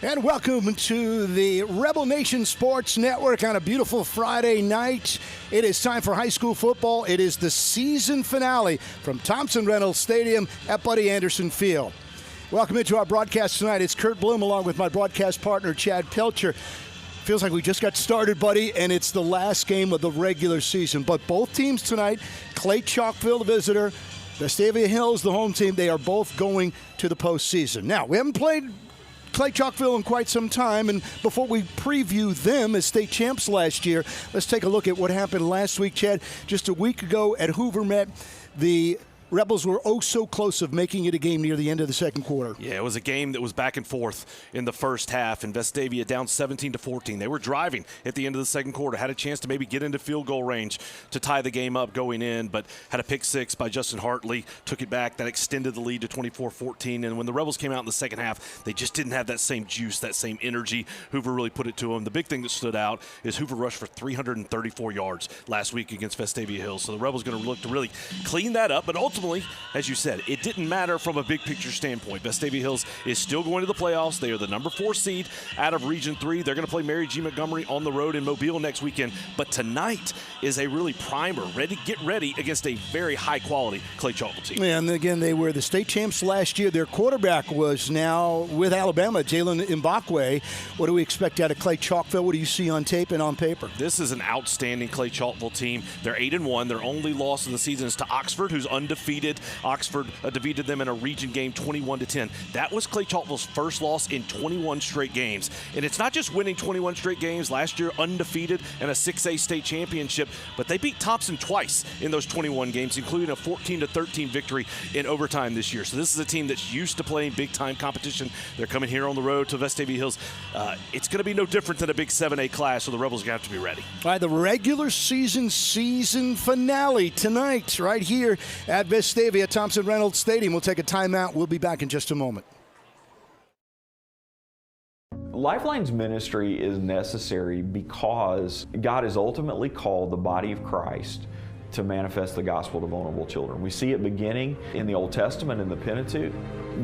And welcome to the Rebel Nation Sports Network on a beautiful Friday night. It is time for high school football. It is the season finale from Thompson-Reynolds Stadium at Buddy Anderson Field. Welcome into our broadcast tonight. It's Kurt Bloom along with my broadcast partner, Chad Pelcher. Feels like we just got started, Buddy, and it's the last game of the regular season. But both teams tonight, Clay Chalkville, the visitor, Vestavia Hills, the home team, they are both going to the postseason. Now, we haven't played Clay Chalkville in quite some time, and before we preview them as state champs last year, let's take a look at what happened last week, Chad. Just a week ago at Hoover Met, the Rebels were oh so close of making it a game near the end of the second quarter. Yeah, it was a game that was back and forth in the first half, and Vestavia down 17-14. They were driving at the end of the second quarter, had a chance to maybe get into field goal range to tie the game up going in, but had a pick six by Justin Hartley, took it back. That extended the lead to 24-14, and when the Rebels came out in the second half, they just didn't have that same juice, that same energy. Hoover really put it to them. The big thing that stood out is Hoover rushed for 334 yards last week against Vestavia Hills, so the Rebels going to look to really clean that up, but ultimately, as you said, it didn't matter from a big picture standpoint. Vestavia Hills is still going to the playoffs. They are the number 4 seed out of Region 3. They're going to play Mary G. Montgomery on the road in Mobile next weekend. But tonight is a really primer. Get ready against a very high-quality Clay Chalkville team. Yeah, and again, they were the state champs last year. Their quarterback was now with Alabama, Jalen Mbakwe. What do we expect out of Clay Chalkville? What do you see on tape and on paper? This is an outstanding Clay Chalkville team. They're 8-1. Their only loss of the season is to Oxford, who's undefeated. Oxford defeated them in a region game 21-10. That was Clay Chalkville's first loss in 21 straight games. And it's not just winning 21 straight games. Last year, undefeated and a 6A state championship. But they beat Thompson twice in those 21 games, including a 14-13 victory in overtime this year. So this is a team that's used to playing big-time competition. They're coming here on the road to Vestavia Hills. It's going to be no different than a big 7A class, so the Rebels are going to have to be ready. All right, the regular season finale tonight right here at Vestavia Thompson-Reynolds Stadium. We'll take a timeout. We'll be back in just a moment. Lifeline's ministry is necessary because God has ultimately called the body of Christ to manifest the gospel to vulnerable children. We see it beginning in the Old Testament in the Pentateuch.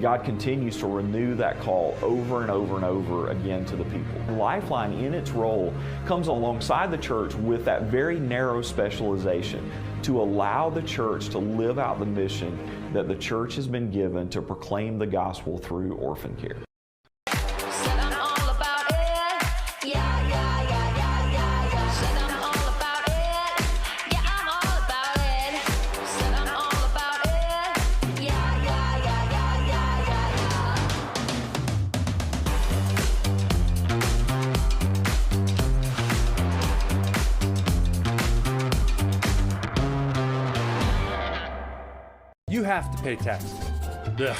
God continues to renew that call over and over and over again to the people. Lifeline, in its role, comes alongside the church with that very narrow specialization to allow the church to live out the mission that the church has been given to proclaim the gospel through orphan care. You have to pay taxes. Ugh.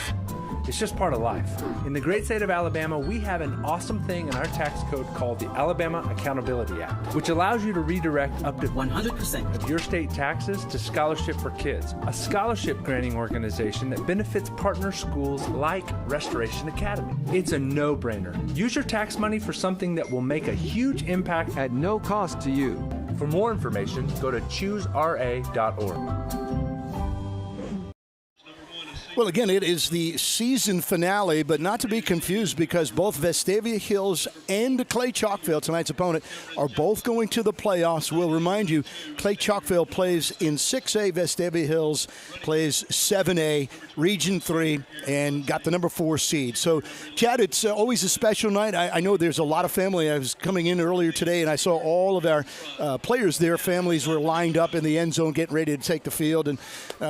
It's just part of life. In the great state of Alabama, we have an awesome thing in our tax code called the Alabama Accountability Act, which allows you to redirect up to 100% of your state taxes to Scholarship for Kids, a scholarship granting organization that benefits partner schools like Restoration Academy. It's a no-brainer. Use your tax money for something that will make a huge impact at no cost to you. For more information, go to choosera.org. Well, again, it is the season finale, but not to be confused because both Vestavia Hills and Clay Chalkville, tonight's opponent, are both going to the playoffs. We'll remind you, Clay Chalkville plays in 6A, Vestavia Hills plays 7A, Region 3, and got the number 4 seed. So, Chad, it's always a special night. I know there's a lot of family. I was coming in earlier today, and I saw all of our players there. Families were lined up in the end zone getting ready to take the field and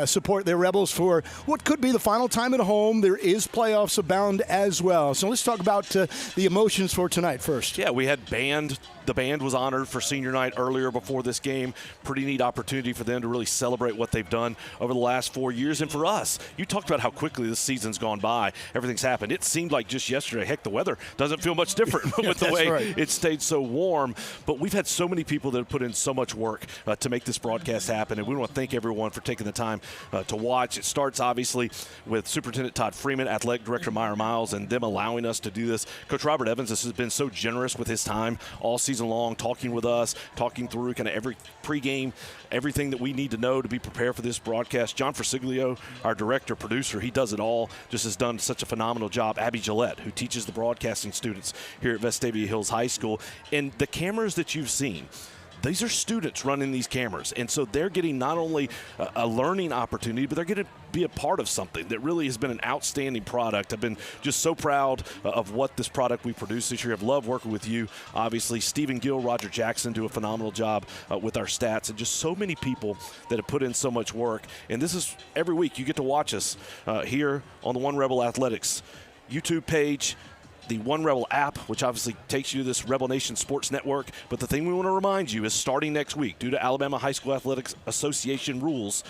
support their Rebels for what could be the final time at home. There is playoffs abound as well. So let's talk about the emotions for tonight first. Yeah, we had band. The band was honored for senior night earlier before this game. Pretty neat opportunity for them to really celebrate what they've done over the last 4 years. And for us, you talked about how quickly this season's gone by. Everything's happened. It seemed like just yesterday. Heck, the weather doesn't feel much different with the way it stayed so warm. But we've had so many people that have put in so much work to make this broadcast happen. And we want to thank everyone for taking the time to watch. It starts, obviously, with Superintendent Todd Freeman, Athletic Director Meyer Miles, and them allowing us to do this. Coach Robert Evans has been so generous with his time all season season long, talking with us, talking through kind of every pregame, everything that we need to know to be prepared for this broadcast. John Frasiglio, our director, producer, he does it all, just has done such a phenomenal job. Abby Gillette, who teaches the broadcasting students here at Vestavia Hills High School. And the cameras that you've seen, these are students running these cameras, and so they're getting not only a learning opportunity, but they're going to be a part of something that really has been an outstanding product. I've been just so proud of what this product we produced this year. I've loved working with you. Obviously, Stephen Gill, Roger Jackson do a phenomenal job with our stats, and just so many people that have put in so much work. And this is every week you get to watch us here on the One Rebel Athletics YouTube page, the One Rebel app, which obviously takes you to this Rebel Nation Sports Network. But the thing we want to remind you is starting next week, due to Alabama High School Athletics Association rules,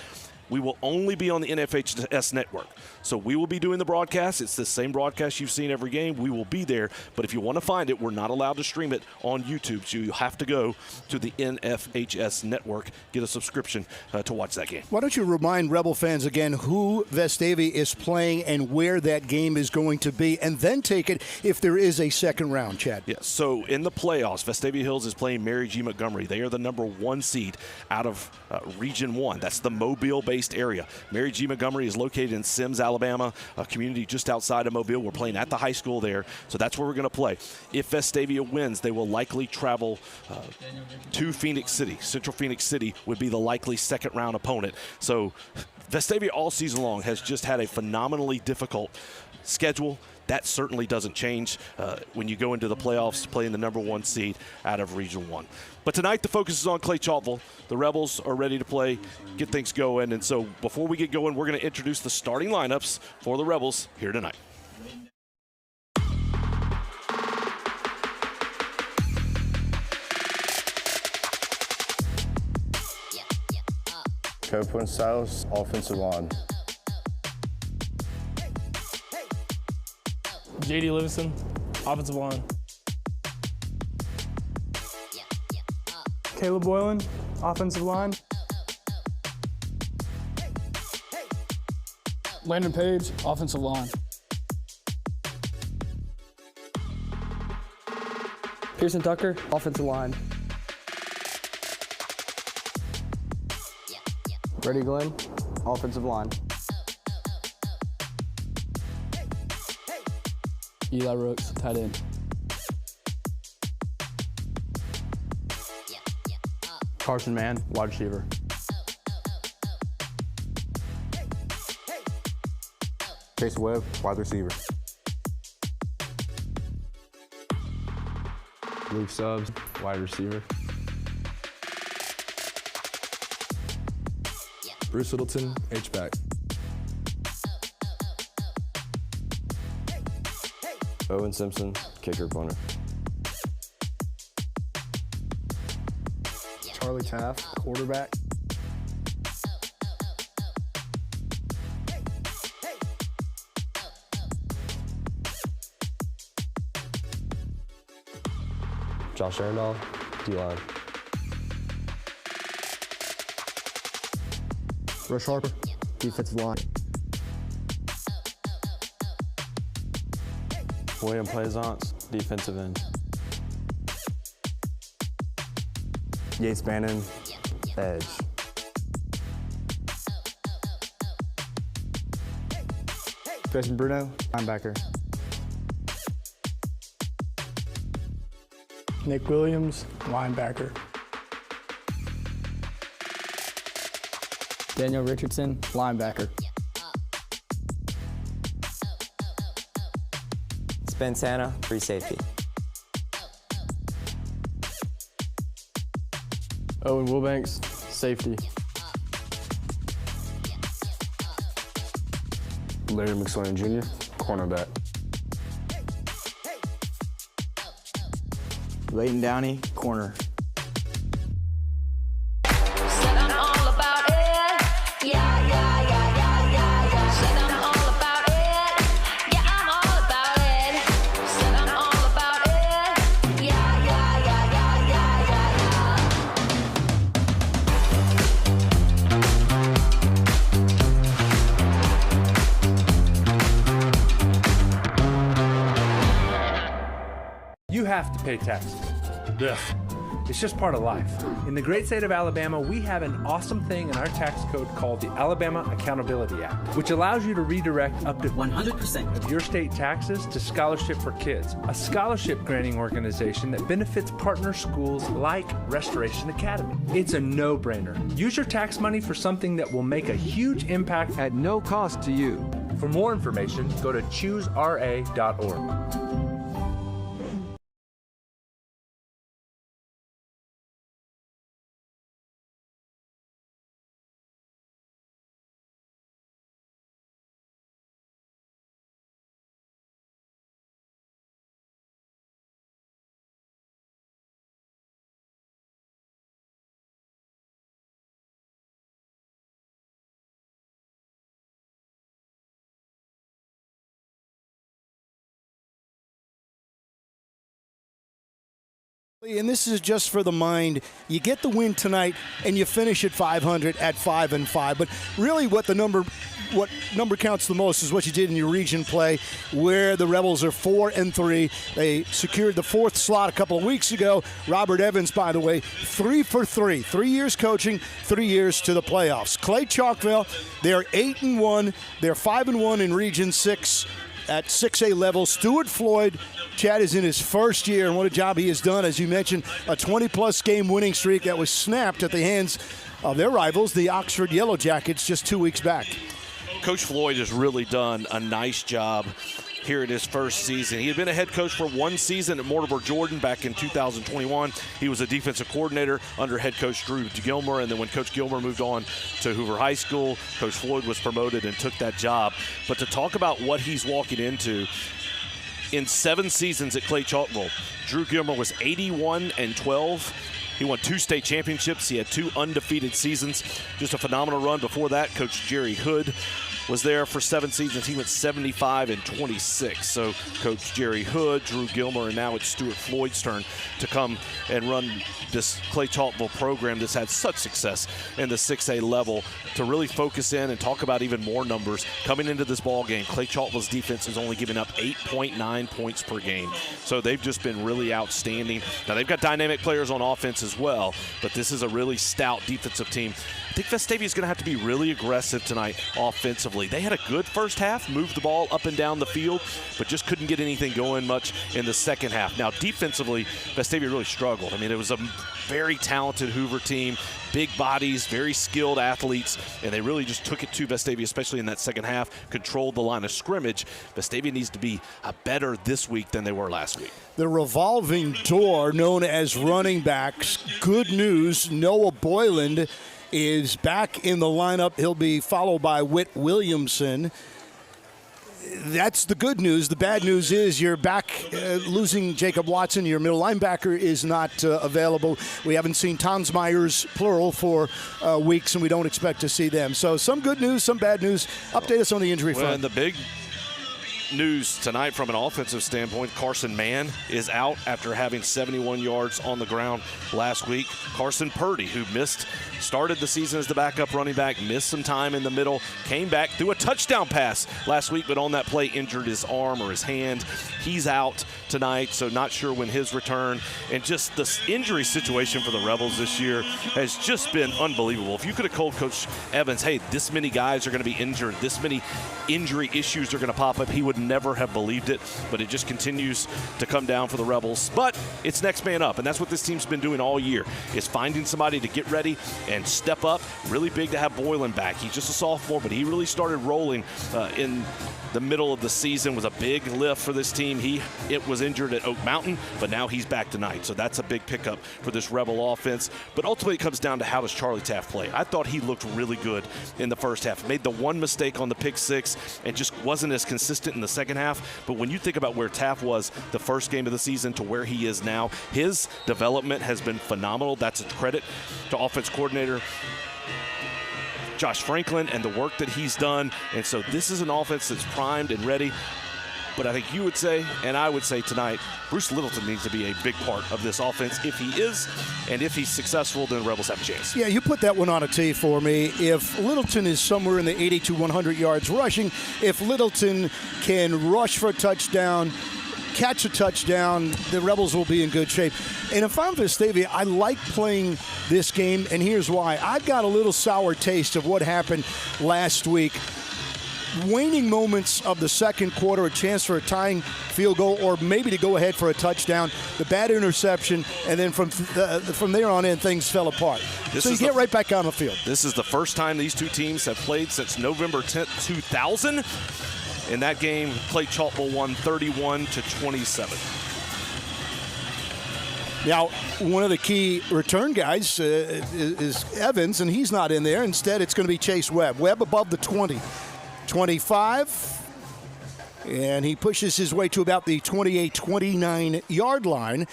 we will only be on the NFHS network. So we will be doing the broadcast. It's the same broadcast you've seen every game. We will be there. But if you want to find it, we're not allowed to stream it on YouTube. So you'll have to go to the NFHS network, get a subscription to watch that game. Why don't you remind Rebel fans again who Vestavia is playing and where that game is going to be, and then take it if there is a second round, Chad. Yes, so in the playoffs, Vestavia Hills is playing Mary G. Montgomery. They are the number 1 seed out of Region 1. That's the Mobile-based area. Mary G. Montgomery is located in Sims, Alabama, a community just outside of Mobile. We're playing at the high school there, so that's where we're going to play. If Vestavia wins, they will likely travel to Phoenix City. Central Phoenix City would be the likely second-round opponent. So Vestavia all season long has just had a phenomenally difficult schedule. That certainly doesn't change when you go into the playoffs playing the number 1 seed out of Region 1. But tonight the focus is on Clay Chalkville. The Rebels are ready to play, get things going. And so before we get going, we're going to introduce the starting lineups for the Rebels here tonight. Copeland Styles, offensive line. J.D. Livingston, offensive line. Caleb Boylan, offensive line. Landon Page, offensive line. Pearson Tucker, offensive line. Brady Glenn, offensive line. Eli Rooks, tight end. Carson Mann, wide receiver. Chase Webb, wide receiver. Luke Stubbs, wide receiver. Bruce Littleton, H-back. Owen Simpson, kicker punter. Charlie Taft, quarterback. Josh Arendal, D-line. Rush Harper, defensive line. William Plaisance, defensive end. Yates Bannon, edge. Jason Bruno, linebacker. Nick Williams, linebacker. Daniel Richardson, linebacker. Spence Hanna, free safety. Owen Wilbanks, safety. Larry McSwain Jr., cornerback. Leighton Downey, corner. You have to pay taxes. Ugh. It's just part of life. In the great state of Alabama, we have an awesome thing in our tax code called the Alabama Accountability Act, which allows you to redirect up to 100% of your state taxes to Scholarship for Kids, a scholarship granting organization that benefits partner schools like Restoration Academy. It's a no-brainer. Use your tax money for something that will make a huge impact at no cost to you. For more information, go to choosera.org. And this is just for the mind. You get the win tonight, and you finish at 500 at 5-5. But really, what number counts the most is what you did in your region play, where the Rebels are 4-3. They secured the 4th slot a couple of weeks ago. Robert Evans, by the way, 3 for 3. 3 years coaching, 3 years to the playoffs. Clay Chalkville, they're 8-1. They're 5-1 in Region 6. At 6A level. Stuart Floyd, Chad, is in his first year, and what a job he has done. As you mentioned, a 20-plus game winning streak that was snapped at the hands of their rivals, the Oxford Yellow Jackets, just 2 weeks back. Coach Floyd has really done a nice job here in his first season. He had been a head coach for 1 season at Mortimer Jordan back in 2021. He was a defensive coordinator under head coach Drew Gilmer, and then when Coach Gilmer moved on to Hoover High School, Coach Floyd was promoted and took that job. But to talk about what he's walking into, in 7 seasons at Clay Chalkville, Drew Gilmer was 81-12. He won 2 state championships. He had 2 undefeated seasons. Just a phenomenal run. Before that, Coach Jerry Hood was there for 7 seasons. He went 75-26. So Coach Jerry Hood, Drew Gilmer, and now it's Stuart Floyd's turn to come and run this Clay Chalkville program that's had such success in the 6A level, to really focus in and talk about even more numbers. Coming into this ball game, Clay Chalkville's defense is only giving up 8.9 points per game. So they've just been really outstanding. Now they've got dynamic players on offense as well, but this is a really stout defensive team. I think Vestavia is going to have to be really aggressive tonight offensively. They had a good first half, moved the ball up and down the field, but just couldn't get anything going much in the second half. Now, defensively, Vestavia really struggled. I mean, it was a very talented Hoover team, big bodies, very skilled athletes, and they really just took it to Vestavia, especially in that second half, controlled the line of scrimmage. Vestavia needs to be better this week than they were last week. The revolving door known as running backs. Good news, Noah Boyland is back in the lineup. He'll be followed by Whit Williamson. That's the good news. The bad news is you're back losing Jacob Watson. Your middle linebacker is not available. We haven't seen Tonsmeyers, plural, for weeks, and we don't expect to see them. So some good news, some bad news. Update us on the injury front. And the big news tonight from an offensive standpoint, Carson Mann is out after having 71 yards on the ground last week. Carson Purdy, who started the season as the backup running back, missed some time in the middle, came back, threw a touchdown pass last week, but on that play injured his arm or his hand. He's out tonight, so not sure when his return. And just the injury situation for the Rebels this year has just been unbelievable. If you could have told Coach Evans, hey, this many guys are going to be injured, this many injury issues are going to pop up, he would never have believed it, but it just continues to come down for the Rebels. But it's next man up, and that's what this team's been doing all year, is finding somebody to get ready and step up. Really big to have Boylan back. He's just a sophomore, but he really started rolling in the middle of the season. Was a big lift for this team. It was injured at Oak Mountain, but now he's back tonight. So that's a big pickup for this Rebel offense. But ultimately it comes down to how does Charlie Taft play. I thought he looked really good in the first half. Made the one mistake on the pick six and just wasn't as consistent in the second half. But when you think about where Taft was the first game of the season to where he is now, his development has been phenomenal. That's a credit to offense coordinator Josh Franklin and the work that he's done. And so this is an offense that's primed and ready. But I think you would say, and I would say tonight, Bruce Littleton needs to be a big part of this offense. If he is, and if he's successful, then the Rebels have a chance. Yeah, you put that one on a tee for me. If Littleton is somewhere in the 80 to 100 yards rushing, if Littleton can rush for a touchdown, catch a touchdown, the Rebels will be in good shape. And if I'm Vestavia, I like playing this game, and here's why. I've got a little sour taste of what happened last week. Waning moments of the second quarter, a chance for a tying field goal or maybe to go ahead for a touchdown, the bad interception, and then from there on in, things fell apart. So you get right back on the field. This is the first time these two teams have played since November 10th, 2000. In that game, Chalkville won 31-27. Now, one of the key return guys is Evans, and he's not in there. Instead, it's going to be Chase Webb. Webb above the 20. 25, and he pushes his way to about the 28-29 yard line.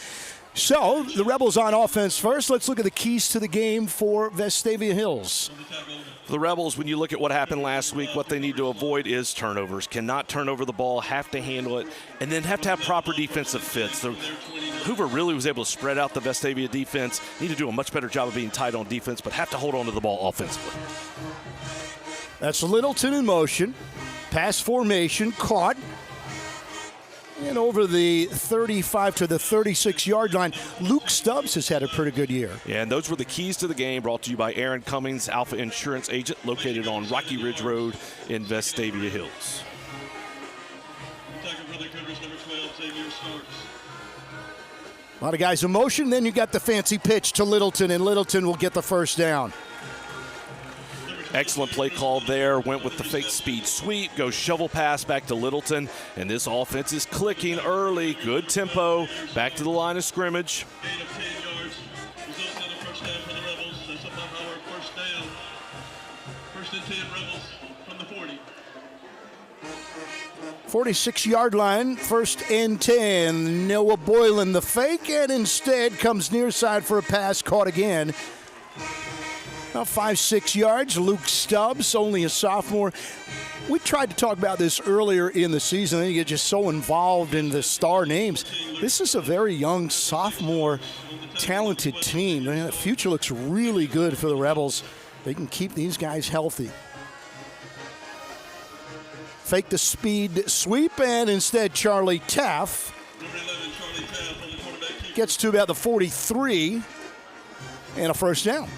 So the Rebels on offense first. Let's look at the keys to the game for Vestavia Hills. The Rebels, when you look at what happened last week, what they need to avoid is turnovers. Cannot turn over the ball, have to handle it, and then have to have proper defensive fits. Hoover really was able to spread out the Vestavia defense. Need to do a much better job of being tight on defense, but have to hold on to the ball offensively. That's Littleton in motion. Pass formation, caught. And over the 35 to the 36-yard line, Luke Stubbs has had a pretty good year. Yeah, and those were the keys to the game, brought to you by Aaron Cummings, Alpha Insurance Agent, located on Rocky Ridge Road in Vestavia Hills. A lot of guys in motion. Then you got the fancy pitch to Littleton, and Littleton will get the first down. Excellent play call there. Went with the fake speed sweep. Goes shovel pass back to Littleton. And this offense is clicking early. Good tempo. Back to the line of scrimmage. 8 of 10 yards. Results on the first down for the Rebels. That's up by Howard. First down. First and 10 Rebels from the 40. 46-yard line, first and 10. Noah Boylan the fake, and instead comes near side for a pass, caught again. About 5-6 yards. Luke Stubbs, only a sophomore. We tried to talk about this earlier in the season, and you get just so involved in the star names. This is a very young sophomore, talented team. The future looks really good for the Rebels. They can keep these guys healthy. Fake the speed sweep, and instead Charlie Taff gets to about the 43 and a first down.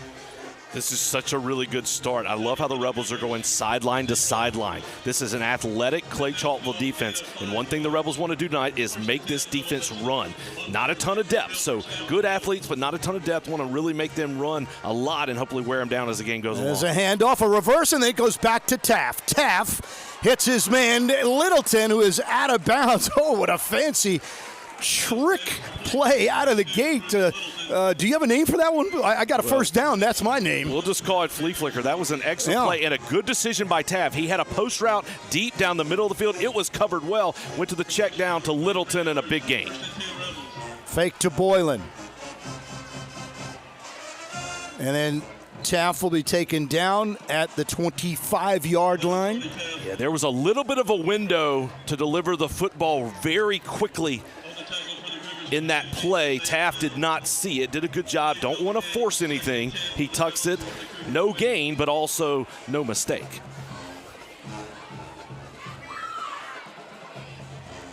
This is such a really good start. I love how the Rebels are going sideline to sideline. This is an athletic Clay Chalkville defense, and one thing the Rebels want to do tonight is make this defense run. Not a ton of depth, so good athletes, but not a ton of depth. Want to really make them run a lot and hopefully wear them down as the game goes along. There's a handoff, a reverse, and then it goes back to Taff. Taff hits his man Littleton, who is out of bounds. Oh, what a fancy trick play out of the gate. Do you have a name for that one? I got a first down. That's my name. We'll just call it flea flicker. That was an excellent play and a good decision by Taff. He had a post route deep down the middle of the field. It was covered well. Went to the check down to Littleton and a big gain. Fake to Boylan. And then Taff will be taken down at the 25-yard line. Yeah, there was a little bit of a window to deliver the football very quickly in that play. Taff did not see it. Did a good job. Don't want to force anything. He tucks it. No gain, but also no mistake.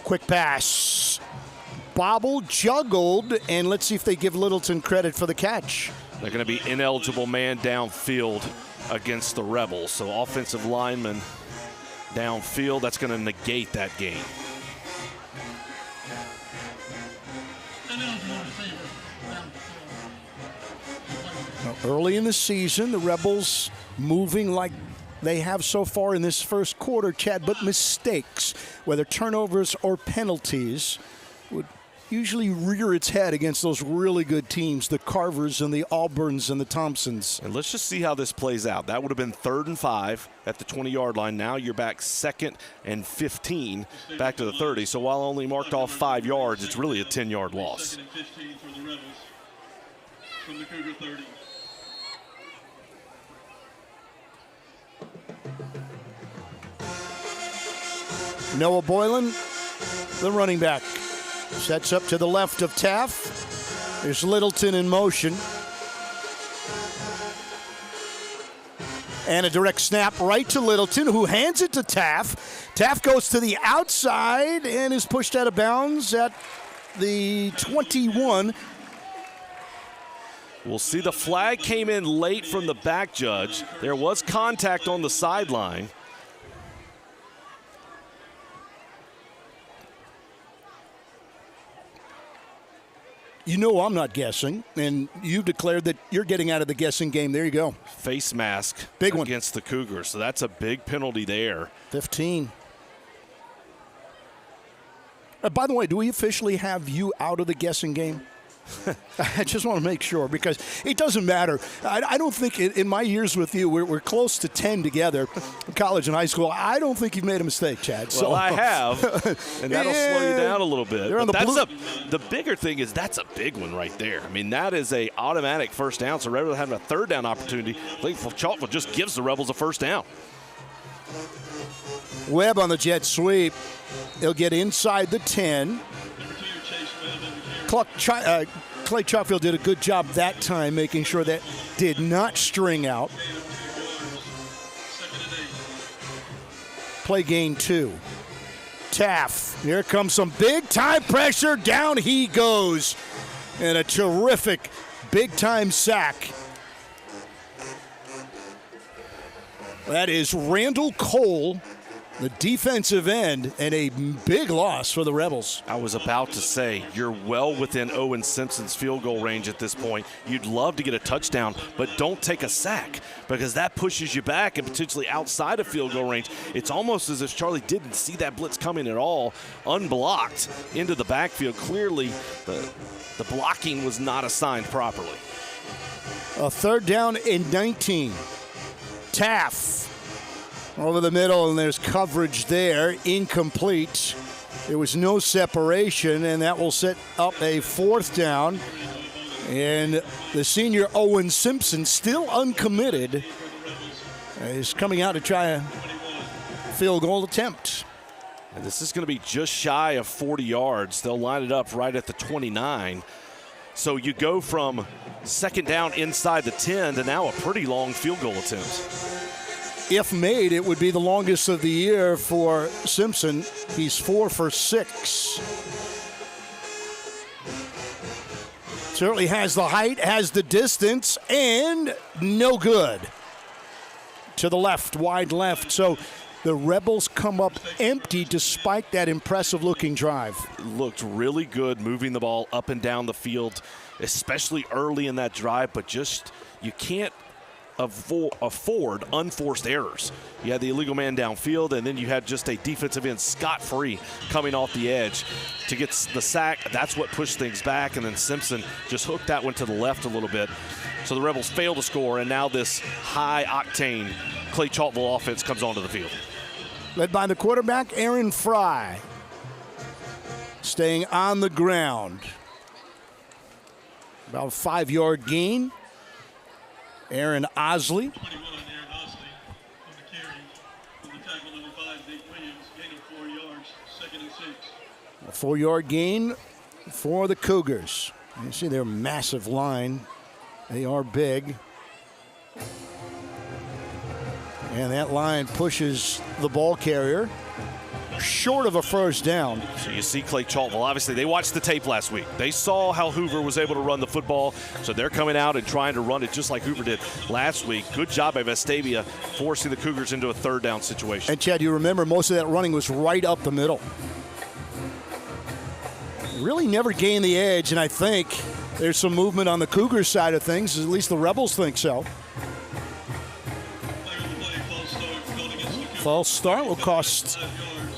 Quick pass. Bobbled, juggled, and let's see if they give Littleton credit for the catch. They're going to be ineligible man downfield against the Rebels. So offensive lineman downfield, that's going to negate that gain. Early in the season, the Rebels moving like they have so far in this first quarter, Chad, but mistakes, whether turnovers or penalties, would usually rear its head against those really good teams, the Carvers and the Auburns and the Thompsons. And let's just see how this plays out. That would have been 3rd and 5 at the 20-yard line. Now you're back 2nd and 15 back to the 30. So while only marked off 5 yards, it's really a 10-yard loss. 2nd and 15 for the Rebels from the Cougar 30. Noah Boylan, the running back, sets up to the left of Taff. There's Littleton in motion. And a direct snap right to Littleton, who hands it to Taff. Taff goes to the outside and is pushed out of bounds at the 21. We'll see the flag came in late from the back judge. There was contact on the sideline. You know I'm not guessing, and you've declared that you're getting out of the guessing game. There you go. Face mask big one against the Cougars, so that's a big penalty there. 15. By the way, do we officially have you out of the guessing game? I just want to make sure, because it doesn't matter. I don't think in my years with you, we're close to 10 together, college and high school. I don't think you've made a mistake, Chad. Well, I have, and that'll slow you down a little bit. The bigger thing is that's a big one right there. I mean, that is a automatic first down, so rather than having a third down opportunity, I think Chalkville just gives the Rebels a first down. Webb on the jet sweep. He'll get inside the 10. Clay Chalkville did a good job that time making sure that did not string out. Play gain 2. Taff, here comes some big-time pressure. Down he goes. And a terrific big-time sack. That is Randall Cole, the defensive end, and a big loss for the Rebels. I was about to say, you're well within Owen Simpson's field goal range at this point. You'd love to get a touchdown, but don't take a sack, because that pushes you back and potentially outside of field goal range. It's almost as if Charlie didn't see that blitz coming at all, unblocked into the backfield. Clearly, the blocking was not assigned properly. A third down and 19. Taff over the middle, and there's coverage there. Incomplete. There was no separation, and that will set up a fourth down. And the senior Owen Simpson, still uncommitted, is coming out to try a field goal attempt. And this is going to be just shy of 40 yards. They'll line it up right at the 29. So you go from second down inside the 10 to now a pretty long field goal attempt. If made, it would be the longest of the year for Simpson. He's 4 for 6. Certainly has the height, has the distance, and no good. To the left, wide left. So the Rebels come up empty despite that impressive-looking drive. Looked really good moving the ball up and down the field, especially early in that drive, but just you can't afford unforced errors. You had the illegal man downfield, and then you had just a defensive end scot-free coming off the edge to get the sack. That's what pushed things back, and then Simpson just hooked that one to the left a little bit. So the Rebels fail to score, and now this high-octane Clay Chalkville offense comes onto the field. Led by the quarterback, Aaron Fry. Staying on the ground. About a 5-yard gain. Aaron Osley. 21 Aaron Osley on the carry. On the tackle, number 5, Nate Williams, gain of 4 yards, 2nd and 6. A 4-yard gain for the Cougars. You see their massive line. They are big. And that line pushes the ball carrier short of a first down. So you see Clay Chalkville. Obviously, they watched the tape last week. They saw how Hoover was able to run the football, so they're coming out and trying to run it just like Hoover did last week. Good job by Vestavia forcing the Cougars into a third down situation. And, Chad, you remember most of that running was right up the middle. Really never gained the edge, and I think there's some movement on the Cougars side of things. At least the Rebels think so. False start will cost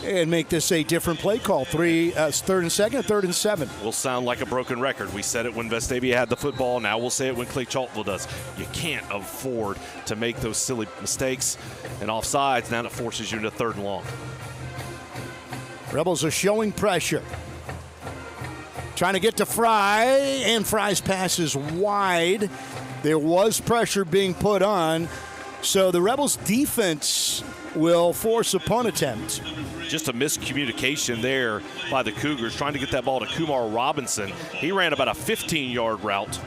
and make this a different play call. Third and second, 3rd and 7. Will sound like a broken record. We said it when Vestavia had the football. Now we'll say it when Clay Chalkville does. You can't afford to make those silly mistakes and offsides. Now it forces you into 3rd and long. Rebels are showing pressure. Trying to get to Fry, and Fry's pass is wide. There was pressure being put on. So the Rebels defense will force a punt attempt. Just a miscommunication there by the Cougars trying to get that ball to Kumar Robinson. He ran about a 15-yard route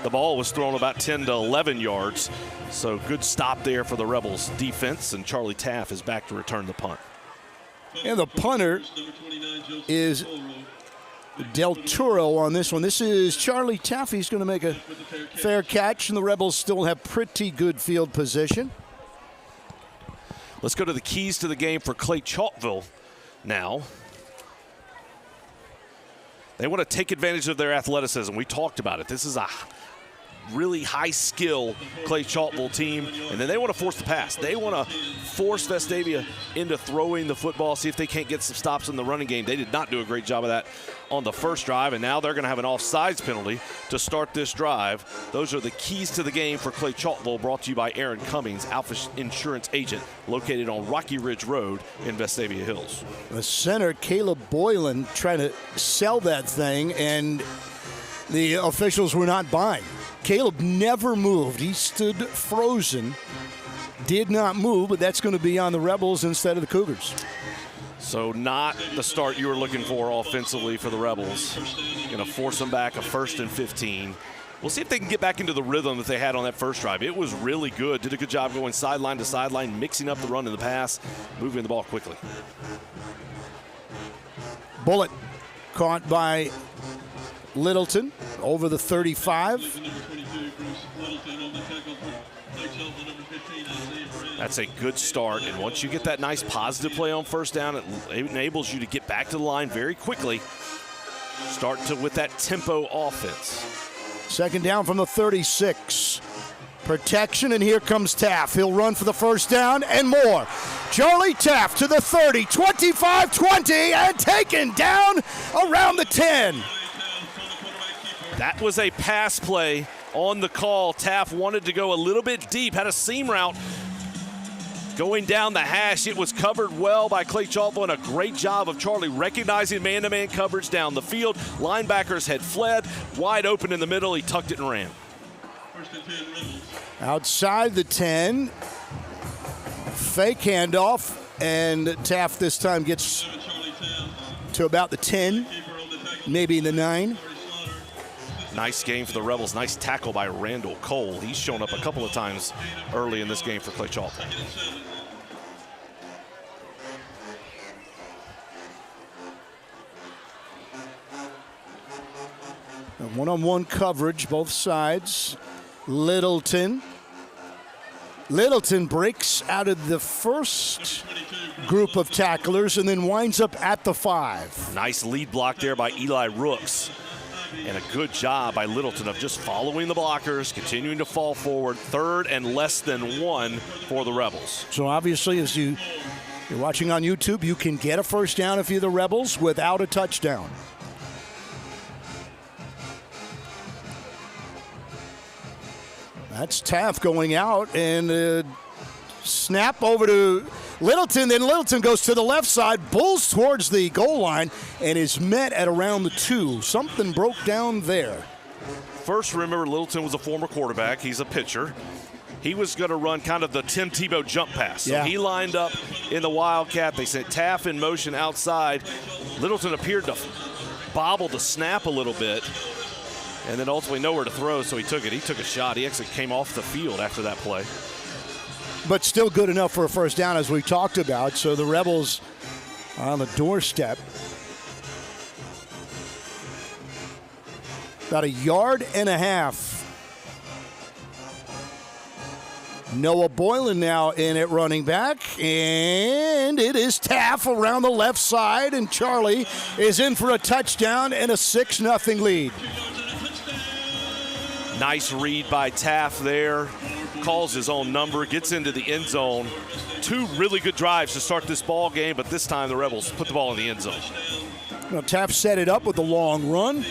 The ball was thrown about 10 to 11 yards. So good stop there for the Rebels defense, and Charlie Taff is back to return the punt. And the punter is Del Toro on this one. This is Charlie Taff. He's going to make a fair catch, and the Rebels still have pretty good field position. Let's go to the keys to the game for Clay Chalkville now. They want to take advantage of their athleticism. We talked about it. This is a really high-skill Clay Chalkville team, and then they want to force the pass. They want to force Vestavia into throwing the football, see if they can't get some stops in the running game. They did not do a great job of that on the first drive, and now they're going to have an offsides penalty to start this drive. Those are the keys to the game for Clay Chalkville, brought to you by Aaron Cummings, Alpha Insurance Agent, located on Rocky Ridge Road in Vestavia Hills. The center, Caleb Boylan, trying to sell that thing, and the officials were not buying. Caleb never moved. He stood frozen, did not move, but that's going to be on the Rebels instead of the Cougars. So not the start you were looking for offensively for the Rebels. Going to force them back a 1st and 15. We'll see if they can get back into the rhythm that they had on that first drive. It was really good. Did a good job going sideline to sideline, mixing up the run and the pass, moving the ball quickly. Bullet caught by Littleton over the 35. That's a good start, and once you get that nice positive play on first down, it enables you to get back to the line very quickly. Start with that tempo offense. Second down from the 36. Protection, and here comes Taff. He'll run for the first down and more. Charlie Taff to the 30, 25-20, and taken down around the 10. That was a pass play on the call. Taff wanted to go a little bit deep, had a seam route going down the hash. It was covered well by Clay Chalkville, and a great job of Charlie recognizing man-to-man coverage down the field. Linebackers had fled, wide open in the middle. He tucked it and ran. Outside the 10, fake handoff, and Taff this time gets to about the 10, maybe the 9. Nice game for the Rebels. Nice tackle by Randall Cole. He's shown up a couple of times early in this game for Clay Chalkville. One-on-one coverage, both sides. Littleton breaks out of the first group of tacklers and then winds up at the 5. Nice lead block there by Eli Rooks. And a good job by Littleton of just following the blockers, continuing to fall forward. 3rd and less than 1 for the Rebels. So obviously, as you're watching on YouTube, you can get a first down if you're the Rebels without a touchdown. That's Taff going out, and snap over to Littleton. Then Littleton goes to the left side, bulls towards the goal line, and is met at around the 2. Something broke down there. First, remember, Littleton was a former quarterback. He's a pitcher. He was going to run kind of the Tim Tebow jump pass. So he lined up in the Wildcat. They sent Taff in motion outside. Littleton appeared to bobble the snap a little bit, and then ultimately nowhere to throw, so he took it. He took a shot. He actually came off the field after that play. But still good enough for a first down, as we talked about. So the Rebels are on the doorstep. About 1.5 yards. Noah Boylan now in at running back, and it is Taff around the left side, and Charlie is in for a touchdown and a 6-0 lead. Nice read by Taff there. Calls his own number, gets into the end zone. 2 really good drives to start this ball game, but this time the Rebels put the ball in the end zone. Well, Taff set it up with a long run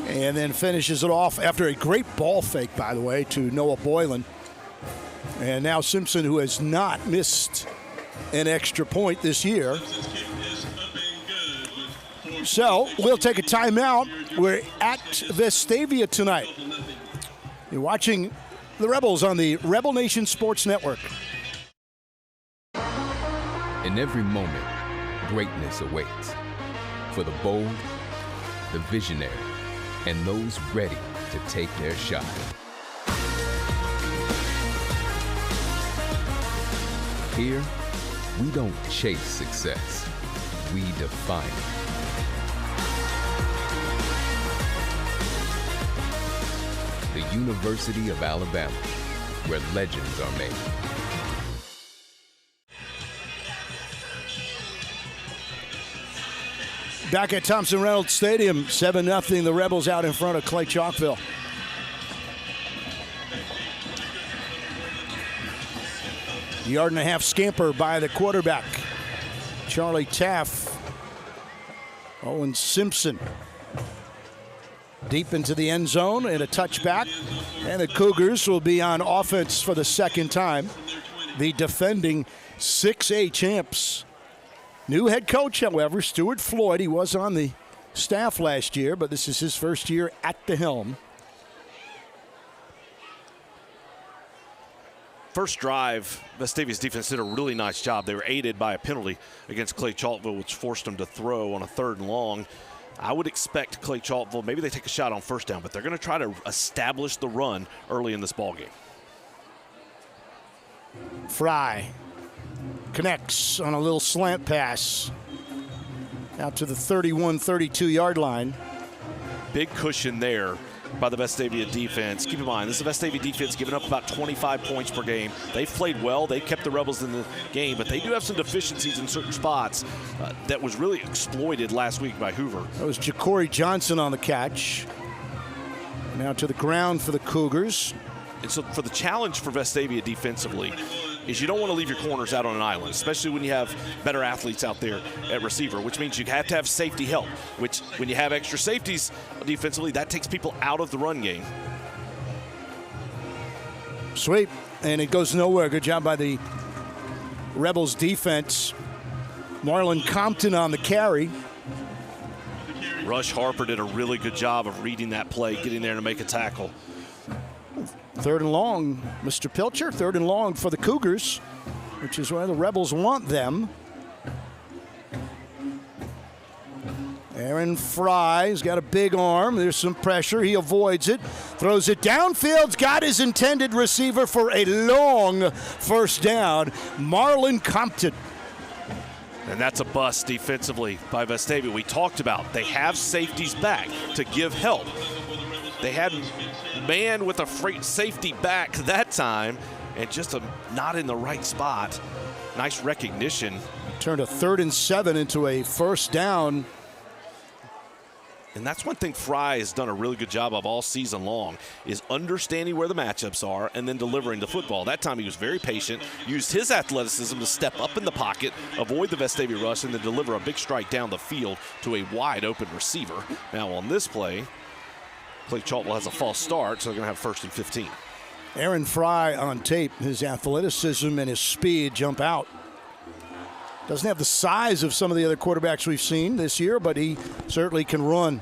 and then finishes it off after a great ball fake, by the way, to Noah Boylan. And now Simpson, who has not missed an extra point this year. So we'll take a timeout. We're at Vestavia tonight. You're watching the Rebels on the Rebel Nation Sports Network. In every moment, greatness awaits. For the bold, the visionary, and those ready to take their shot. Here, we don't chase success, we define it. The University of Alabama, where legends are made. Back at Thompson-Reynolds Stadium, 7-0, the Rebels out in front of Clay Chalkville. Yard and a half scamper by the quarterback, Charlie Taff. Owen Simpson deep into the end zone and a touchback. And the Cougars will be on offense for the second time. The defending 6A champs. New head coach, however, Stuart Floyd. He was on the staff last year, but this is his first year at the helm. First drive, Vestavia's defense did a really nice job. They were aided by a penalty against Clay Chalkville, which forced them to throw on a 3rd and long. I would expect Clay Chalkville, maybe they take a shot on first down, but they're going to try to establish the run early in this ballgame. Fry connects on a little slant pass out to the 31-32 yard line. Big cushion there by the Vestavia defense. Keep in mind, this is a Vestavia defense giving up about 25 points per game. They've played well. They've kept the Rebels in the game, but they do have some deficiencies in certain spots that was really exploited last week by Hoover. That was Ja'Cory Johnson on the catch. Now to the ground for the Cougars. And so for the challenge for Vestavia defensively is you don't want to leave your corners out on an island, especially when you have better athletes out there at receiver, which means you have to have safety help, which when you have extra safeties defensively, that takes people out of the run game. Sweep, and it goes nowhere. Good job by the Rebels defense. Marlon Compton on the carry. Rush Harper did a really good job of reading that play, getting there to make a tackle. 3rd and long, Mr. Pilcher. 3rd and long for the Cougars, which is where the Rebels want them. Aaron Fry's got a big arm. There's some pressure. He avoids it. Throws it downfield. Got his intended receiver for a long first down. Marlon Compton. And that's a bust defensively by Vestavia. We talked about they have safeties back to give help. They had man with a freight safety back that time and just not in the right spot. Nice recognition. Turned a 3rd and 7 into a first down. And that's one thing Fry has done a really good job of all season long, is understanding where the matchups are and then delivering the football. That time he was very patient, used his athleticism to step up in the pocket, avoid the Vestavia rush, and then deliver a big strike down the field to a wide open receiver. Now on this play, Clay Chalkville has a false start, so they're going to have 1st and 15. Aaron Fry on tape. His athleticism and his speed jump out. Doesn't have the size of some of the other quarterbacks we've seen this year, but he certainly can run.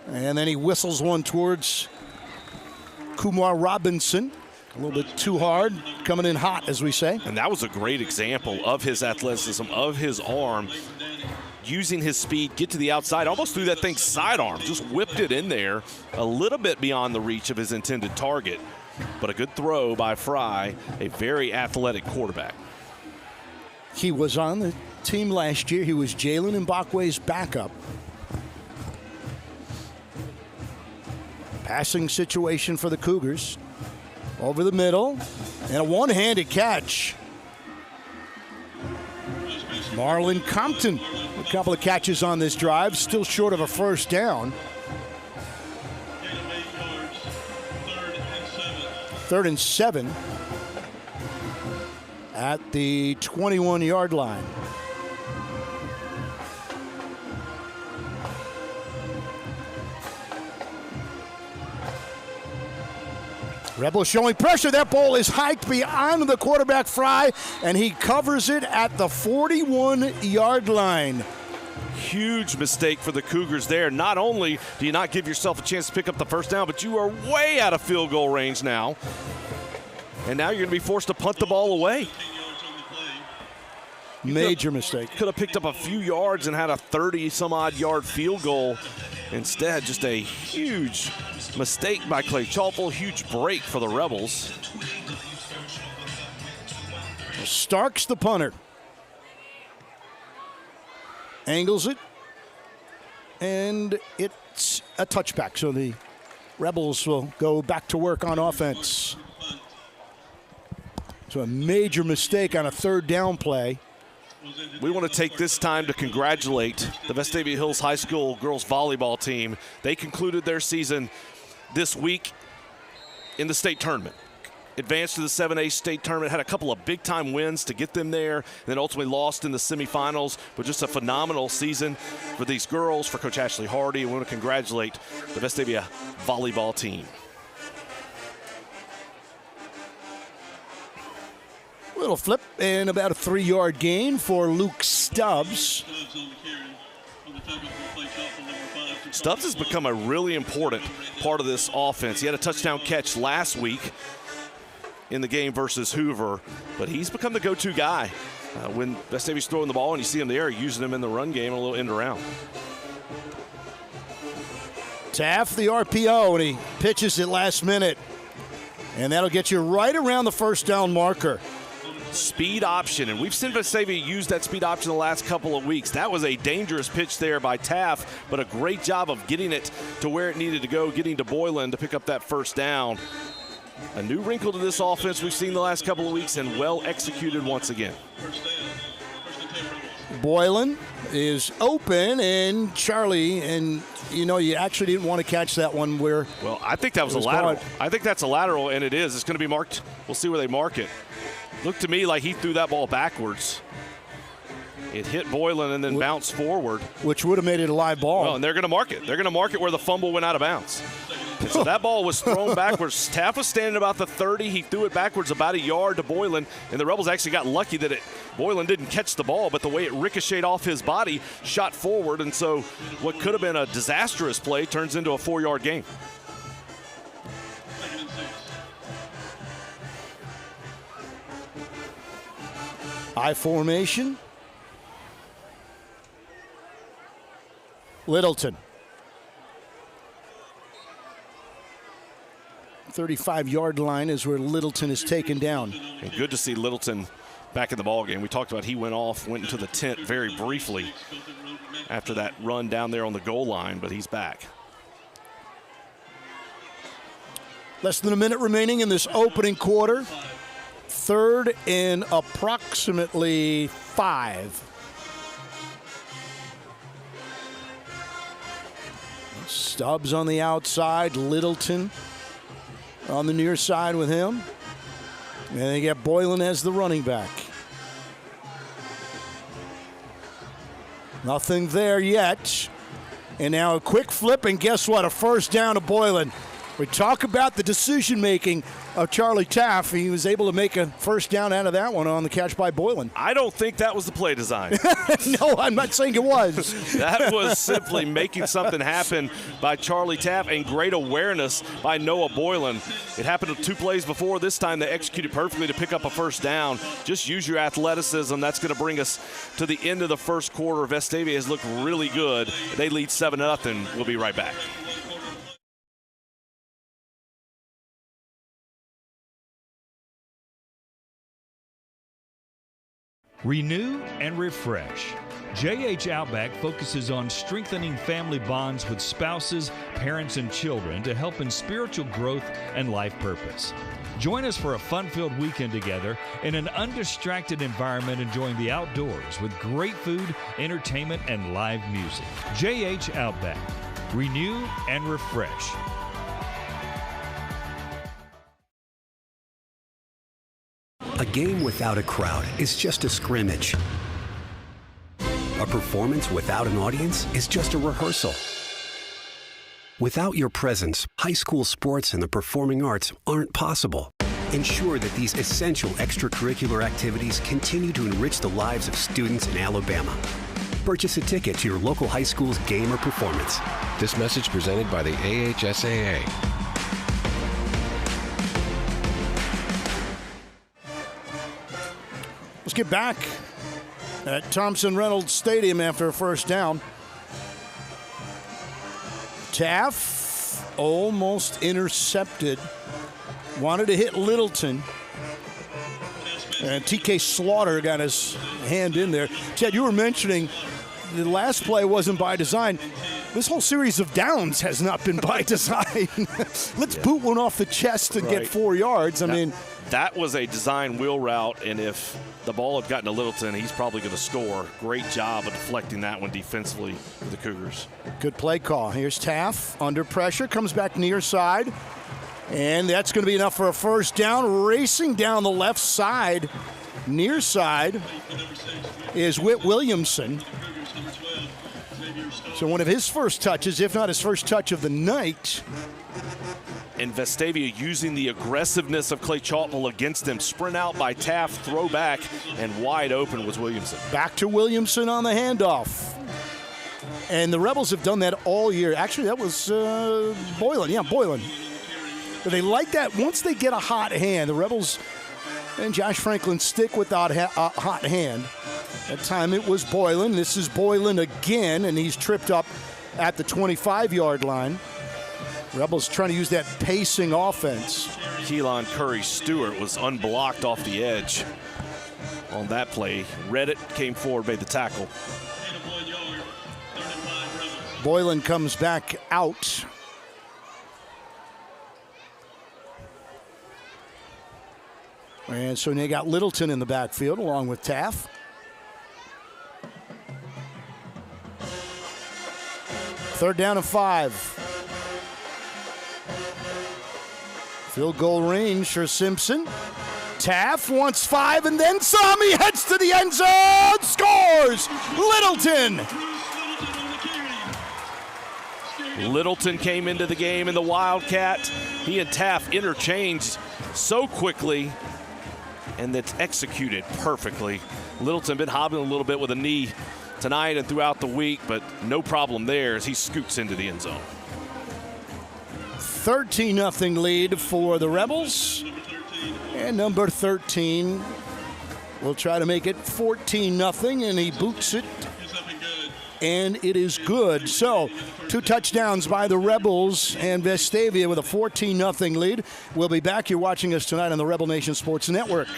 And then he whistles one towards Kumar Robinson. A little bit too hard, coming in hot, as we say. And that was a great example of his athleticism, of his arm, using his speed, get to the outside, almost threw that thing sidearm, just whipped it in there a little bit beyond the reach of his intended target. But a good throw by Fry, a very athletic quarterback. He was on the team last year. He was Jalen Mbakwe's backup. Passing situation for the Cougars. Over the middle, and a one-handed catch. Marlon Compton, a couple of catches on this drive, still short of a first down. 3rd and 7 at the 21-yard line. Rebels showing pressure. That ball is hiked beyond the quarterback Fry, and he covers it at the 41-yard line. Huge mistake for the Cougars there. Not only do you not give yourself a chance to pick up the first down, but you are way out of field goal range now. And now you're going to be forced to punt the ball away. Major mistake. Could have picked up a few yards and had a 30-some-odd yard field goal Instead, just a huge mistake by Clay Chalkville, huge break for the Rebels. Starks the punter. Angles it. And it's a touchback, so the Rebels will go back to work on offense. So a major mistake on a third down play. We want to take this time to congratulate the Vestavia Hills High School girls volleyball team. They concluded their season this week in the state tournament. Advanced to the 7A state tournament, had a couple of big-time wins to get them there, and then ultimately lost in the semifinals. But just a phenomenal season for these girls, for Coach Ashley Hardy. We want to congratulate the Vestavia volleyball team. Little flip and about a 3-yard gain for Luke Stubbs. Stubbs has become a really important part of this offense. He had a touchdown catch last week in the game versus Hoover, but he's become the go-to guy. When Vestavia's throwing the ball and you see him there, using him in the run game and a little end around. Taft the RPO, and he pitches it last minute. And that'll get you right around the first down marker. Speed option, and we've seen Vestavia use that speed option the last couple of weeks. That was a dangerous pitch there by Taft, but a great job of getting it to where it needed to go, getting to Boylan to pick up that first down. A new wrinkle to this offense we've seen the last couple of weeks, and well executed once again. Boylan is open, and Charlie, and you know, you actually didn't want to catch that one where. Well, I think that was a lateral. I think that's a lateral, and it is. It's going to be marked. We'll see where they mark it. Looked to me like he threw that ball backwards. It hit Boylan and then bounced forward. Which would have made it a live ball. Well, and they're going to mark it. They're going to mark it where the fumble went out of bounds. And so that ball was thrown backwards. Taft was standing about the 30. He threw it backwards about a yard to Boylan, and the Rebels actually got lucky that Boylan didn't catch the ball, but the way it ricocheted off his body, shot forward, and so what could have been a disastrous play turns into a 4-yard gain. I formation. Littleton. 35-yard line is where Littleton is taken down. And good to see Littleton back in the ballgame. We talked about he went into the tent very briefly after that run down there on the goal line, but he's back. Less than a minute remaining in this opening quarter. 3rd and approximately 5. Stubbs on the outside, Littleton on the near side with him. And they get Boylan as the running back. Nothing there yet. And now a quick flip, and guess what? A first down to Boylan. We talk about the decision-making of Charlie Taft. He was able to make a first down out of that one on the catch by Boylan. I don't think that was the play design. No, I'm not saying it was. That was simply making something happen by Charlie Taft, and great awareness by Noah Boylan. It happened 2 plays before. This time they executed perfectly to pick up a first down. Just use your athleticism. That's going to bring us to the end of the first quarter. Vestavia has looked really good. They lead 7-0. We'll be right back. Renew and refresh. JH Outback focuses on strengthening family bonds with spouses, parents, and children to help in spiritual growth and life purpose. Join us for a fun-filled weekend together in an undistracted environment, enjoying the outdoors with great food, entertainment, and live music. JH Outback. Renew and refresh. A game without a crowd is just a scrimmage. A performance without an audience is just a rehearsal. Without your presence, high school sports and the performing arts aren't possible. Ensure that these essential extracurricular activities continue to enrich the lives of students in Alabama. Purchase a ticket to your local high school's game or performance. This message presented by the AHSAA. Let's get back at Thompson Reynolds Stadium after a first down. Taff almost intercepted. Wanted to hit Littleton. And TK Slaughter got his hand in there. Chad, you were mentioning the last play wasn't by design. This whole series of downs has not been by design. Let's boot one off the chest and get 4 yards. I mean, that was a design wheel route, and if the ball had gotten to Littleton, he's probably going to score. Great job of deflecting that one defensively for the Cougars. Good play call. Here's Taff under pressure, comes back near side, and that's going to be enough for a first down. Racing down the left side, near side, is Whit Williamson. So one of his first touches, if not his first touch of the night. And Vestavia using the aggressiveness of Clay Chalkville against them. Sprint out by Taft, throw back, and wide open was Williamson. Back to Williamson on the handoff. And the Rebels have done that all year. Actually, that was Boylan. Yeah, Boylan. But they like that. Once they get a hot hand, the Rebels and Josh Franklin stick with that hot hand. That time it was Boylan. This is Boylan again, and he's tripped up at the 25-yard line. Rebels trying to use that pacing offense. Keelan Curry-Stewart was unblocked off the edge on that play. Redditt came forward, made the tackle. Boylan comes back out. And so they got Littleton in the backfield along with Taff. Third down and 5. Field goal range for Simpson. Taff wants 5 and then some. He heads to the end zone. Scores! Littleton! Littleton came into the game in the Wildcat. He and Taff interchanged so quickly, and that's executed perfectly. Littleton been hobbling a little bit with a knee tonight and throughout the week, but no problem there as he scoots into the end zone. 13-0 lead for the Rebels. And number 13 will try to make it 14-0, and he boots it. And it is good. So, 2 touchdowns by the Rebels and Vestavia with a 14-0 lead. We'll be back. You're watching us tonight on the Rebel Nation Sports Network.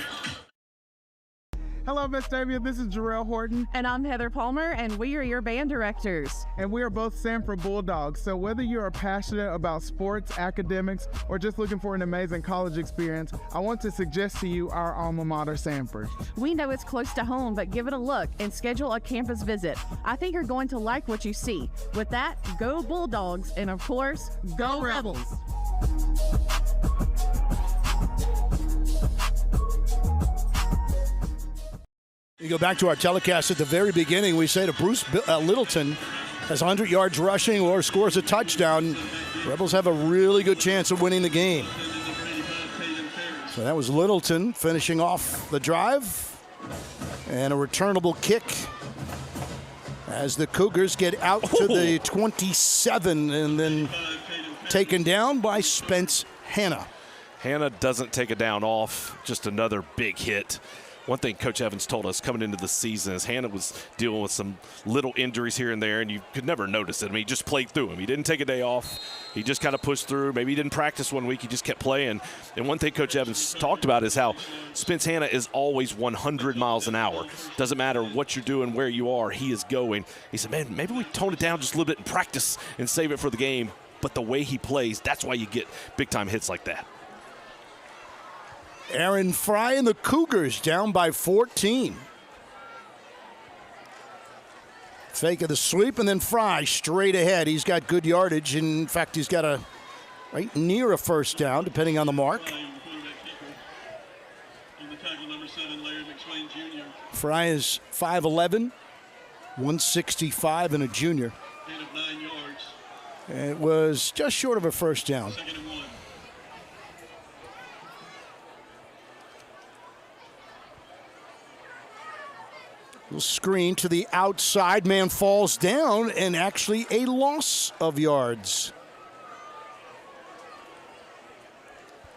Hello, Vestavia. This is Jarrell Horton. And I'm Heather Palmer, and we are your band directors. And we are both Sanford Bulldogs. So whether you are passionate about sports, academics, or just looking for an amazing college experience, I want to suggest to you our alma mater, Sanford. We know it's close to home, but give it a look and schedule a campus visit. I think you're going to like what you see. With that, go Bulldogs, and of course, go Rebels! You go back to our telecast at the very beginning. We say to Bruce Littleton has 100 yards rushing or scores a touchdown. Rebels have a really good chance of winning the game. So that was Littleton finishing off the drive. And a returnable kick as the Cougars get out to the 27 and then taken down by Spence Hanna. Hanna doesn't take a down off, just another big hit. One thing Coach Evans told us coming into the season is Hanna was dealing with some little injuries here and there, and you could never notice it. I mean, he just played through them. He didn't take a day off. He just kind of pushed through. Maybe he didn't practice one week. He just kept playing. And one thing Coach Evans talked about is how Spence Hanna is always 100 miles an hour. Doesn't matter what you're doing, where you are, he is going. He said, man, maybe we tone it down just a little bit in practice and save it for the game. But the way he plays, that's why you get big-time hits like that. Aaron Fry and the Cougars down by 14. Fake of the sweep, and then Fry straight ahead. He's got good yardage. In fact, he's got a right near a first down, depending on the mark. Fry is 5'11", 165, and a junior. And it was just short of a first down. Little screen to the outside. Man falls down, and actually a loss of yards.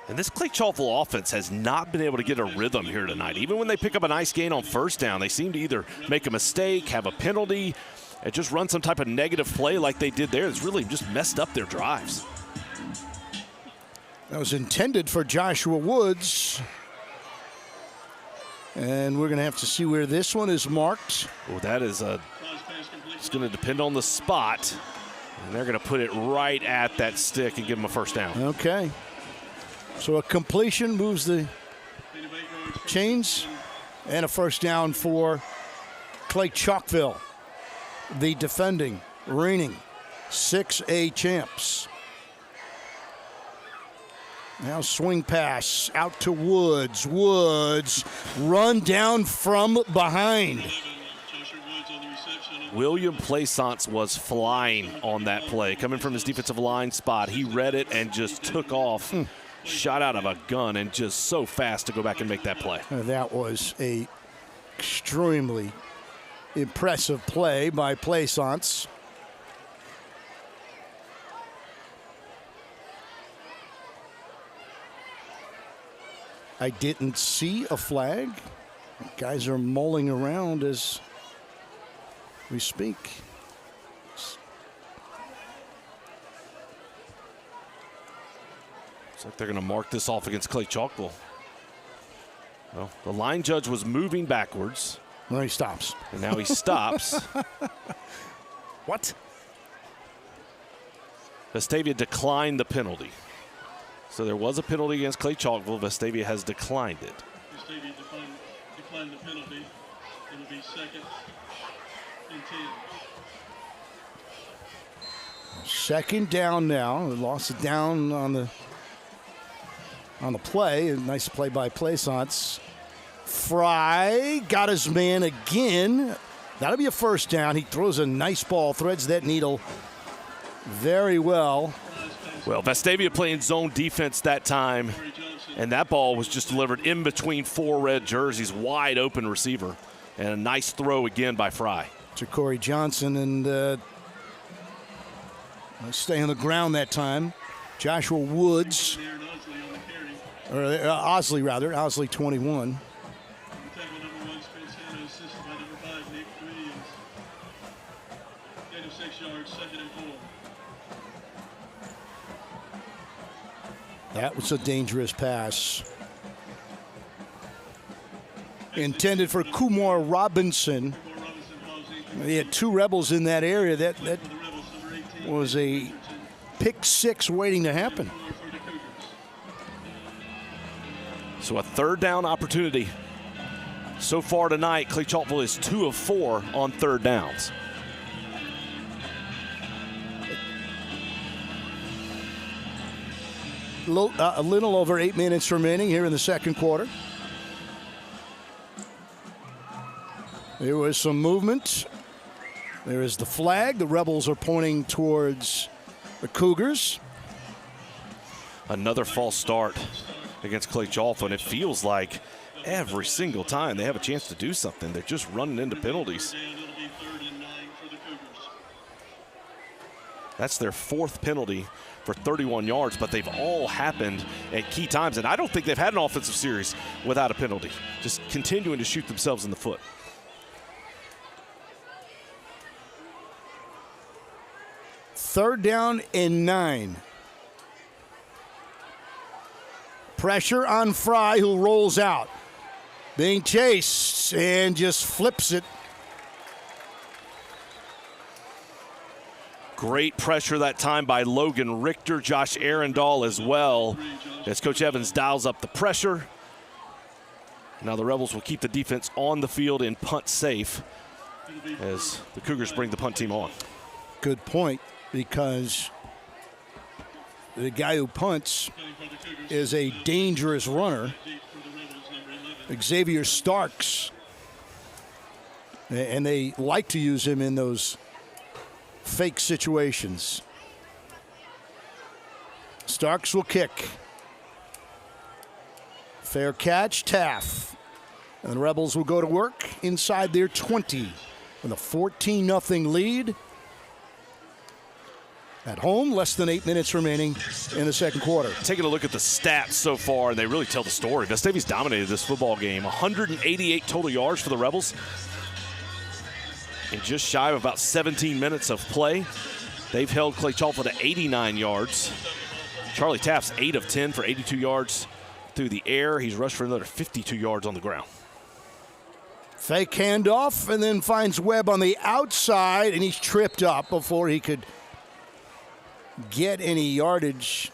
And this Clay Chalkville offense has not been able to get a rhythm here tonight. Even when they pick up a nice gain on first down, they seem to either make a mistake, have a penalty. and just run some type of negative play like they did there. It's really just messed up their drives. That was intended for Joshua Woods. And we're going to have to see where this one is marked. Well, that is it's going to depend on the spot. And they're going to put it right at that stick and give them a first down. Okay. So a completion moves the chains, and a first down for Clay Chalkville, the defending, reigning 6A champs. Now swing pass out to Woods. Woods run down from behind. William Plaisance was flying on that play. Coming from his defensive line spot, he read it and just took off. Shot out of a gun and just so fast to go back and make that play. That was a extremely impressive play by Plaisance. I didn't see a flag. Guys are mulling around as we speak. Looks like they're going to mark this off against Clay Chalkville. Well, the line judge was moving backwards. Now he stops. And now he stops. What? Vestavia declined the penalty. So there was a penalty against Clay Chalkville. Vestavia has declined it. Vestavia declined the penalty. It'll be 2nd and 10. Second down now. Lost it down on the play. A nice play by Plaisance. Fry got his man again. That'll be a first down. He throws a nice ball, threads that needle very well. Well, Vestavia playing zone defense that time, and that ball was just delivered in between 4 red jerseys, wide open receiver, and a nice throw again by Fry. To Corey Johnson, and stay on the ground that time. Joshua Woods, or Osley rather, Osley 21. That was a dangerous pass. Intended for Kumar Robinson. He had 2 Rebels in that area. That was a pick 6 waiting to happen. So a 3rd down opportunity. So far tonight, Clay Chalkville is 2 of 4 on 3rd downs. A little over 8 minutes remaining here in the second quarter. There was some movement. There is the flag. The Rebels are pointing towards the Cougars. Another false start against Clay Chalkville, and it feels like every single time they have a chance to do something, they're just running into penalties. That's their 4th penalty for 31 yards, but they've all happened at key times, and I don't think they've had an offensive series without a penalty. Just continuing to shoot themselves in the foot. Third down and 9. Pressure on Fry, who rolls out. Being chased and just flips it. Great pressure that time by Logan Richter, Josh Arundel as well, as Coach Evans dials up the pressure. Now the Rebels will keep the defense on the field and punt safe as the Cougars bring the punt team on. Good point, because the guy who punts is a dangerous runner, Xavier Starks, and they like to use him in those fake situations. Starks will kick. Fair catch, Taff. And the Rebels will go to work inside their 20 with a 14-0 lead. At home, less than 8 minutes remaining in the second quarter. Taking a look at the stats so far, and they really tell the story. Vestavia's dominated this football game. 188 total yards for the Rebels. in just shy of about 17 minutes of play. They've held Clay Chalkville to 89 yards. Charlie Taft's 8 of 10 for 82 yards through the air. He's rushed for another 52 yards on the ground. Fake handoff, and then finds Webb on the outside, and he's tripped up before he could get any yardage.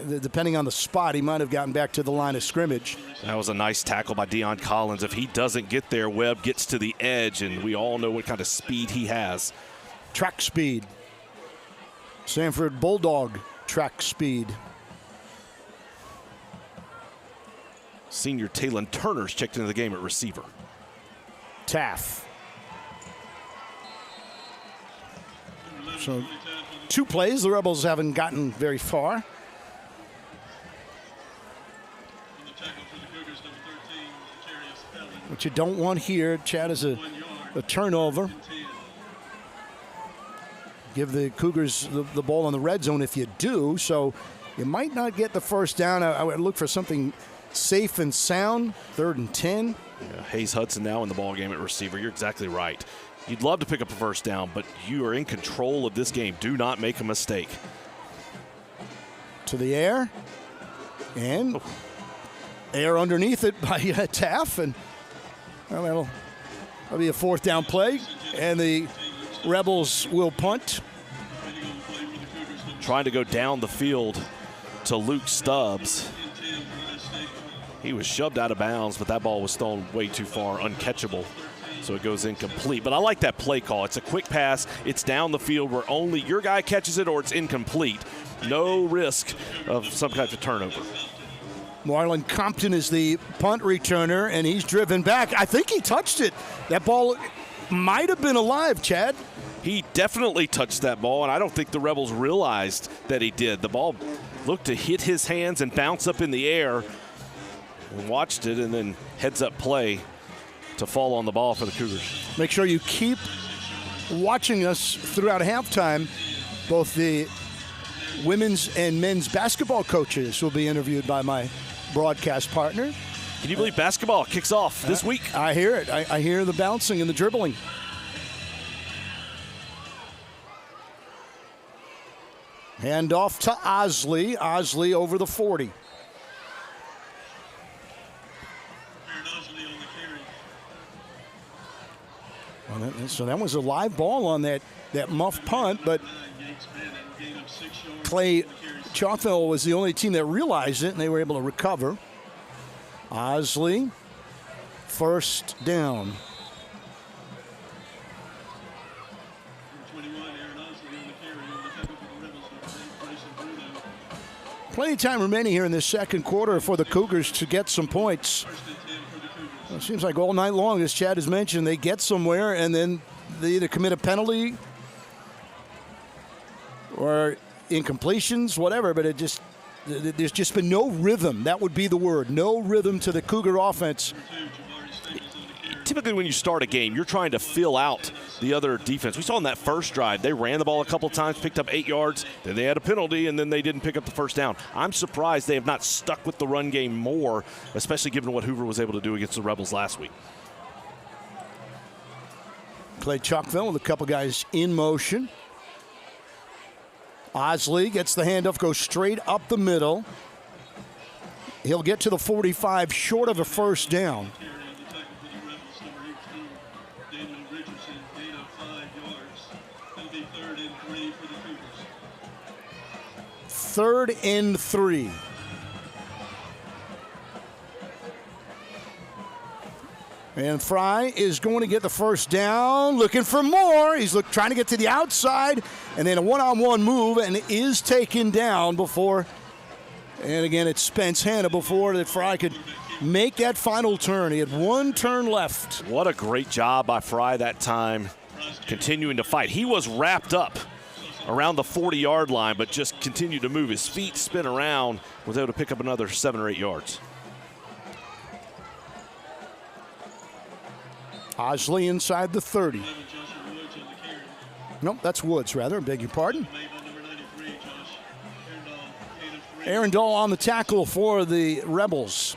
Depending on the spot, he might have gotten back to the line of scrimmage. That was a nice tackle by Deion Collins. If he doesn't get there, Webb gets to the edge, and we all know what kind of speed he has. Track speed. Sanford Bulldog track speed. Senior Talon Turner's checked into the game at receiver. Taff. So 2 plays. The Rebels haven't gotten very far. What you don't want here, Chad, is a turnover. Give the Cougars the ball in the red zone if you do. So you might not get the first down. I would look for something safe and sound, 3rd and 10. Yeah, Hayes Hudson now in the ball game at receiver. You're exactly right. You'd love to pick up a first down, but you are in control of this game. Do not make a mistake. To the air. And air underneath it by Taff. And well, that'll be a 4th down play. And the Rebels will punt. Trying to go down the field to Luke Stubbs. He was shoved out of bounds, but that ball was thrown way too far, uncatchable. So it goes incomplete. But I like that play call. It's a quick pass. It's down the field where only your guy catches it or it's incomplete. No risk of some kind of turnover. Marlon Compton is the punt returner, and he's driven back. I think he touched it. That ball might have been alive, Chad. He definitely touched that ball, and I don't think the Rebels realized that he did. The ball looked to hit his hands and bounce up in the air. Watched it, and then heads-up play to fall on the ball for the Cougars. Make sure you keep watching us throughout halftime. Both the women's and men's basketball coaches will be interviewed by my broadcast partner. Can you believe basketball kicks off this week? I hear it. I hear the bouncing and the dribbling. Hand off to Osley. Osley over the 40. Well, so that was a live ball on that muff punt, but Clay Chalkville was the only team that realized it, and they were able to recover. Osley, 1st down. Plenty of time remaining here in this 2nd quarter for the Cougars to get some points. Well, it seems like all night long, as Chad has mentioned, they get somewhere and then they either commit a penalty or incompletions, whatever, but there's just been no rhythm. That would be the word. No rhythm to the Cougar offense. Typically when you start a game, you're trying to fill out the other defense. We saw in that first drive, they ran the ball a couple times, picked up 8 yards, then they had a penalty, and then they didn't pick up the first down. I'm surprised they have not stuck with the run game more, especially given what Hoover was able to do against the Rebels last week. Clay Chalkville with a couple guys in motion. Osley gets the handoff, goes straight up the middle. He'll get to the 45 short of a first down. 3rd and 3. And Fry is going to get the first down, looking for more. He's trying to get to the outside, and then a one-on-one move, and it is taken down before. And again, it's Spence Hanna before that Fry could make that final turn. He had 1 turn left. What a great job by Fry that time, continuing to fight. He was wrapped up around the 40-yard line, but just continued to move his feet, spin around, was able to pick up another 7 or 8 yards. Osley inside the 30. Nope, that's Woods, rather. I beg your pardon. Aaron Dahl on the tackle for the Rebels.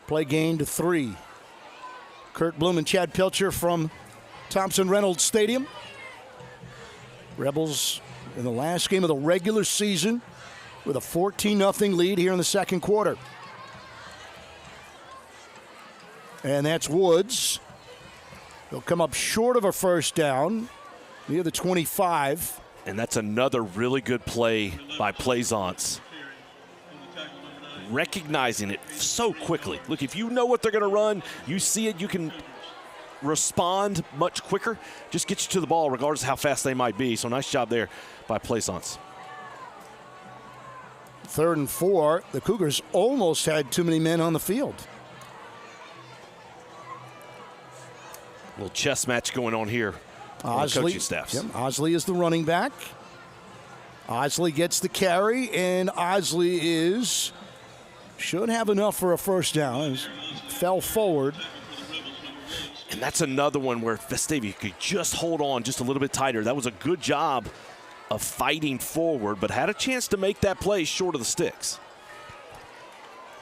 Play gain to 3. Kurt Bloom and Chad Pilcher from Thompson-Reynolds Stadium. Rebels in the last game of the regular season with a 14-0 lead here in the second quarter. And that's Woods. They'll come up short of a first down near the 25. And that's another really good play by Plaisance. Recognizing it so quickly. Look, if you know what they're going to run, you see it, you can respond much quicker. Just get you to the ball regardless of how fast they might be. So nice job there by Plaisance. 3rd and 4. The Cougars almost had too many men on the field. Little chess match going on here. Osley, coaching staffs. Yep, Osley is the running back. Osley gets the carry, and Osley should have enough for a first down. Fell forward. And that's another one where Vestavia could just hold on just a little bit tighter. That was a good job of fighting forward, but had a chance to make that play short of the sticks.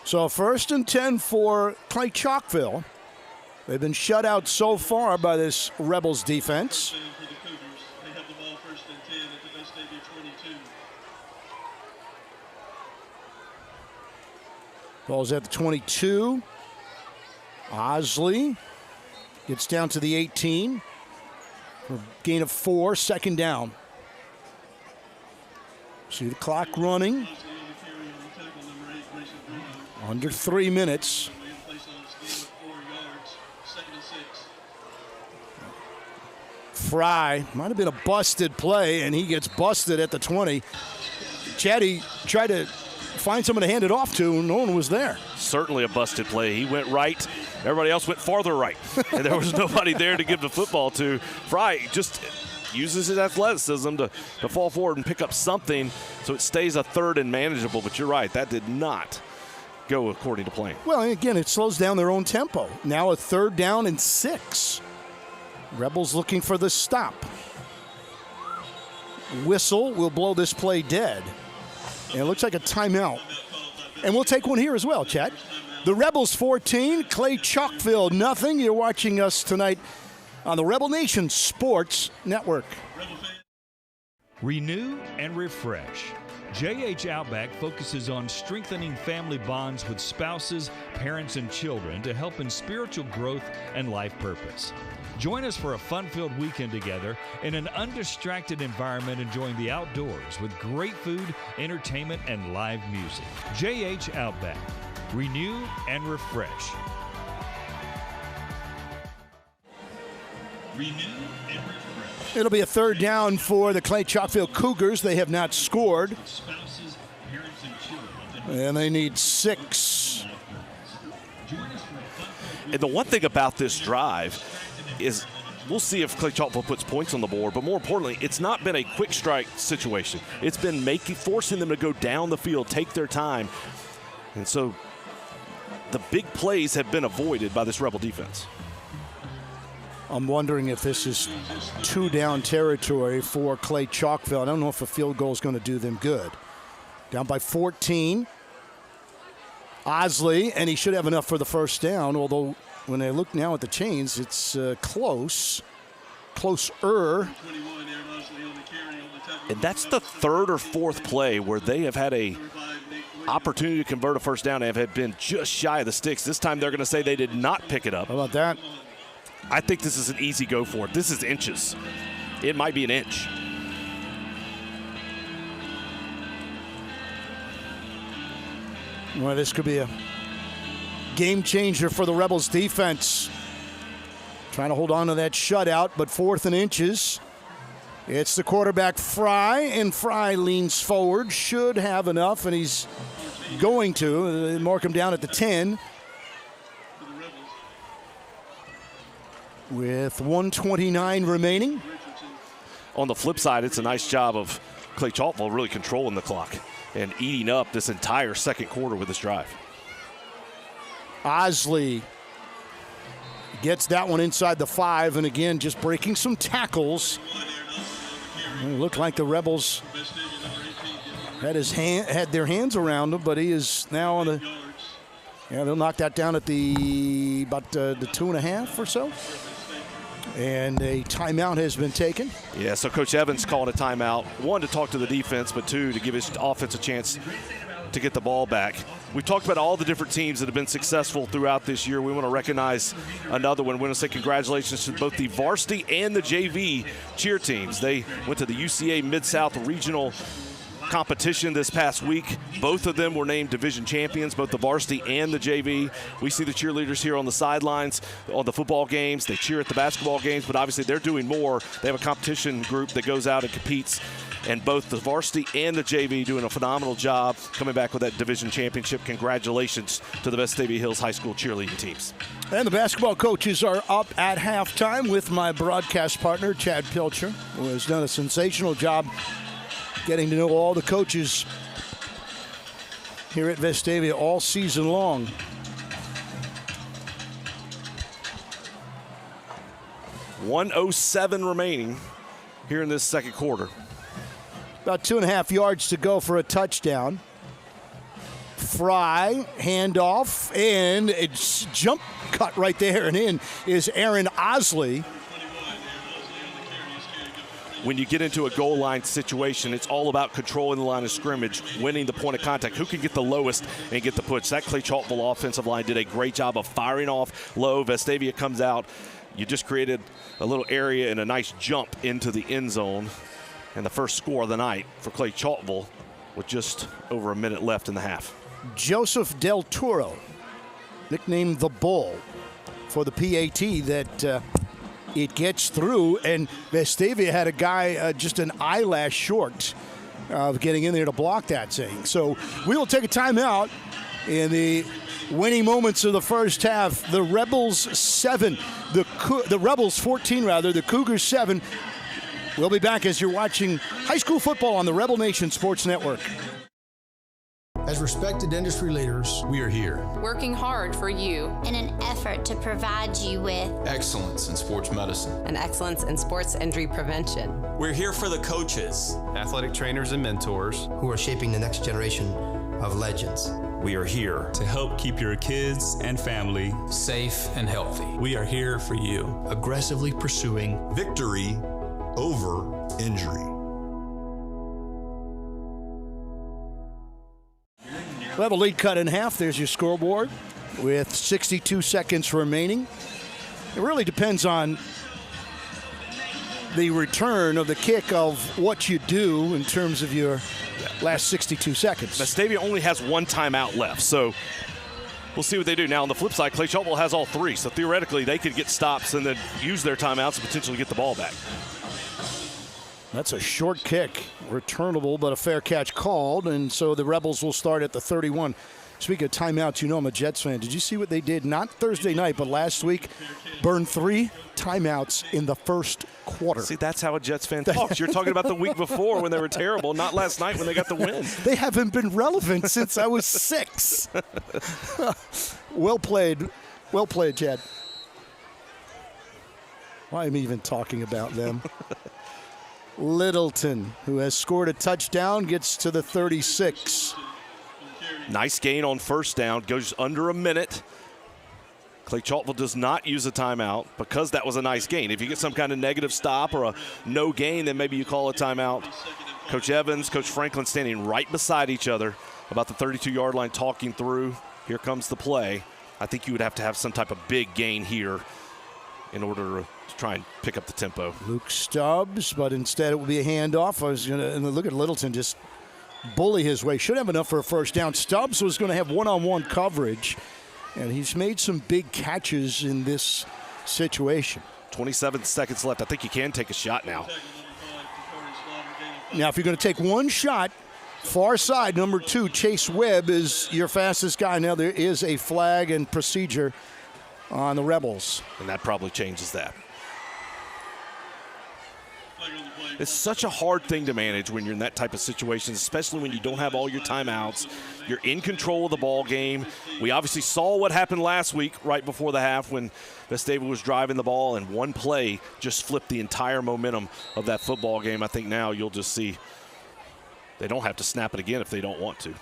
So 1st and 10 for Clay Chalkville. They've been shut out so far by this Rebels defense. They have the ball 1st and 10 at the Vestavia 22. Ball's at the 22. Osley gets down to the 18 for a gain of 4, 2nd down. See the clock running. Under 3 minutes. Fry might have been a busted play, and he gets busted at the 20. Chatty tried to find someone to hand it off to, and no one was there. Certainly a busted play. He went right. Everybody else went farther right. And there was nobody there to give the football to. Fry just uses his athleticism to fall forward and pick up something so it stays a 3rd and manageable. But you're right, that did not go according to plan. Well, again, it slows down their own tempo. Now a 3rd down and 6. Rebels looking for the stop. Whistle will blow this play dead. And it looks like a timeout. And we'll take one here as well, Chad. The Rebels 14, Clay Chalkville nothing. You're watching us tonight on the Rebel Nation Sports Network. Renew and refresh. JH Outback focuses on strengthening family bonds with spouses, parents, and children to help in spiritual growth and life purpose. Join us for a fun-filled weekend together in an undistracted environment, enjoying the outdoors with great food, entertainment, and live music. JH Outback. Renew and refresh. Renew and refresh. It'll be a 3rd down for the Clay Chalkville Cougars. They have not scored. Spouses, parents, and children. And they need 6. And the one thing about this drive is we'll see if Clay Chalkville puts points on the board, but more importantly, it's not been a quick strike situation. It's been forcing them to go down the field, take their time. And so the big plays have been avoided by this Rebel defense. I'm wondering if this is 2-down territory for Clay Chalkville. I don't know if a field goal is going to do them good. Down by 14. Osley, and he should have enough for the first down, although when I look now at the chains, it's closer. And that's the 3rd or 4th play where they have had a opportunity to convert a first down and have been just shy of the sticks. This time they're going to say they did not pick it up. How about that? I think this is an easy go for it. This is inches. It might be an inch. Well, this could be a game changer for the Rebels defense. Trying to hold on to that shutout, but 4th and inches. It's the quarterback, Fry, and Fry leans forward. Should have enough, and he's going to. Mark him down at the 10. With 1:29 remaining. On the flip side, it's a nice job of Clay Chalkville really controlling the clock and eating up this entire second quarter with this drive. Osley gets that one inside the 5, and again, just breaking some tackles. It looked like the Rebels had their hands around him, but he is now on the Yeah, they'll knock that down at the about the 2.5 or so. And a timeout has been taken. Yeah, so Coach Evans calling a timeout. One, to talk to the defense, but two, to give his offense a chance to get the ball back. We've talked about all the different teams that have been successful throughout this year. We want to recognize another one. We want to say congratulations to both the varsity and the JV cheer teams. They went to the UCA Mid-South Regional competition this past week. Both of them were named division champions, both the varsity and the JV. We see the cheerleaders here on the sidelines on the football games. They cheer at the basketball games, but obviously they're doing more. They have a competition group that goes out and competes, and both the varsity and the JV doing a phenomenal job coming back with that division championship. Congratulations to the Vestavia Hills High School cheerleading teams. And the basketball coaches are up at halftime with my broadcast partner, Chad Pilcher, who has done a sensational job getting to know all the coaches here at Vestavia all season long. .107 remaining here in this second quarter. About 2.5 yards to go for a touchdown. Fry, handoff, and it's jump cut right there, and in is Aaron Osley. When you get into a goal line situation, it's all about controlling the line of scrimmage, winning the point of contact. Who can get the lowest and get the push? That Clay Chalkville offensive line did a great job of firing off low. Vestavia comes out. You just created a little area and a nice jump into the end zone. And the first score of the night for Clay Chalkville with just over a minute left in the half. Joseph Del Toro, nicknamed the Bull, for the PAT that it gets through, and Vestavia had a guy just an eyelash short of getting in there to block that thing. So we will take a timeout in the winning moments of the first half. The Rebels 7, the Rebels 14 rather, the Cougars 7. We'll be back as you're watching high school football on the Rebel Nation Sports Network. As respected industry leaders, we are here, working hard for you in an effort to provide you with excellence in sports medicine and excellence in sports injury prevention. We're here for the coaches, athletic trainers and mentors who are shaping the next generation of legends. We are here to help keep your kids and family safe and healthy. We are here for you, aggressively pursuing victory over injury. We'll have a lead cut in half. There's your scoreboard with 62 seconds remaining. It really depends on the return of the kick of what you do in terms of your last 62 seconds. Vestavia only has one timeout left, so we'll see what they do. Now, on the flip side, Clay Chalkville has all three, so theoretically they could get stops and then use their timeouts and potentially get the ball back. That's a short kick, returnable, but a fair catch called, and so the Rebels will start at the 31. Speaking of timeouts, you know I'm a Jets fan. Did you see what they did? Not Thursday night, but last week, burned 3 timeouts in the first quarter. See, that's how a Jets fan talks. You're talking about the week before when they were terrible, not last night when they got the win. They haven't been relevant since I was 6. Well played, Chad. Why am I even talking about them? Littleton, who has scored a touchdown, gets to the 36. Nice gain on first down, goes under a minute. Clay Chalkville does not use a timeout because that was a nice gain. If you get some kind of negative stop or a no gain, then maybe you call a timeout. Coach Evans, Coach Franklin standing right beside each other about the 32-yard line talking through. Here comes the play. I think you would have to have some type of big gain here in order to try and pick up the tempo. Luke Stubbs, but instead it will be a handoff. I was going to, and look at Littleton just bully his way. Should have enough for a first down. Stubbs was going to have one-on-one coverage, and he's made some big catches in this situation. 27 seconds left. I think you can take a shot now. Now, if you're going to take one shot, far side, number 2, Chase Webb is your fastest guy. Now, there is a flag and procedure on the Rebels. And that probably changes that. It's such a hard thing to manage when you're in that type of situation, especially when you don't have all your timeouts. You're in control of the ball game. We obviously saw what happened last week right before the half when Vestavia was driving the ball, and one play just flipped the entire momentum of that football game. I think now you'll just see they don't have to snap it again if they don't want to.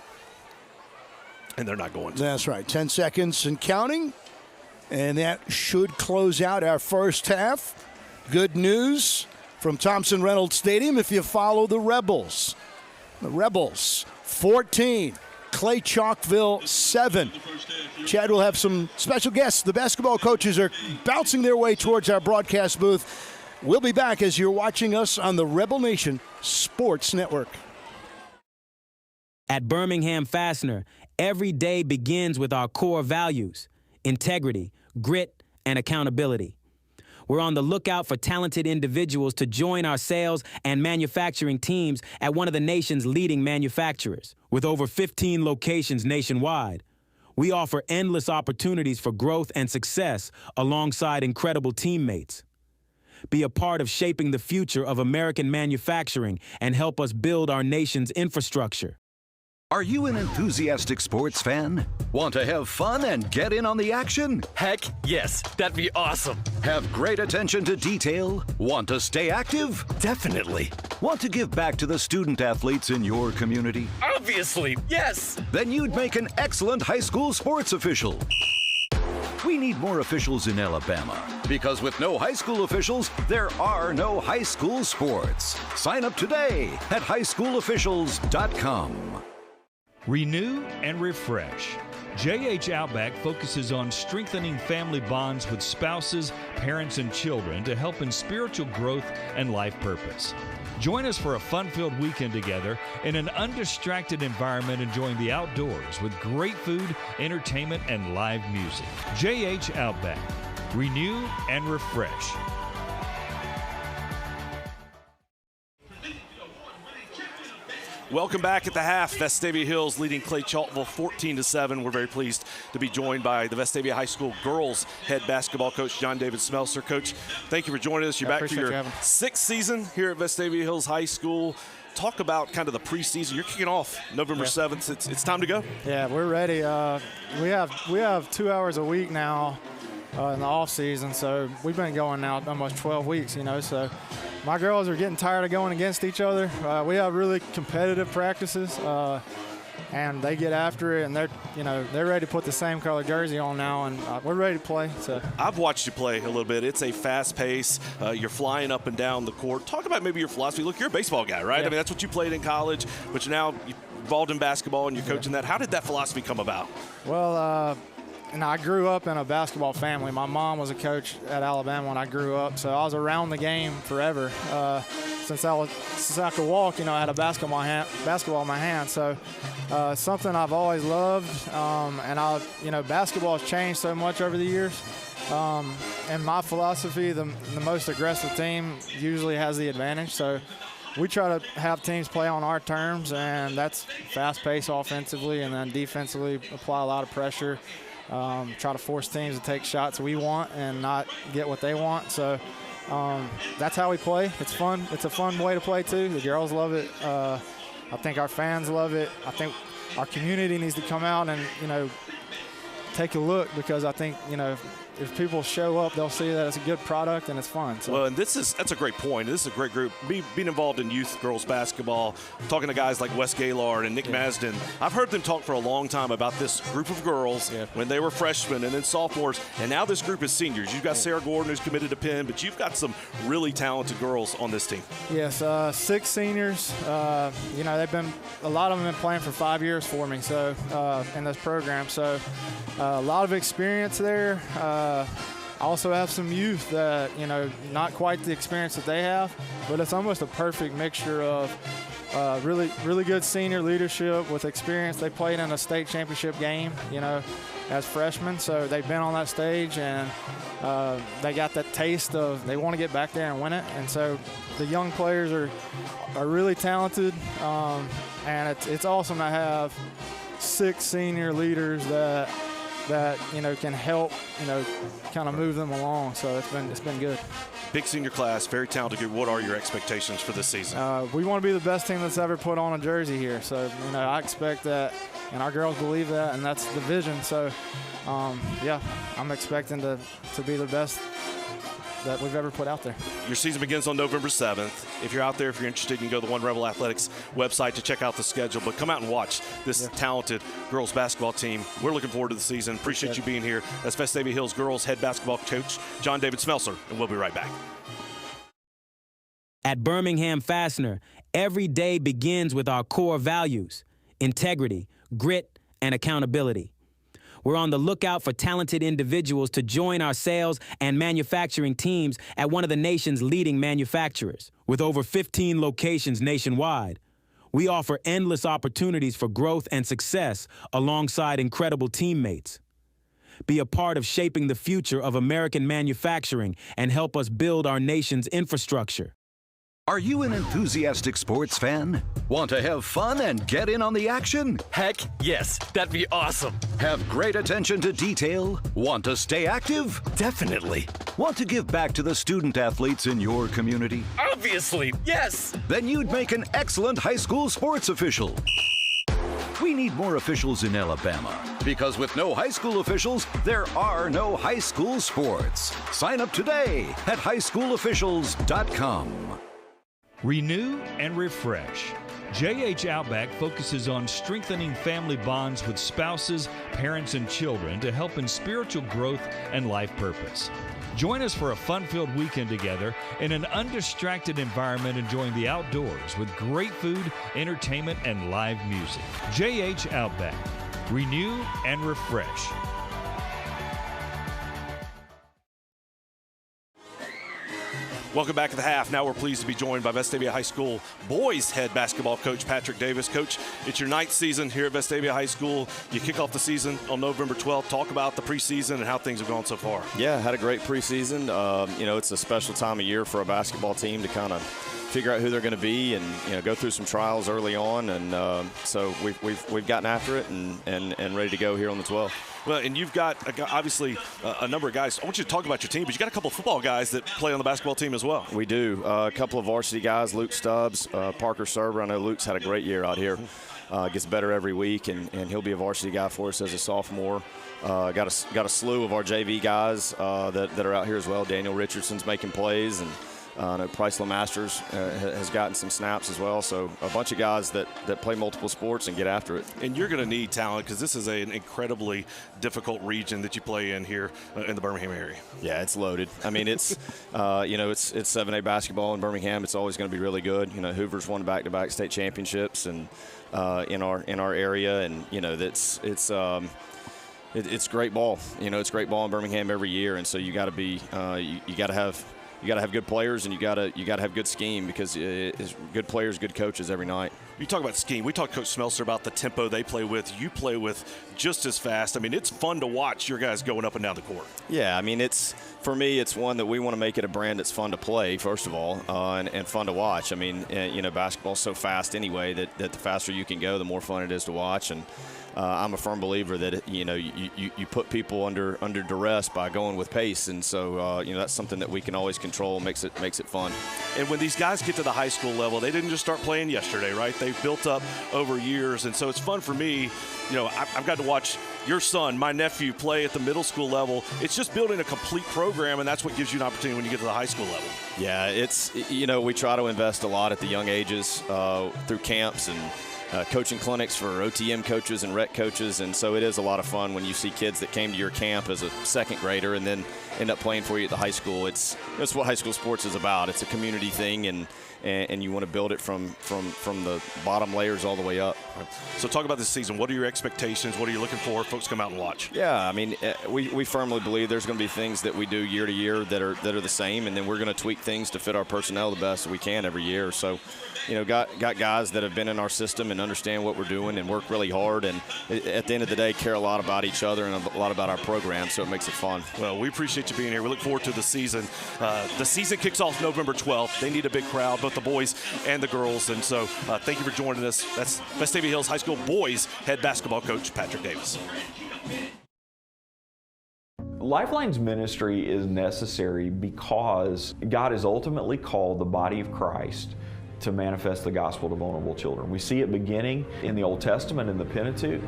And they're not going to. That's right. 10 seconds and counting. And that should close out our first half. Good news from Thompson-Reynolds Stadium if you follow the Rebels. The Rebels, 14. Clay Chalkville, 7. Chad will have some special guests. The basketball coaches are bouncing their way towards our broadcast booth. We'll be back as you're watching us on the Rebel Nation Sports Network. At Birmingham Fastener, every day begins with our core values: integrity, grit, and accountability. We're on the lookout for talented individuals to join our sales and manufacturing teams at one of the nation's leading manufacturers. With over 15 locations nationwide, we offer endless opportunities for growth and success alongside incredible teammates. Be a part of shaping the future of American manufacturing and help us build our nation's infrastructure. Are you an enthusiastic sports fan? Want to have fun and get in on the action? Heck, yes. That'd be awesome. Have great attention to detail? Want to stay active? Definitely. Want to give back to the student athletes in your community? Obviously, yes. Then you'd make an excellent high school sports official. We need more officials in Alabama, because with no high school officials, there are no high school sports. Sign up today at highschoolofficials.com. Renew and refresh. JH Outback focuses on strengthening family bonds with spouses, parents, and children to help in spiritual growth and life purpose. Join us for a fun-filled weekend together in an undistracted environment, enjoying the outdoors with great food, entertainment, and live music. JH Outback. Renew and refresh. Welcome back at the half. Vestavia Hills leading Clay Chalkville 14-7. We're very pleased to be joined by the Vestavia High School girls head basketball coach, John David Smelser. Coach, thank you for joining us. You're back for your 6th season here at Vestavia Hills High School. Talk about kind of the preseason. You're kicking off November 7th. It's time to go. Yeah, we're ready. We have 2 hours a week now in the off season, so we've been going now almost 12 weeks. So my girls are getting tired of going against each other. We have really competitive practices, and they get after it, and they're ready to put the same color jersey on now, and we're ready to play. So I've watched you play a little bit. It's a fast pace. You're flying up and down the court. Talk about maybe your philosophy. Look, you're a baseball guy, right? Yeah. I mean, that's what you played in college, but you're now involved in basketball and you're coaching that. How did that philosophy come about? Well, I grew up in a basketball family. My mom was a coach at Alabama when I grew up, so I was around the game forever. Since I could walk, I had a basketball in my hand. So something I've always loved, and basketball has changed so much over the years. And my philosophy, the most aggressive team usually has the advantage. So we try to have teams play on our terms, and that's fast-paced offensively, and then defensively apply a lot of pressure. Try to force teams to take shots we want and not get what they want. So that's how we play. It's fun. It's a fun way to play, too. The girls love it. I think our fans love it. I think our community needs to come out and, take a look, because I think, if people show up, they'll see that it's a good product and it's fun. So. Well, and that's a great point. This is a great group. Being involved in youth girls basketball, talking to guys like Wes Gaylord and Nick Masden. I've heard them talk for a long time about this group of girls when they were freshmen and then sophomores, and now this group is seniors. You've got Sarah Gordon, who's committed to Penn, but you've got some really talented girls on this team. Yes, 6 seniors. A lot of them have been playing for 5 years for me, so in this program. So a lot of experience there. I also have some youth that, not quite the experience that they have, but it's almost a perfect mixture of really, really good senior leadership with experience. They played in a state championship game, as freshmen, so they've been on that stage, and they got that taste of they want to get back there and win it. And so the young players are really talented, and it's awesome to have 6 senior leaders that can help, kind of move them along. So it's been good. Big senior class, very talented group. What are your expectations for this season? We want to be the best team that's ever put on a jersey here. So, I expect that, and our girls believe that, and that's the vision. So, I'm expecting to be the best that we've ever put out there. Your season begins on November 7th. If you're out there, if you're interested, you can go to the One Rebel Athletics website to check out the schedule. But come out and watch this talented girls basketball team. We're looking forward to the season. Appreciate you being here. That's Vestavia Hills girls head basketball coach John David Smelser, and we'll be right back. At Birmingham Fastener, every day begins with our core values: integrity, grit, and accountability. We're on the lookout for talented individuals to join our sales and manufacturing teams at one of the nation's leading manufacturers. With over 15 locations nationwide, we offer endless opportunities for growth and success alongside incredible teammates. Be a part of shaping the future of American manufacturing and help us build our nation's infrastructure. Are you an enthusiastic sports fan? Want to have fun and get in on the action? Heck, yes. That'd be awesome. Have great attention to detail? Want to stay active? Definitely. Want to give back to the student athletes in your community? Obviously, yes. Then you'd make an excellent high school sports official. We need more officials in Alabama, because with no high school officials, there are no high school sports. Sign up today at highschoolofficials.com. Renew and refresh. JH Outback focuses on strengthening family bonds with spouses, parents, and children to help in spiritual growth and life purpose. Join us for a fun-filled weekend together in an undistracted environment, enjoying the outdoors with great food, entertainment, and live music. JH Outback. Renew and refresh. Welcome back to the half. Now we're pleased to be joined by Vestavia High School boys head basketball coach Patrick Davis. Coach, it's your 9th season here at Vestavia High School. You kick off the season on November 12th. Talk about the preseason and how things have gone so far. Yeah, had a great preseason. It's a special time of year for a basketball team to kind of figure out who they're going to be and go through some trials early on. And so we've gotten after it and ready to go here on the 12th. Well, and you've got, obviously, a number of guys. I want you to talk about your team, but you got a couple of football guys that play on the basketball team as well. We do. A couple of varsity guys, Luke Stubbs, Parker Serber. I know Luke's had a great year out here. Gets better every week, and he'll be a varsity guy for us as a sophomore. Got a slew of our JV guys that are out here as well. Daniel Richardson's making plays, and I know Price LeMasters has gotten some snaps as well. So a bunch of guys that play multiple sports and get after it. And you're going to need talent because this is an incredibly difficult region that you play in here in the Birmingham area. Yeah, it's loaded. I mean, it's it's 7A basketball in Birmingham. It's always going to be really good. Hoover's won back-to-back state championships and in our area, and it's great ball. It's great ball in Birmingham every year, and so you got to be you got to have good players, and you got to have good scheme, because it's good players, good coaches every night. You talk about scheme. We talked to Coach Smelser about the tempo they play with. You play with just as fast. I mean, it's fun to watch your guys going up and down the court. Yeah, I mean, for me, it's one that we want to make it a brand that's fun to play, first of all, and fun to watch. I mean, basketball's so fast anyway that the faster you can go, the more fun it is to watch. And I'm a firm believer that you put people under duress by going with pace, and so that's something that we can always control. Makes it fun. And when these guys get to the high school level, they didn't just start playing yesterday, right? They've built up over years, and so it's fun for me. I've got to watch your son, my nephew, play at the middle school level. It's just building a complete program, and that's what gives you an opportunity when you get to the high school level. Yeah, we try to invest a lot at the young ages through camps and coaching clinics for OTM coaches and rec coaches, and so it is a lot of fun when you see kids that came to your camp as a second grader and then end up playing for you at the high school. It's what high school sports is about. It's a community thing, and you want to build it from the bottom layers all the way up. So talk about this season. What are your expectations? What are you looking for? Folks come out and watch. Yeah, I mean, we firmly believe there's going to be things that we do year to year that are the same, and then we're going to tweak things to fit our personnel the best we can every year. So, got guys that have been in our system and understand what we're doing and work really hard, and at the end of the day care a lot about each other and a lot about our program, so it makes it fun. Well, we appreciate you being here. We look forward to the season. The season kicks off November 12th. They need a big crowd, both the boys and the girls, and so thank you for joining us. That's Vestavia Hills High School boys head basketball coach Patrick Davis. Lifeline's ministry is necessary because God has ultimately called the body of Christ to manifest the gospel to vulnerable children. We see it beginning in the Old Testament in the Pentateuch.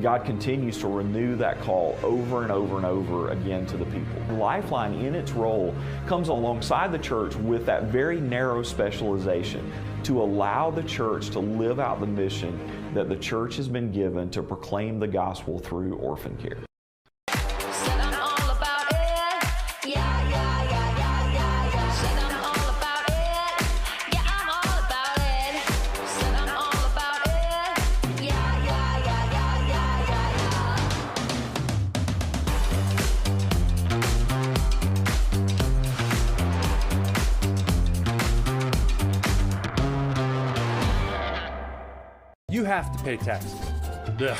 God continues to renew that call over and over and over again to the people. Lifeline, in its role, comes alongside the church with that very narrow specialization to allow the church to live out the mission that the church has been given to proclaim the gospel through orphan care. You have to pay taxes. Ugh.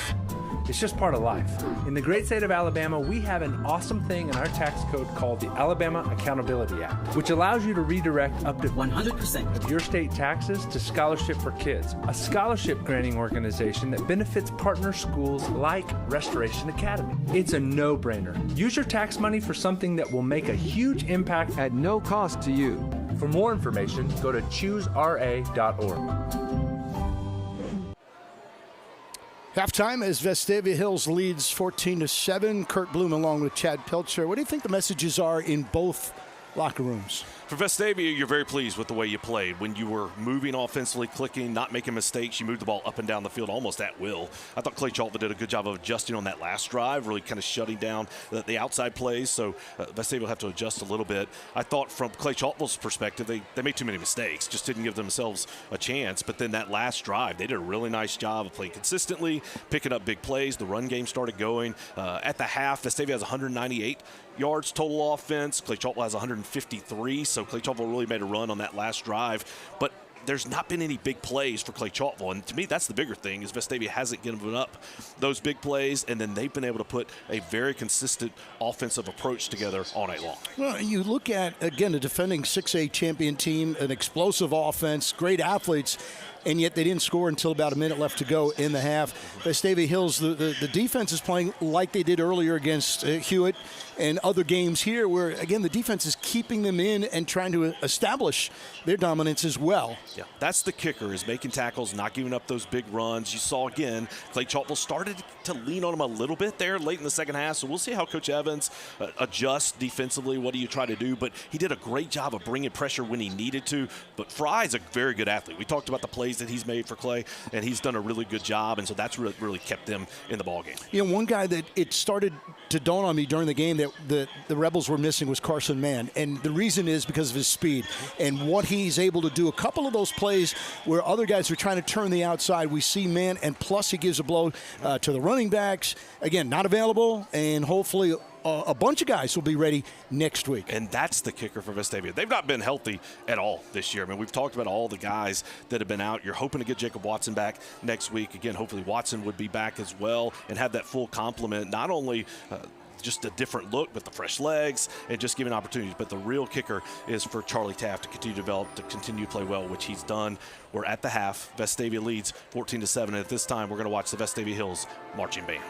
It's just part of life. In the great state of Alabama, we have an awesome thing in our tax code called the Alabama Accountability Act, which allows you to redirect up to 100% of your state taxes to Scholarship for Kids, a scholarship granting organization that benefits partner schools like Restoration Academy. It's a no-brainer. Use your tax money for something that will make a huge impact at no cost to you. For more information, go to choosera.org. Halftime as Vestavia Hills leads 14-7. Kurt Bloom along with Chad Pilcher. What do you think the messages are in both locker rooms? For Vestavia, you're very pleased with the way you played. When you were moving offensively, clicking, not making mistakes, you moved the ball up and down the field almost at will. I thought Clay Chalkville did a good job of adjusting on that last drive, really kind of shutting down the outside plays, so Vestavia will have to adjust a little bit. I thought from Clay Chalkville's perspective, they made too many mistakes, just didn't give themselves a chance. But then that last drive, they did a really nice job of playing consistently, picking up big plays. The run game started going. At the half, Vestavia has 198 yards total offense. Clay Chalkville has 153, so Clay Chalkville really made a run on that last drive. But there's not been any big plays for Clay Chalkville, and to me that's the bigger thing is Vestavia hasn't given up those big plays, and then they've been able to put a very consistent offensive approach together all night long. Well, you look at, again, a defending 6A champion team, an explosive offense, great athletes, and yet they didn't score until about a minute left to go in the half. Vestavia Hills, the defense is playing like they did earlier against Hewitt and other games here where, again, the defense is keeping them in and trying to establish their dominance as well. Yeah, that's the kicker, is making tackles, not giving up those big runs. You saw, again, Clay Chalkville started to lean on him a little bit there late in the second half, so we'll see how Coach Evans adjusts defensively. What do you try to do? But he did a great job of bringing pressure when he needed to. But Fry's a very good athlete. We talked about the plays that he's made for Clay, and he's done a really good job, and so that's really kept them in the ballgame. You know, one guy that it started to dawn on me during the game that the Rebels were missing was Carson Mann, and the reason is because of his speed and what he's able to do. A couple of those plays where other guys are trying to turn the outside, we see Mann, and plus he gives a blow to the running backs. Again, not available, and hopefully a bunch of guys will be ready next week. And that's the kicker for Vestavia. They've not been healthy at all this year. I mean, we've talked about all the guys that have been out. You're hoping to get Jacob Watson back next week. Again, hopefully Watson would be back as well and have that full complement, not only just a different look with the fresh legs and just giving opportunities, but the real kicker is for Charlie Taft to continue to develop, to continue to play well, which he's done. We're at the half. Vestavia leads 14-7, and at this time we're going to watch the Vestavia Hills Marching Band.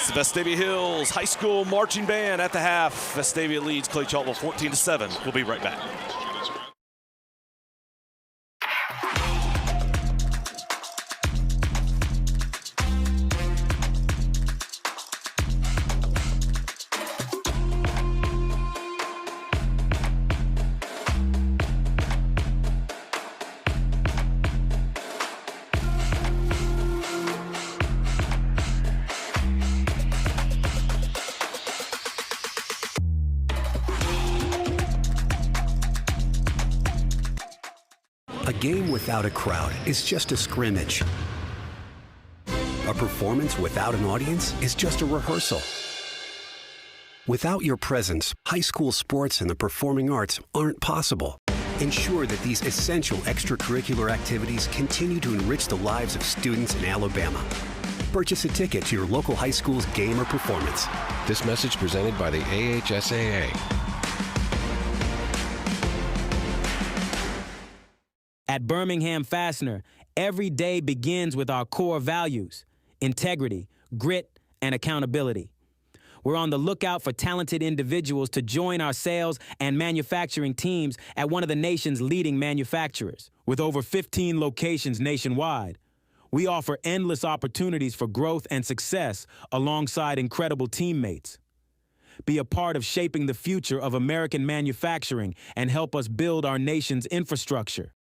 It's Vestavia Hills High School Marching Band at the half. Vestavia leads Clay Chalkville 14-7. We'll be right back. A game without a crowd is just a scrimmage. A performance without an audience is just a rehearsal. Without your presence, high school sports and the performing arts aren't possible. Ensure that these essential extracurricular activities continue to enrich the lives of students in Alabama. Purchase a ticket to your local high school's game or performance. This message presented by the AHSAA. At Birmingham Fastener, every day begins with our core values: integrity, grit, and accountability. We're on the lookout for talented individuals to join our sales and manufacturing teams at one of the nation's leading manufacturers. With over 15 locations nationwide, we offer endless opportunities for growth and success alongside incredible teammates. Be a part of shaping the future of American manufacturing and help us build our nation's infrastructure.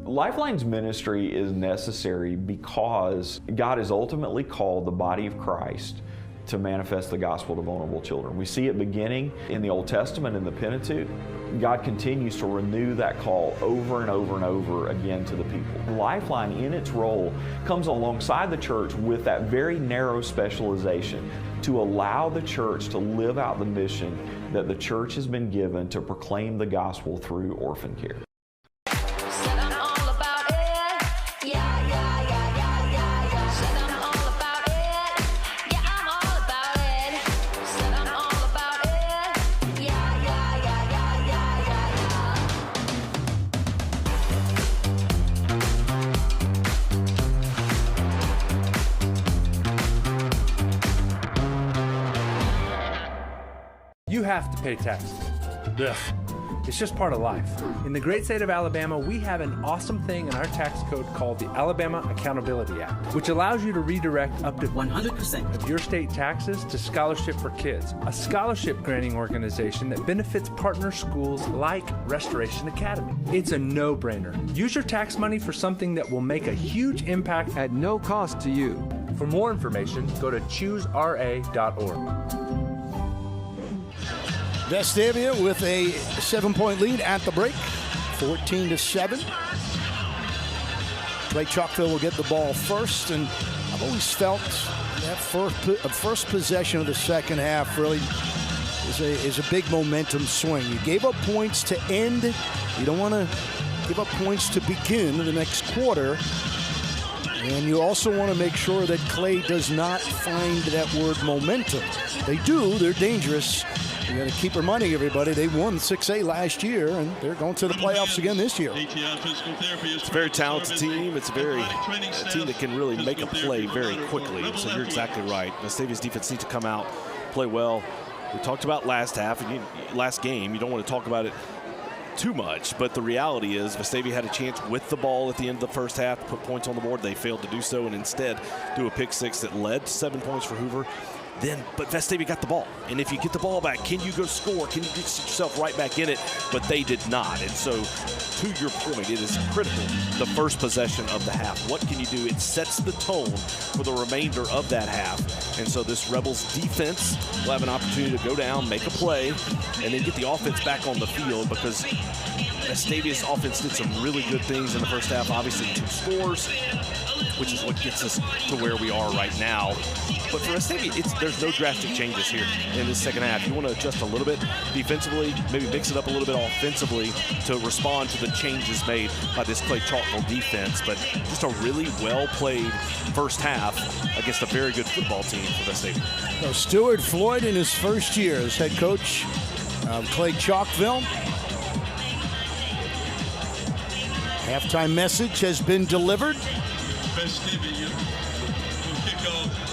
Lifeline's ministry is necessary because God has ultimately called the body of Christ to manifest the gospel to vulnerable children. We see it beginning in the Old Testament in the Pentateuch. God continues to renew that call over and over and over again to the people. Lifeline, in its role, comes alongside the church with that very narrow specialization to allow the church to live out the mission that the church has been given to proclaim the gospel through orphan care. You have to pay taxes. Ugh. It's just part of life. In the great state of Alabama, we have an awesome thing in our tax code called the Alabama Accountability Act, which allows you to redirect up to 100% of your state taxes to Scholarship for Kids, a scholarship granting organization that benefits partner schools like Restoration Academy. It's a no-brainer. Use your tax money for something that will make a huge impact at no cost to you. For more information, go to choosera.org. Vestavia with a 7-point lead at the break, 14-7. Clay Chalkville will get the ball first, and I've always felt that first possession of the second half really is a big momentum swing. You gave up points to end. You don't want to give up points to begin the next quarter. And you also want to make sure that Clay does not find that word momentum. They do. They're dangerous. You got to keep reminding everybody they won 6A last year, and they're going to the playoffs again this year. It's a very talented team. It's a team that can really make a play very quickly. So you're exactly right. Vestavia's defense needs to come out, play well. We talked about last game. You don't want to talk about it too much, but the reality is Vestavia had a chance with the ball at the end of the first half to put points on the board. They failed to do so and instead do a pick six that led to 7 points for Hoover. But Vestavia got the ball. And if you get the ball back, can you go score? Can you get yourself right back in it? But they did not. And so, to your point, it is critical, the first possession of the half. What can you do? It sets the tone for the remainder of that half. And so this Rebels defense will have an opportunity to go down, make a play, and then get the offense back on the field, because Vestavia's offense did some really good things in the first half. Obviously, 2 scores, which is what gets us to where we are right now. But for Vestavia, there's no drastic changes here in this second half. You want to adjust a little bit defensively, maybe mix it up a little bit offensively to respond to the changes made by this Clay Chalkville defense. But just a really well-played first half against a very good football team for Vestavia. So Stuart Floyd in his first year as head coach of Clay Chalkville. Halftime message has been delivered. Vestavia will kick off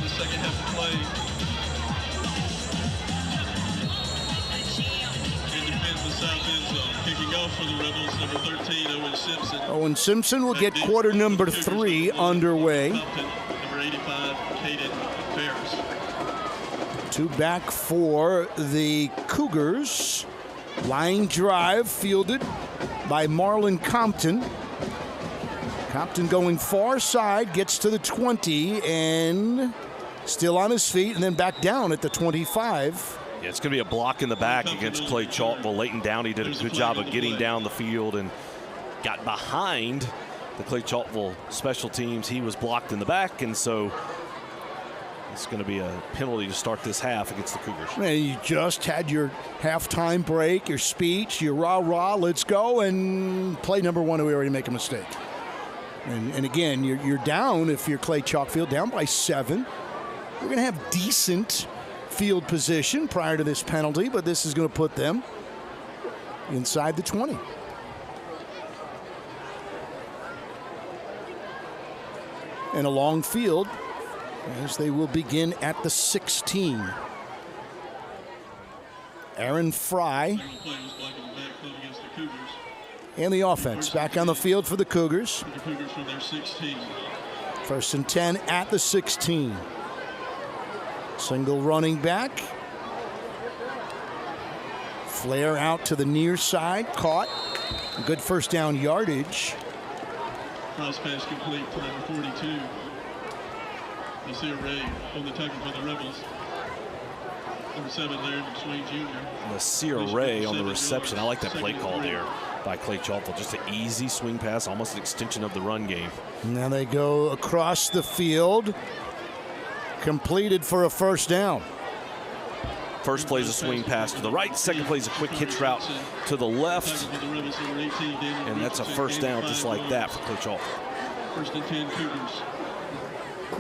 the second half of play. And defends the south end zone. Kicking off for the Rebels, number 13, Owen Simpson. Owen Simpson will get quarter number 3 underway. Number 85, Caden Ferris. 2 back for the Cougars. Line drive fielded by Marlon Compton. Compton going far side, gets to the 20 and still on his feet and then back down at the 25. Yeah, it's going to be a block in the back against Clay Chalkville. Leighton Downey did a good job of getting down the field and got behind the Clay Chalkville special teams. He was blocked in the back, and so it's going to be a penalty to start this half against the Cougars. Man, you just had your halftime break, your speech, your rah-rah, let's go, and play number 1, we already make a mistake. And again, you're down, if you're Clay Chalkville, down by 7. We're going to have decent field position prior to this penalty, but this is going to put them inside the 20. And a long field as they will begin at the 16. Aaron Fry and the offense back on the field for the Cougars. The Cougars from their 16. 1st and 10 at the 16. Single running back. Flare out to the near side, caught. Good first down yardage. Cross pass complete to number 42. Nasir Ray on the tackle for the Rebels. Number 7, Larry McSwain Jr. Nasir Ray on the reception. I like that play call there by Clay Chalkville. Just an easy swing pass, almost an extension of the run game. Now they go across the field. Completed for a first down. First play is a swing pass to the right. Second play is a quick hitch route to the left. And that's a first down just like that for Clay Chalkville. 1st and 10 Cougars.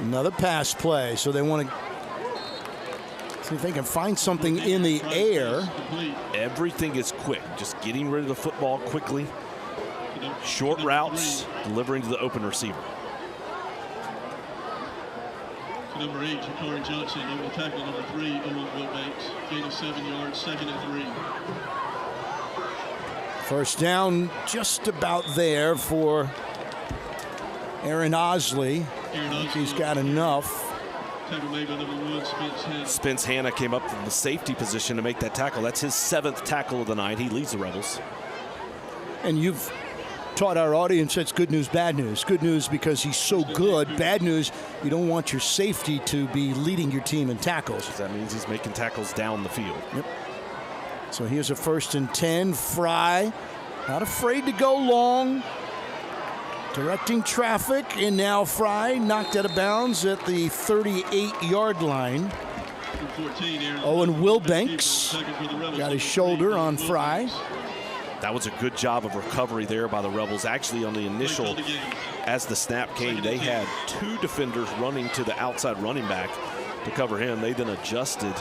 Another pass play, so they want to see if they can find something in the air. Everything is quick, just getting rid of the football quickly. Short routes, delivering to the open receiver. Number 8, Jakari Johnson on the tackle. Number 3, Owen Wilbanks. Gain of 7 yards, 2nd and 3. First down just about there for Aaron Osley. I think he's got enough. Tackle made by number 1, Spence Hanna. Spence Hanna came up from the safety position to make that tackle. That's his 7th tackle of the night. He leads the Rebels. And you've taught our audience that's good news, bad news. Good news because he's so good. Bad news, you don't want your safety to be leading your team in tackles. That means he's making tackles down the field. Yep. So here's a 1st and 10. Fry, not afraid to go long. Directing traffic, and now Fry knocked out of bounds at the 38-yard line. Owen Wilbanks got his shoulder on Fry. That was a good job of recovery there by the Rebels. Actually, on the initial, as the snap came, they had 2 defenders running to the outside running back to cover him. They then adjusted,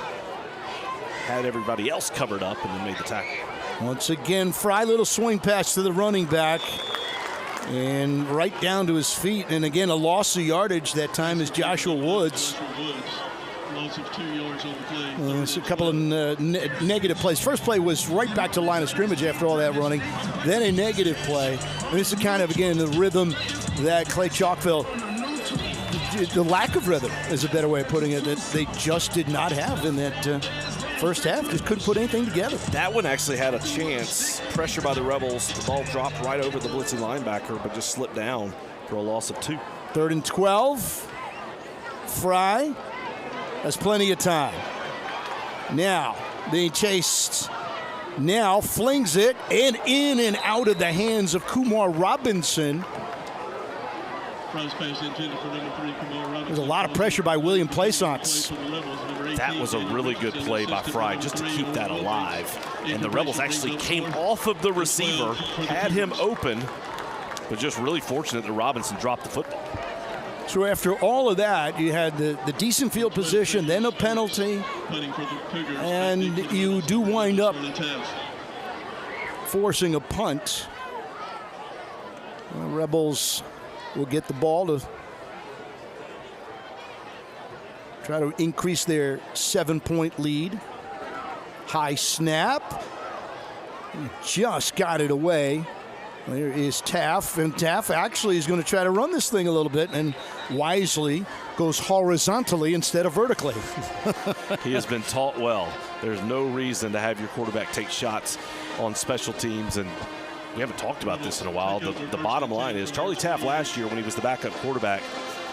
had everybody else covered up, and then made the tackle. Once again, Fry, little swing pass to the running back. And right down to his feet. And again, a loss of yardage that time is Joshua Woods. Loss of 2 yards on the play. It's a couple of negative plays. First play was right back to the line of scrimmage after all that running. Then a negative play. And this is kind of, again, the rhythm that Clay Chalkville, the lack of rhythm is a better way of putting it, that they just did not have in that first half. Just couldn't put anything together. That one actually had a chance. Pressure by the Rebels. The ball dropped right over the blitzing linebacker, but just slipped down for a loss of 2. 3rd and 12. Fry has plenty of time. Now, being chased. Now flings it and in and out of the hands of Kumar Robinson. There's a lot of pressure by William Plaisance. That was a really good play by Fry just to keep that alive. And the Rebels actually came off of the receiver, had him open, but just really fortunate that Robinson dropped the football. So after all of that, you had the decent field position, then a penalty, and you do wind up forcing a punt. The Rebels will get the ball to try to increase their 7-point lead. High snap. Just got it away. There is Taff, and Taff actually is going to try to run this thing a little bit, and wisely goes horizontally instead of vertically. He has been taught well. There's no reason to have your quarterback take shots on special teams, and we haven't talked about this in a while. The bottom line is Charlie Taff last year when he was the backup quarterback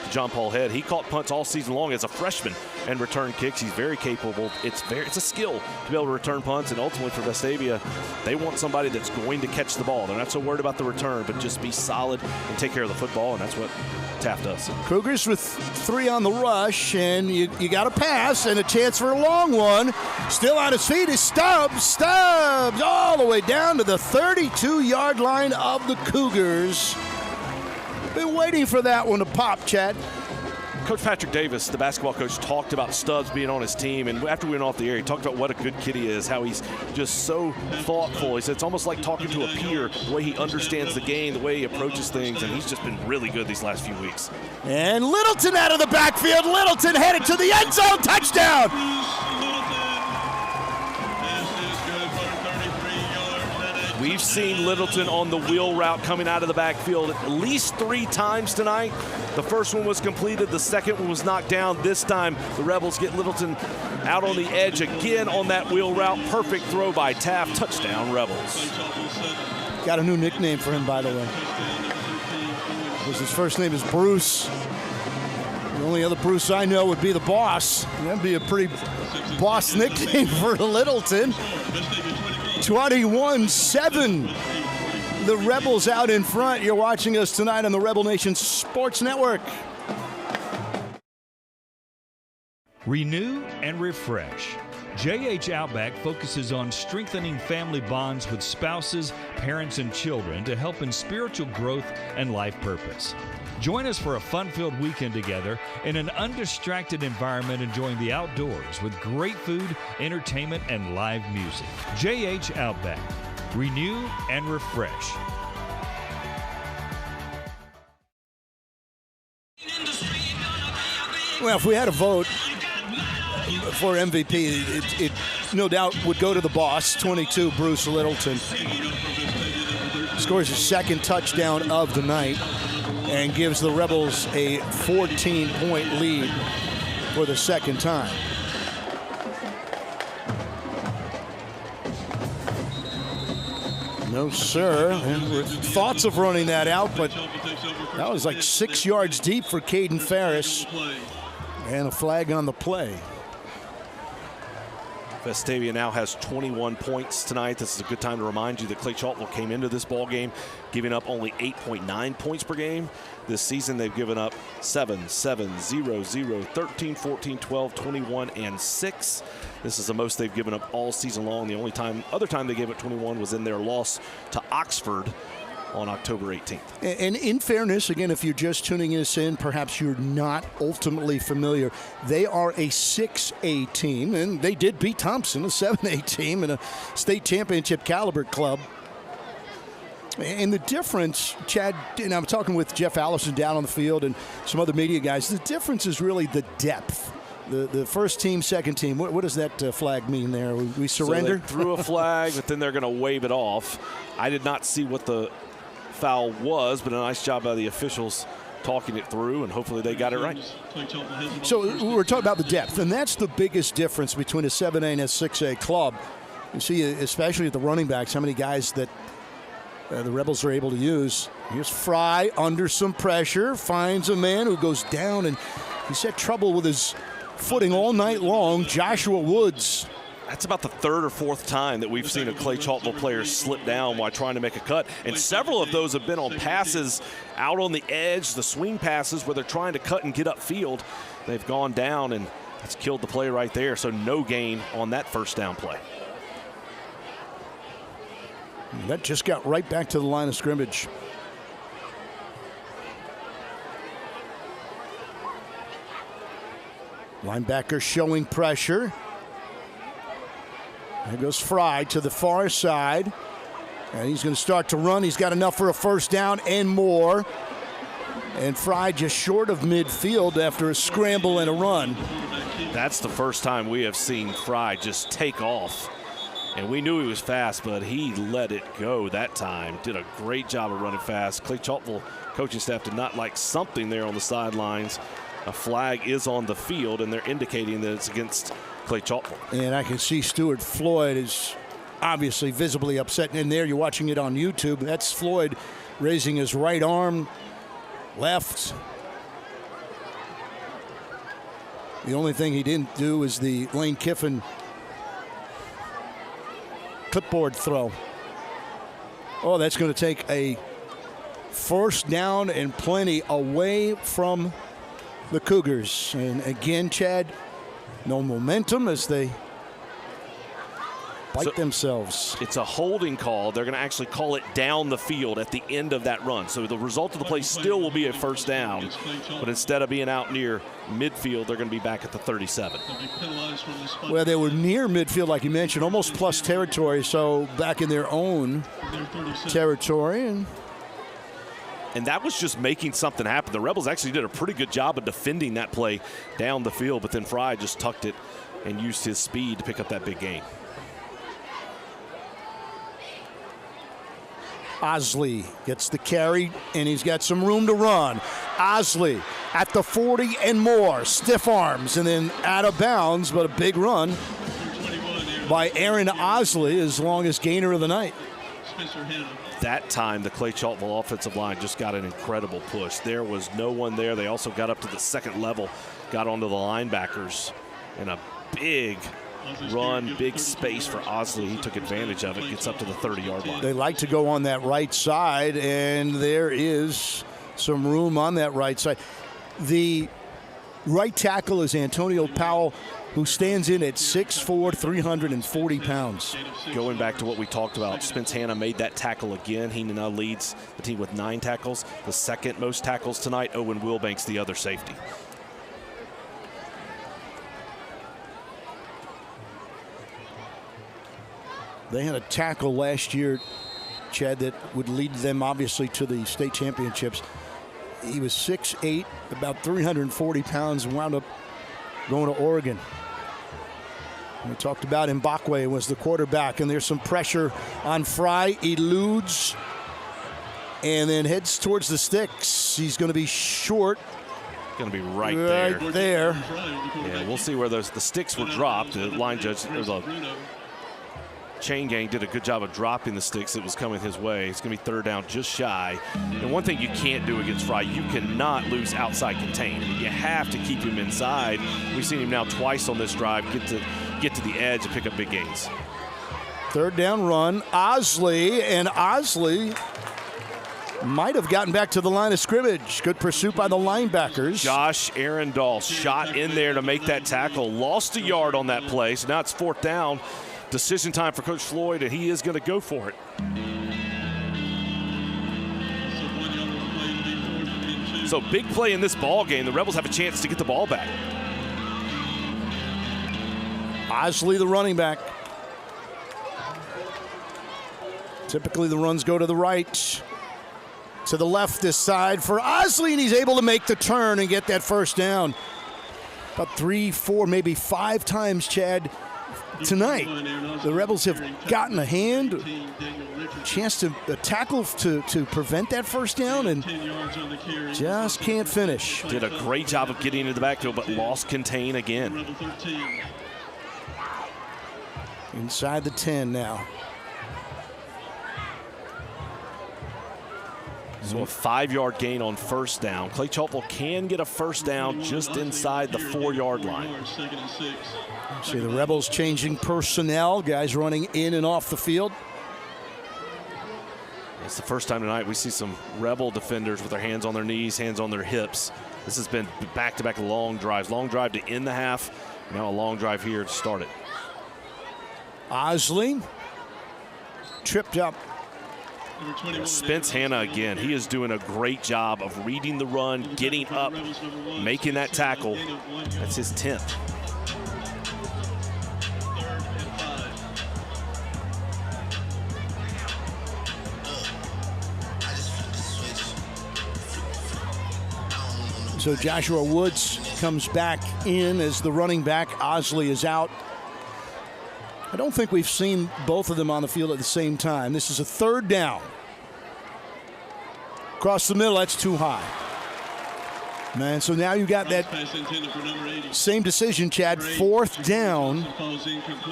to John Paul Head, he caught punts all season long as a freshman and returned kicks. He's very capable. It's a skill to be able to return punts, and ultimately for Vestavia, they want somebody that's going to catch the ball. They're not so worried about the return, but just be solid and take care of the football, and that's what Taft does. Cougars with 3 on the rush, and you got a pass and a chance for a long one. Still on his feet is Stubbs. Stubbs all the way down to the 32-yard line of the Cougars. Been waiting for that one to pop, Chad. Coach Patrick Davis, the basketball coach, talked about Stubbs being on his team, and after we went off the air, he talked about what a good kid he is, how he's just so thoughtful. He said it's almost like talking to a peer, the way he understands the game, the way he approaches things, and he's just been really good these last few weeks. And Littleton out of the backfield. Littleton headed to the end zone. Touchdown! We've seen Littleton on the wheel route coming out of the backfield at least 3 times tonight. The first one was completed. The second one was knocked down. This time, the Rebels get Littleton out on the edge again on that wheel route. Perfect throw by Taft. Touchdown, Rebels. Got a new nickname for him, by the way. His first name is Bruce. The only other Bruce I know would be the Boss. That'd be a pretty boss nickname for Littleton. 21-7. The Rebels out in front. You're watching us tonight on the Rebel Nation Sports Network. Renew and refresh. JH Outback focuses on strengthening family bonds with spouses, parents, and children to help in spiritual growth and life purpose. Join us for a fun-filled weekend together in an undistracted environment, enjoying the outdoors with great food, entertainment, and live music. JH Outback. Renew and refresh. Well, if we had a vote for MVP, it no doubt would go to the Boss, 22, Bruce Littleton. Scores his second touchdown of the night and gives the Rebels a 14-point lead for the second time. No, sir. Thoughts of running that out, but that was like 6 yards deep for Caden Ferris. And a flag on the play. Vestavia now has 21 points tonight. This is a good time to remind you that Clay Chalkville came into this ball game giving up only 8.9 points per game. This season they've given up 7, 7, 0, 0, 13, 14, 12, 21, and 6. This is the most they've given up all season long. The only other time they gave up 21 was in their loss to Oxford on October 18th. And in fairness, again, if you're just tuning us in, perhaps you're not ultimately familiar. They are a 6A team, and they did beat Thompson, a 7A team, and a state championship caliber club. And the difference, Chad, and I'm talking with Jeff Allison down on the field and some other media guys, the difference is really the depth. The first team, second team, what does that flag mean there? We surrender? So they threw a flag, but then they're going to wave it off. I did not see what the foul was, but a nice job by the officials talking it through, and hopefully they got it right. So we're talking about the depth, and that's the biggest difference between a 7A and a 6A club. You see, especially at the running backs, how many guys that the Rebels are able to use. Here's Fry under some pressure, finds a man who goes down, and he's had trouble with his footing all night long. Joshua Woods. That's about the third or fourth time that we've seen a Clay Chalkville player slip down while trying to make a cut. And several of those have been on passes out on the edge, the swing passes where they're trying to cut and get upfield. They've gone down, and it's killed the play right there. So no gain on that first down play. That just got right back to the line of scrimmage. Linebacker showing pressure. There goes Fry to the far side. And he's going to start to run. He's got enough for a first down and more. And Fry just short of midfield after a scramble and a run. That's the first time we have seen Fry just take off. And we knew he was fast, but he let it go that time. Did a great job of running fast. Clay Chalkville coaching staff did not like something there on the sidelines. A flag is on the field, and they're indicating that it's against Clay Chalkville. And I can see Stuart Floyd is obviously visibly upset. And there, you're watching it on YouTube. That's Floyd raising his right arm, left. The only thing he didn't do is the Lane Kiffin clipboard throw. Oh, that's going to take a first down and plenty away from the Cougars. And again, Chad, no momentum as they bite themselves. It's a holding call. They're going to actually call it down the field at the end of that run. So the result of the play still will be a first down, but instead of being out near midfield, they're going to be back at the 37. Well, they were near midfield, like you mentioned, almost plus territory, so back in their own territory. And that was just making something happen. The Rebels actually did a pretty good job of defending that play down the field, but then Fry just tucked it and used his speed to pick up that big gain. Osley gets the carry, and he's got some room to run. Osley at the 40 and more. Stiff arms, and then out of bounds, but a big run by Aaron Osley, his longest gainer of the night. That time, the Clay Chalkville offensive line just got an incredible push. There was no one there. They also got up to the second level, got onto the linebackers, and a big run, big space for Osley. He took advantage of it, gets up to the 30-yard line. They like to go on that right side, and there is some room on that right side. The right tackle is Antonio Powell, who stands in at 6'4", 340 pounds. Going back to what we talked about, Spence Hanna made that tackle again. He now leads the team with 9 tackles. The second most tackles tonight, Owen Wilbanks, the other safety. They had a tackle last year, Chad, that would lead them obviously to the state championships. He was 6'8", about 340 pounds, and wound up going to Oregon. We talked about Mbakwe was the quarterback, and there's some pressure on Fry. Eludes and then heads towards the sticks. He's going to be short. Going to be right there. Yeah, we'll see where the sticks were dropped. The line judge, there was a chain gang, did a good job of dropping the sticks that was coming his way. It's going to be third down just shy. And one thing you can't do against Fry, you cannot lose outside contain. You have to keep him inside. We've seen him now twice on this drive get to the edge and pick up big gains. Third down run, Osley, and Osley might have gotten back to the line of scrimmage. Good pursuit by the linebackers. Josh Arundel shot in there to make that tackle. Lost a yard on that play, so now it's fourth down. Decision time for Coach Floyd, and he is going to go for it. So big play in this ball game. The Rebels have a chance to get the ball back. Osley, the running back. Typically the runs go to the right. To the left this side for Osley, and he's able to make the turn and get that first down. About 3, 4, maybe 5 times, Chad, tonight the Rebels have gotten a hand, a chance to tackle to prevent that first down, and just can't finish. Did a great job of getting into the backfield, but lost contain again. Inside the 10 now. So a 5-yard gain on first down. Clay Chalkville can get a first down just inside the 4-yard line. See the Rebels changing personnel, guys running in and off the field. It's the first time tonight we see some Rebel defenders with their hands on their knees, hands on their hips. This has been back-to-back long drives. Long drive to end the half, now a long drive here to start it. Osley tripped up. Spence Hanna again. He is doing a great job of reading the run, getting up, making that tackle. That's his 10th. So Joshua Woods comes back in as the running back. Osley is out. I don't think we've seen both of them on the field at the same time. This is a 3rd down. Across the middle, that's too high. Man, so now you got that same decision, Chad. 4th down.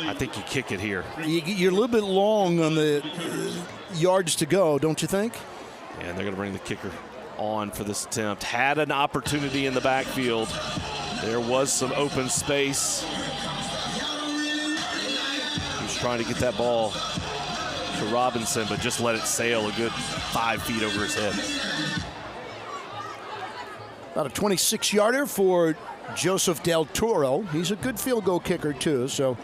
I think you kick it here. You're a little bit long on the yards to go, don't you think? And they're going to bring the kicker on for this attempt. Had an opportunity in the backfield. There was some open space. He was trying to get that ball to Robinson, but just let it sail a good 5 feet over his head. About a 26-yarder for Joseph Del Toro. He's a good field goal kicker, too. So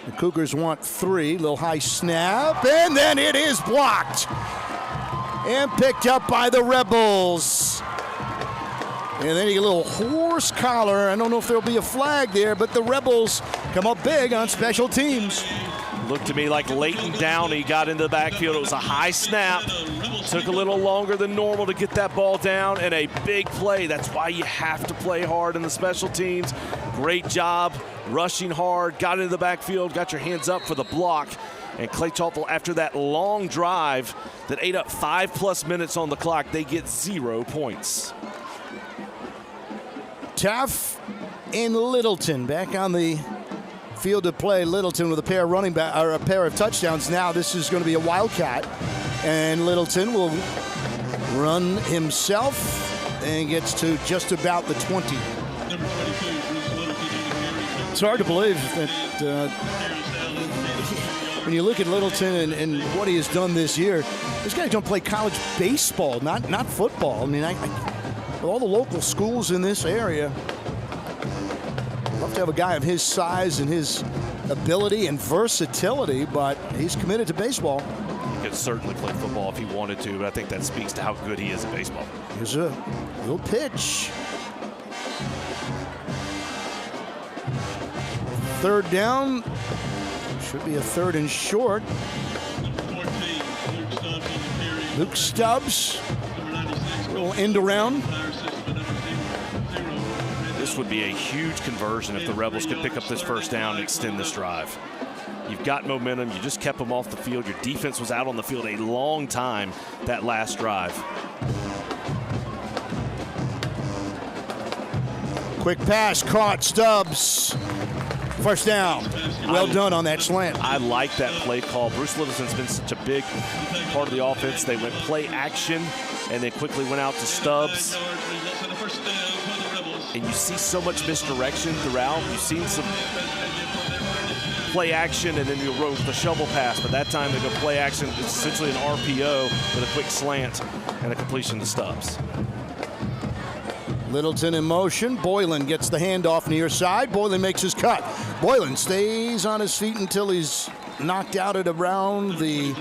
the Cougars want 3. Little high snap, and then it is blocked. And picked up by the Rebels. And then you get a little horse collar. I don't know if there'll be a flag there, but the Rebels come up big on special teams. Looked to me like Leighton Downey got into the backfield. It was a high snap. Took a little longer than normal to get that ball down, and a big play. That's why you have to play hard in the special teams. Great job rushing hard, got into the backfield, got your hands up for the block. And Clay Chalkville, after that long drive that ate up 5+ minutes on the clock, they get 0 points. Taff and Littleton back on the field to play. Littleton with a pair of running back or a pair of touchdowns. Now this is going to be a Wildcat, and Littleton will run himself and gets to just about the 20. It's hard to believe that when you look at Littleton and what he has done this year, this guy's going to play college baseball, not football. I mean, with all the local schools in this area, love to have a guy of his size and his ability and versatility, but he's committed to baseball. He could certainly play football if he wanted to, but I think that speaks to how good he is at baseball. Here's a little pitch. 3rd down. Should be a 3rd and short. Luke Stubbs. A little end around. This would be a huge conversion if the Rebels could pick up this 1st down and extend this drive. You've got momentum. You just kept them off the field. Your defense was out on the field a long time that last drive. Quick pass caught. Stubbs. 1st down. Well done on that slant. I like that play call. Bruce Littleton's been such a big part of the offense. They went play action and then quickly went out to Stubbs. And you see so much misdirection throughout. You've seen some play action and then you wrote the shovel pass, but that time they go play action. It's essentially an RPO with a quick slant and a completion to Stubbs. Littleton in motion. Boylan gets the handoff near side. Boylan makes his cut. Boylan stays on his feet until he's knocked out at around the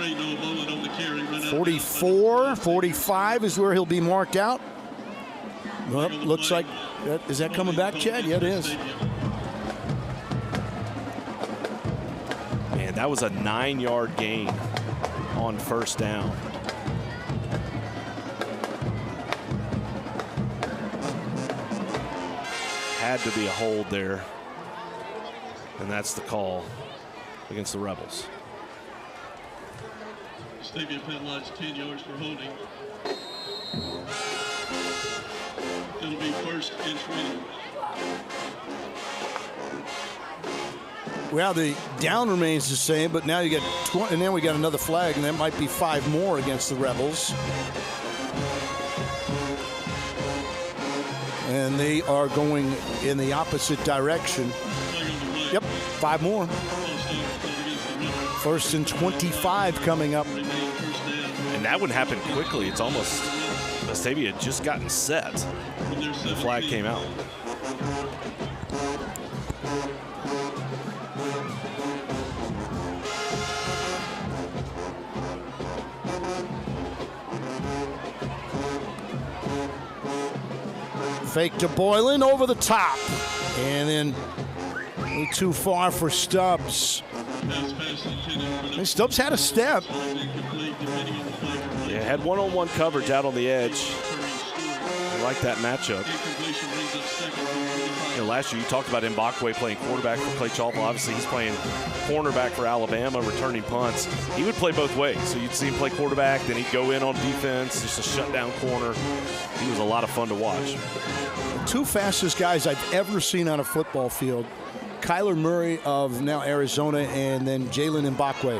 44, 45 is where he'll be marked out. Well, looks like, is that coming back, Chad? Yeah, it is. Man, that was a 9-yard gain on 1st down. Had to be a hold there, and that's the call against the Rebels. Vestavia penalized 10 yards for holding. It'll be 1st and 20. Well, the down remains the same, but now you get 20, and then we got another flag, and that might be 5 more against the Rebels. And they are going in the opposite direction. Yep, 5 more. 1st and 25 coming up. And that would happen quickly. It's almost, Vestavia had just gotten set. The flag came out. Fake to Boylan over the top. And then a little too far for Stubbs. And Stubbs had a step. Yeah, had one-on-one coverage out on the edge. like that matchup. Last year you talked about Mbakwe playing quarterback for Clay Chalkville. Obviously he's playing cornerback for Alabama, returning punts. He would play both ways. So you'd see him play quarterback, then he'd go in on defense, just a shutdown corner. He was a lot of fun to watch. The two fastest guys I've ever seen on a football field, Kyler Murray of now Arizona, and then Jalen Mbakwe.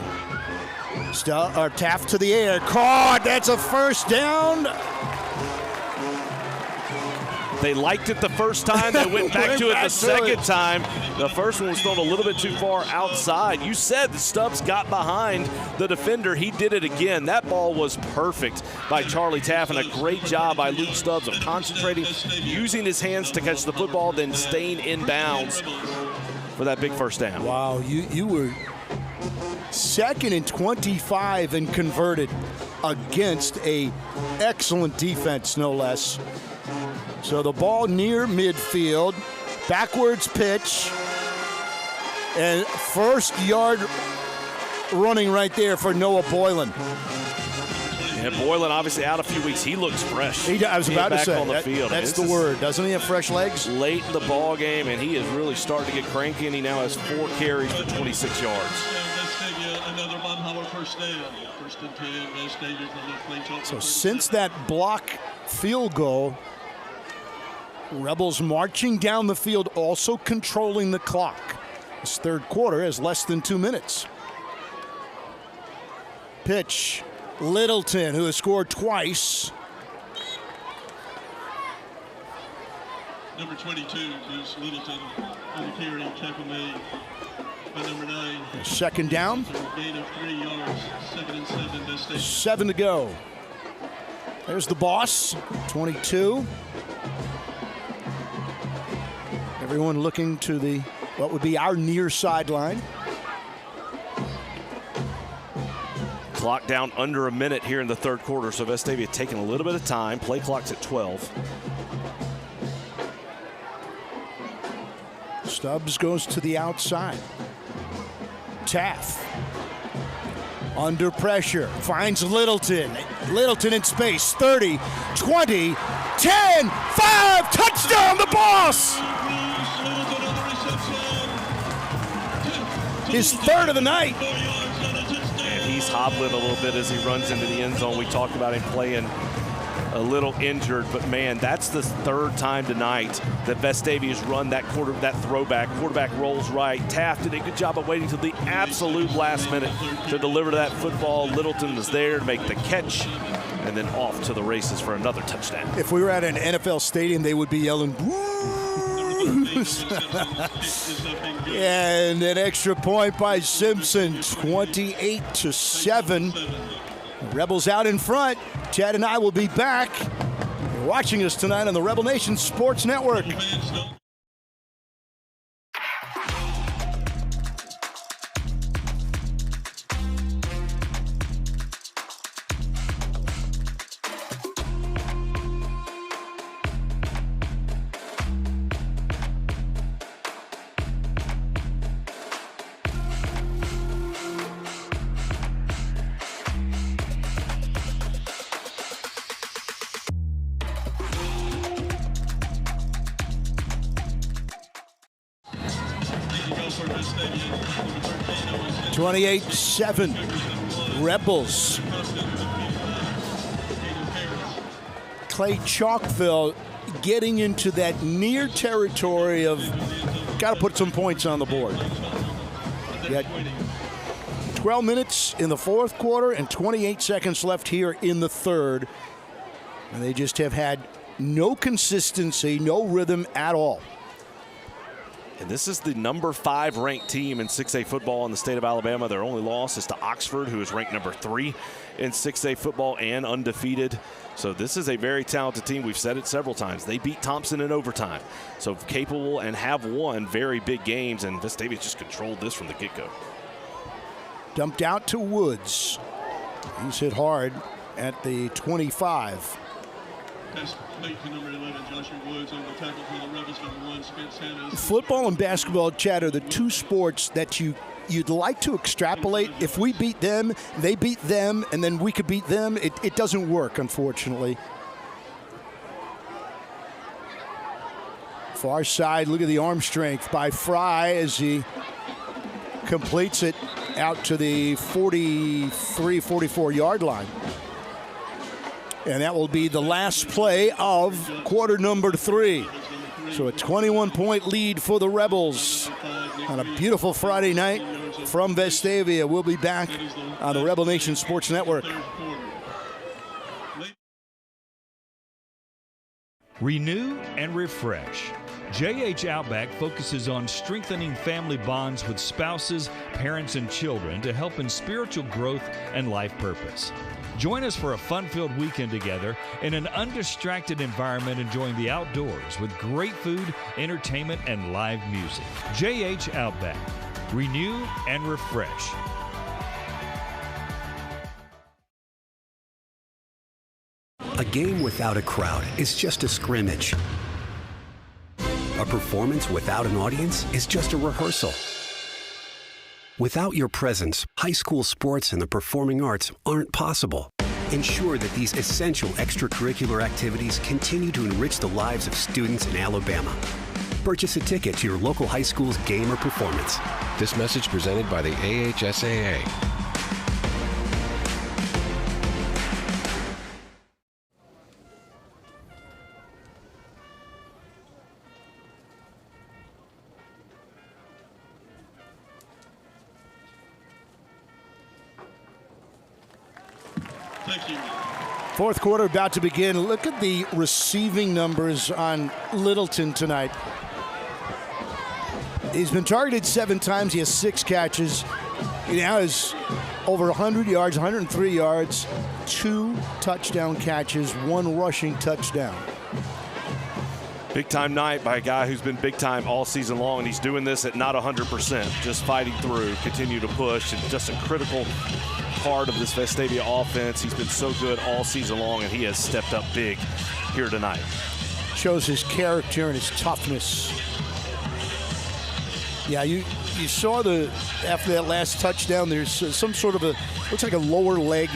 Taft to the air, caught. That's a first down. They liked it the first time. They went back to it the second time. The first one was thrown a little bit too far outside. You said the Stubbs got behind the defender. He did it again. That ball was perfect by Charlie Taft, and a great job by Luke Stubbs of concentrating, using his hands to catch the football, then staying in bounds for that big first down. Wow, you were 2nd and 25 and converted against a excellent defense, no less. So the ball near midfield, backwards pitch, and first yard running right there for Noah Boylan. And Boylan obviously out a few weeks. He looks fresh. I was about to say, on the field. That's the word. Doesn't he have fresh legs? Late in the ball game, and he is really starting to get cranky, and he now has 4 carries for 26 yards. Another Baumhauer first down. 1st and 10, Vestavia from the play. So since that block field goal, Rebels marching down the field, also controlling the clock. This third quarter has less than 2 minutes. Pitch, Littleton, who has scored twice. Number 22 is Littleton on the carry, tackle made by number 9. Second down. Gain of 3 yards, 2nd and 7, Vestavia. 7 to go. There's the boss, 22. Everyone looking to what would be our near sideline. Clock down under a minute here in the third quarter, so Vestavia taking a little bit of time. Play clock's at 12. Stubbs goes to the outside. Taft under pressure, finds Littleton. Littleton in space, 30, 20, 10, 5, touchdown, the boss! His third of the night. And he's hobbling a little bit as he runs into the end zone. We talked about him playing a little injured, but man, that's the third time tonight that Vestavia's run that throwback. Quarterback rolls right. Taft did a good job of waiting till the absolute last minute to deliver that football. Littleton was there to make the catch, and then off to the races for another touchdown. If we were at an NFL stadium, they would be yelling, woo! And an extra point by Simpson, 28-7. Rebels out in front. Chad and I will be back. You're watching us tonight on the Rebel Nation Sports Network. 28-7. Rebels. Clay Chalkville getting into that near territory of got to put some points on the board. You got 12 minutes in the fourth quarter and 28 seconds left here in the third. And they just have had no consistency, no rhythm at all. And this is the number 5 ranked team in 6A football in the state of Alabama. Their only loss is to Oxford, who is ranked number 3 in 6A football and undefeated. So this is a very talented team. We've said it several times. They beat Thompson in overtime. So capable and have won very big games, and Vestavia just controlled this from the get-go. Dumped out to Woods. He's hit hard at the 25. Football and basketball, Chad, are the two sports that you'd like to extrapolate. If we beat them, they beat them, and then we could beat them. It doesn't work, unfortunately. Far side, look at the arm strength by Fry as he completes it out to the 43, 44-yard line. And that will be the last play of quarter number 3. So a 21-point lead for the Rebels on a beautiful Friday night from Vestavia. We'll be back on the Rebel Nation Sports Network. Renew and refresh. JH Outback focuses on strengthening family bonds with spouses, parents, and children to help in spiritual growth and life purpose. Join us for a fun-filled weekend together in an undistracted environment, enjoying the outdoors with great food, entertainment, and live music. JH Outback. Renew and refresh. A game without a crowd is just a scrimmage. A performance without an audience is just a rehearsal. Without your presence, high school sports and the performing arts aren't possible. Ensure that these essential extracurricular activities continue to enrich the lives of students in Alabama. Purchase a ticket to your local high school's game or performance. This message presented by the AHSAA. Thank you. Fourth quarter about to begin. Look at the receiving numbers on Littleton tonight. He's been targeted 7 times. He has 6 catches. He now has over 100 yards, 103 yards, 2 touchdown catches, 1 rushing touchdown. Big time night by a guy who's been big time all season long, and he's doing this at not 100%, just fighting through, continue to push, and just a critical part of this Vestavia offense. He's been so good all season long, and he has stepped up big here tonight. Shows his character and his toughness. Yeah, you saw after that last touchdown, there's some sort of looks like a lower leg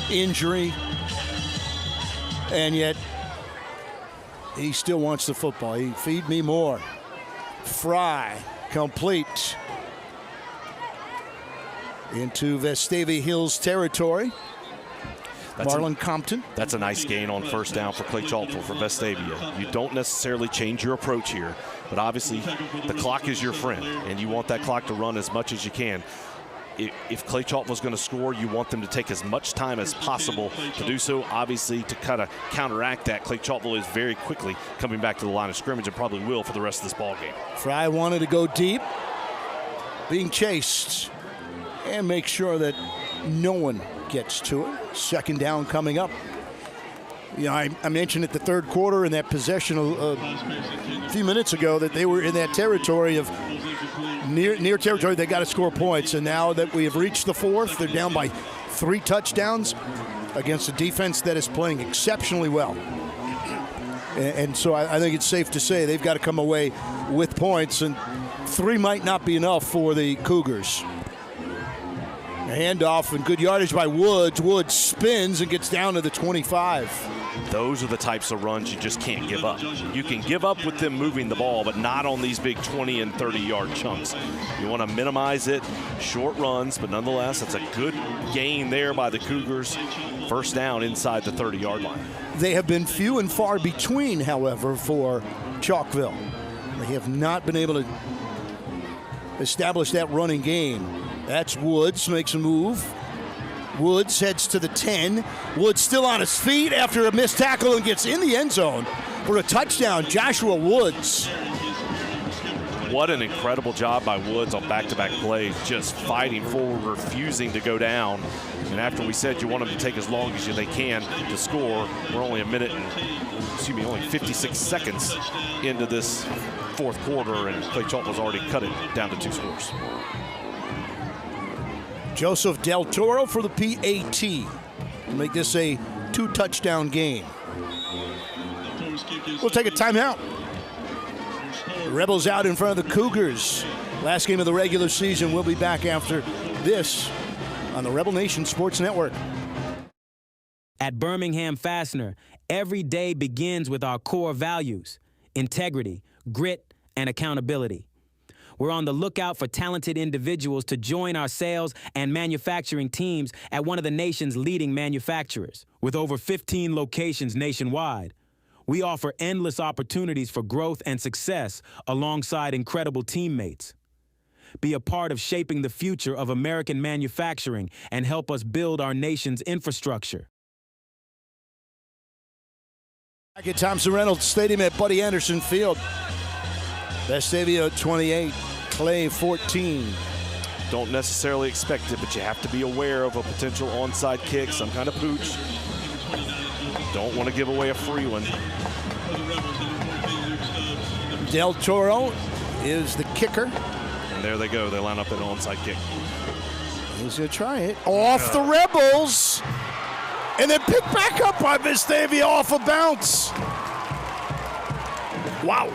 injury, and yet he still wants the football. He feed me more. Fry, complete into Vestavia Hills territory. Marlon Compton. That's a nice gain on first down for Clay Chalkville for Vestavia. You don't necessarily change your approach here, but obviously the clock is your friend, and you want that clock to run as much as you can. If Clay Chalkville's going to score, you want them to take as much time as possible to do so. Obviously, to kind of counteract that, Clay Chalkville is very quickly coming back to the line of scrimmage and probably will for the rest of this ball game. Fry wanted to go deep, being chased, and make sure that no one gets to it. Second down coming up. You know, I mentioned at the third quarter in that possession a few minutes ago that they were in that territory of near territory. They got to score points, and now that we have reached the fourth, they're down by 3 touchdowns against a defense that is playing exceptionally well. And so I think it's safe to say they've got to come away with points, and 3 might not be enough for the Cougars. A handoff and good yardage by Woods. Woods spins and gets down to the 25. Those are the types of runs you just can't give up. You can give up with them moving the ball, but not on these big 20 and 30-yard chunks. You want to minimize it, short runs, but nonetheless, it's a good gain there by the Cougars. First down inside the 30-yard line. They have been few and far between, however, for Chalkville. They have not been able to establish that running game. That's Woods, makes a move. Woods heads to the 10. Woods still on his feet after a missed tackle and gets in the end zone for a touchdown. Joshua Woods. What an incredible job by Woods on back-to-back plays, just fighting forward, refusing to go down. And after we said you want them to take as long as they can to score, we're only only 56 seconds into this fourth quarter, and Clay Chalkville's already cut it down to 2 scores. Joseph Del Toro for the PAT to make this a 2-touchdown game. We'll take a timeout. The Rebels out in front of the Cougars. Last game of the regular season. We'll be back after this on the Rebel Nation Sports Network. At Birmingham Fastener, Every day begins with our core values: integrity, grit, and accountability. We're on the lookout for talented individuals to join our sales and manufacturing teams at one of the nation's leading manufacturers. With over 15 locations nationwide, we offer endless opportunities for growth and success alongside incredible teammates. Be a part of shaping the future of American manufacturing and help us build our nation's infrastructure. Back at Thompson Reynolds Stadium at Buddy Anderson Field. Vestavia 28, Clay 14. Don't necessarily expect it, but you have to be aware of a potential onside kick, some kind of pooch. Don't want to give away a free one. Del Toro is the kicker. And there they go. They line up an onside kick. He's going to try it. Off the Rebels. And then picked back up by Vestavia off a bounce. Wow.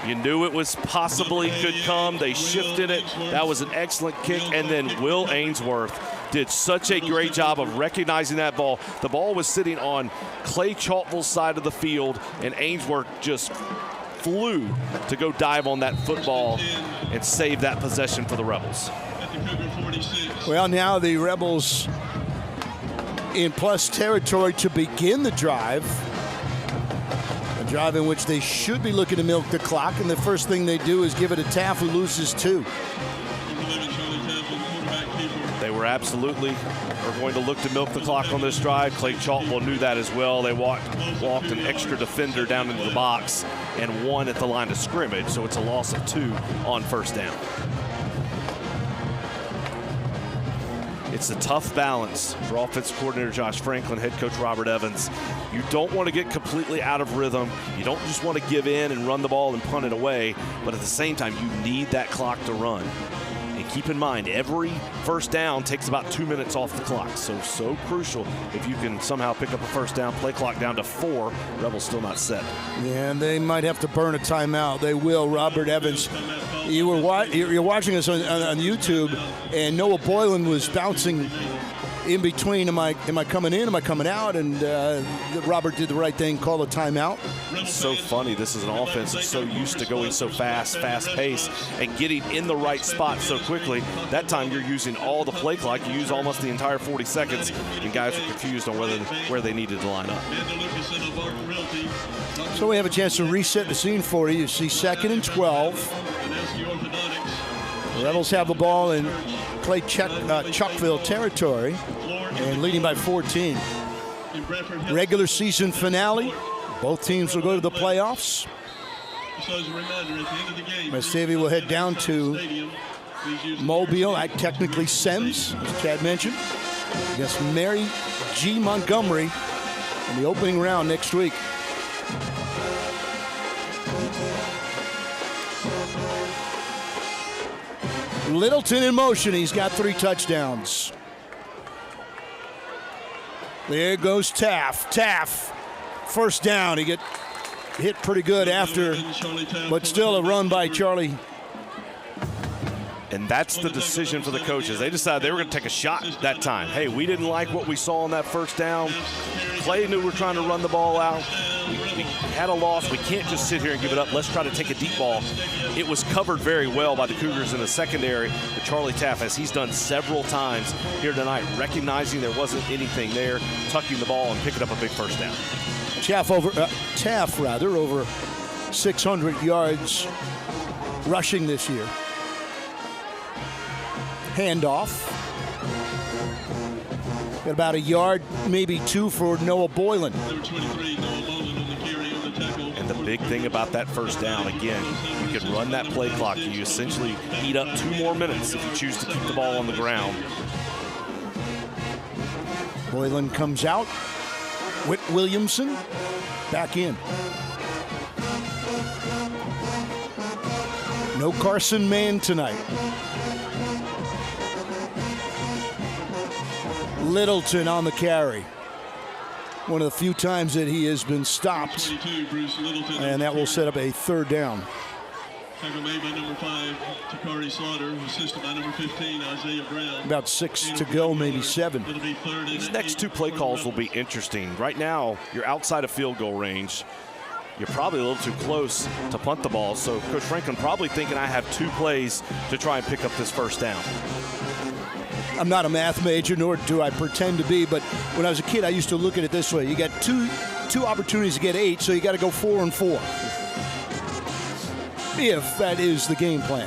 You knew it was possibly could come. They shifted it. That was an excellent kick. And then Will Ainsworth did such a great job of recognizing that ball. The ball was sitting on Clay Chalkville's side of the field, and Ainsworth just flew to go dive on that football and save that possession for the Rebels. Well, now the Rebels in plus territory to begin the drive. A drive in which they should be looking to milk the clock, and the first thing they do is give it to Taff, who loses 2. They were absolutely are going to look to milk the clock on this drive. Clay Chalkville knew that as well. They walked an extra defender down into the box and 1 at the line of scrimmage, so it's a loss of 2 on first down. It's a tough balance for offensive coordinator Josh Franklin, head coach Robert Evans. You don't want to get completely out of rhythm. You don't just want to give in and run the ball and punt it away, but at the same time, you need that clock to run. And keep in mind, every first down takes about 2 minutes off the clock. So crucial if you can somehow pick up a first down, play clock down to 4. Rebels still not set. Yeah, and they might have to burn a timeout. They will. Robert Evans, you're watching us on YouTube, and Noah Boylan was bouncing in between. Am I coming in? Am I coming out? And Robert did the right thing, call a timeout. It's so funny. This is an offense that's so used to going so fast pace, and getting in the right spot so quickly. That time you're using all the play clock. You use almost the entire 40 seconds, and guys were confused on where they needed to line up. So we have a chance to reset the scene for you. You see 2nd and 12. The Rebels have the ball in Clay Chalkville territory and leading by 14. Regular season finale. Both teams will go to the playoffs. Vestavia will head down to Mobile at technically Sems, as Chad mentioned, against Mary G. Montgomery in the opening round next week. Littleton in motion. He's got 3 touchdowns. There goes Taff. Taff, first down. He get hit pretty good after, but still a run by Charlie. And that's the decision for the coaches. They decided they were going to take a shot that time. Hey, we didn't like what we saw on that first down. Clay knew we were trying to run the ball out. We had a loss. We can't just sit here and give it up. Let's try to take a deep ball. It was covered very well by the Cougars in the secondary. But Charlie Taff, as he's done several times here tonight, recognizing there wasn't anything there, tucking the ball and picking up a big first down. Taff over 600 yards rushing this year. Handoff. Got about a yard, maybe 2 for Noah Boylan. And the big thing about that first down, again, you can run that play clock. You essentially eat up 2 more minutes if you choose to keep the ball on the ground. Boylan comes out. Whit Williamson back in. No Carson Mann tonight. Littleton on the carry. One of the few times that he has been stopped. And that will set up a 3rd down. Tackle made by number 5, Takari Slaughter, assisted by number 15, Isaiah Brown. About 6 to go, maybe 7. It'll be third These and next 8 two play for the calls will Rebels. be interesting. Right now, you're outside of field goal range. You're probably a little too close to punt the ball. So Coach Franklin probably thinking I have 2 plays to try and pick up this first down. I'm not a math major, nor do I pretend to be, but when I was a kid, I used to look at it this way. You got two opportunities to get 8, so you got to go 4 and 4. If that is the game plan.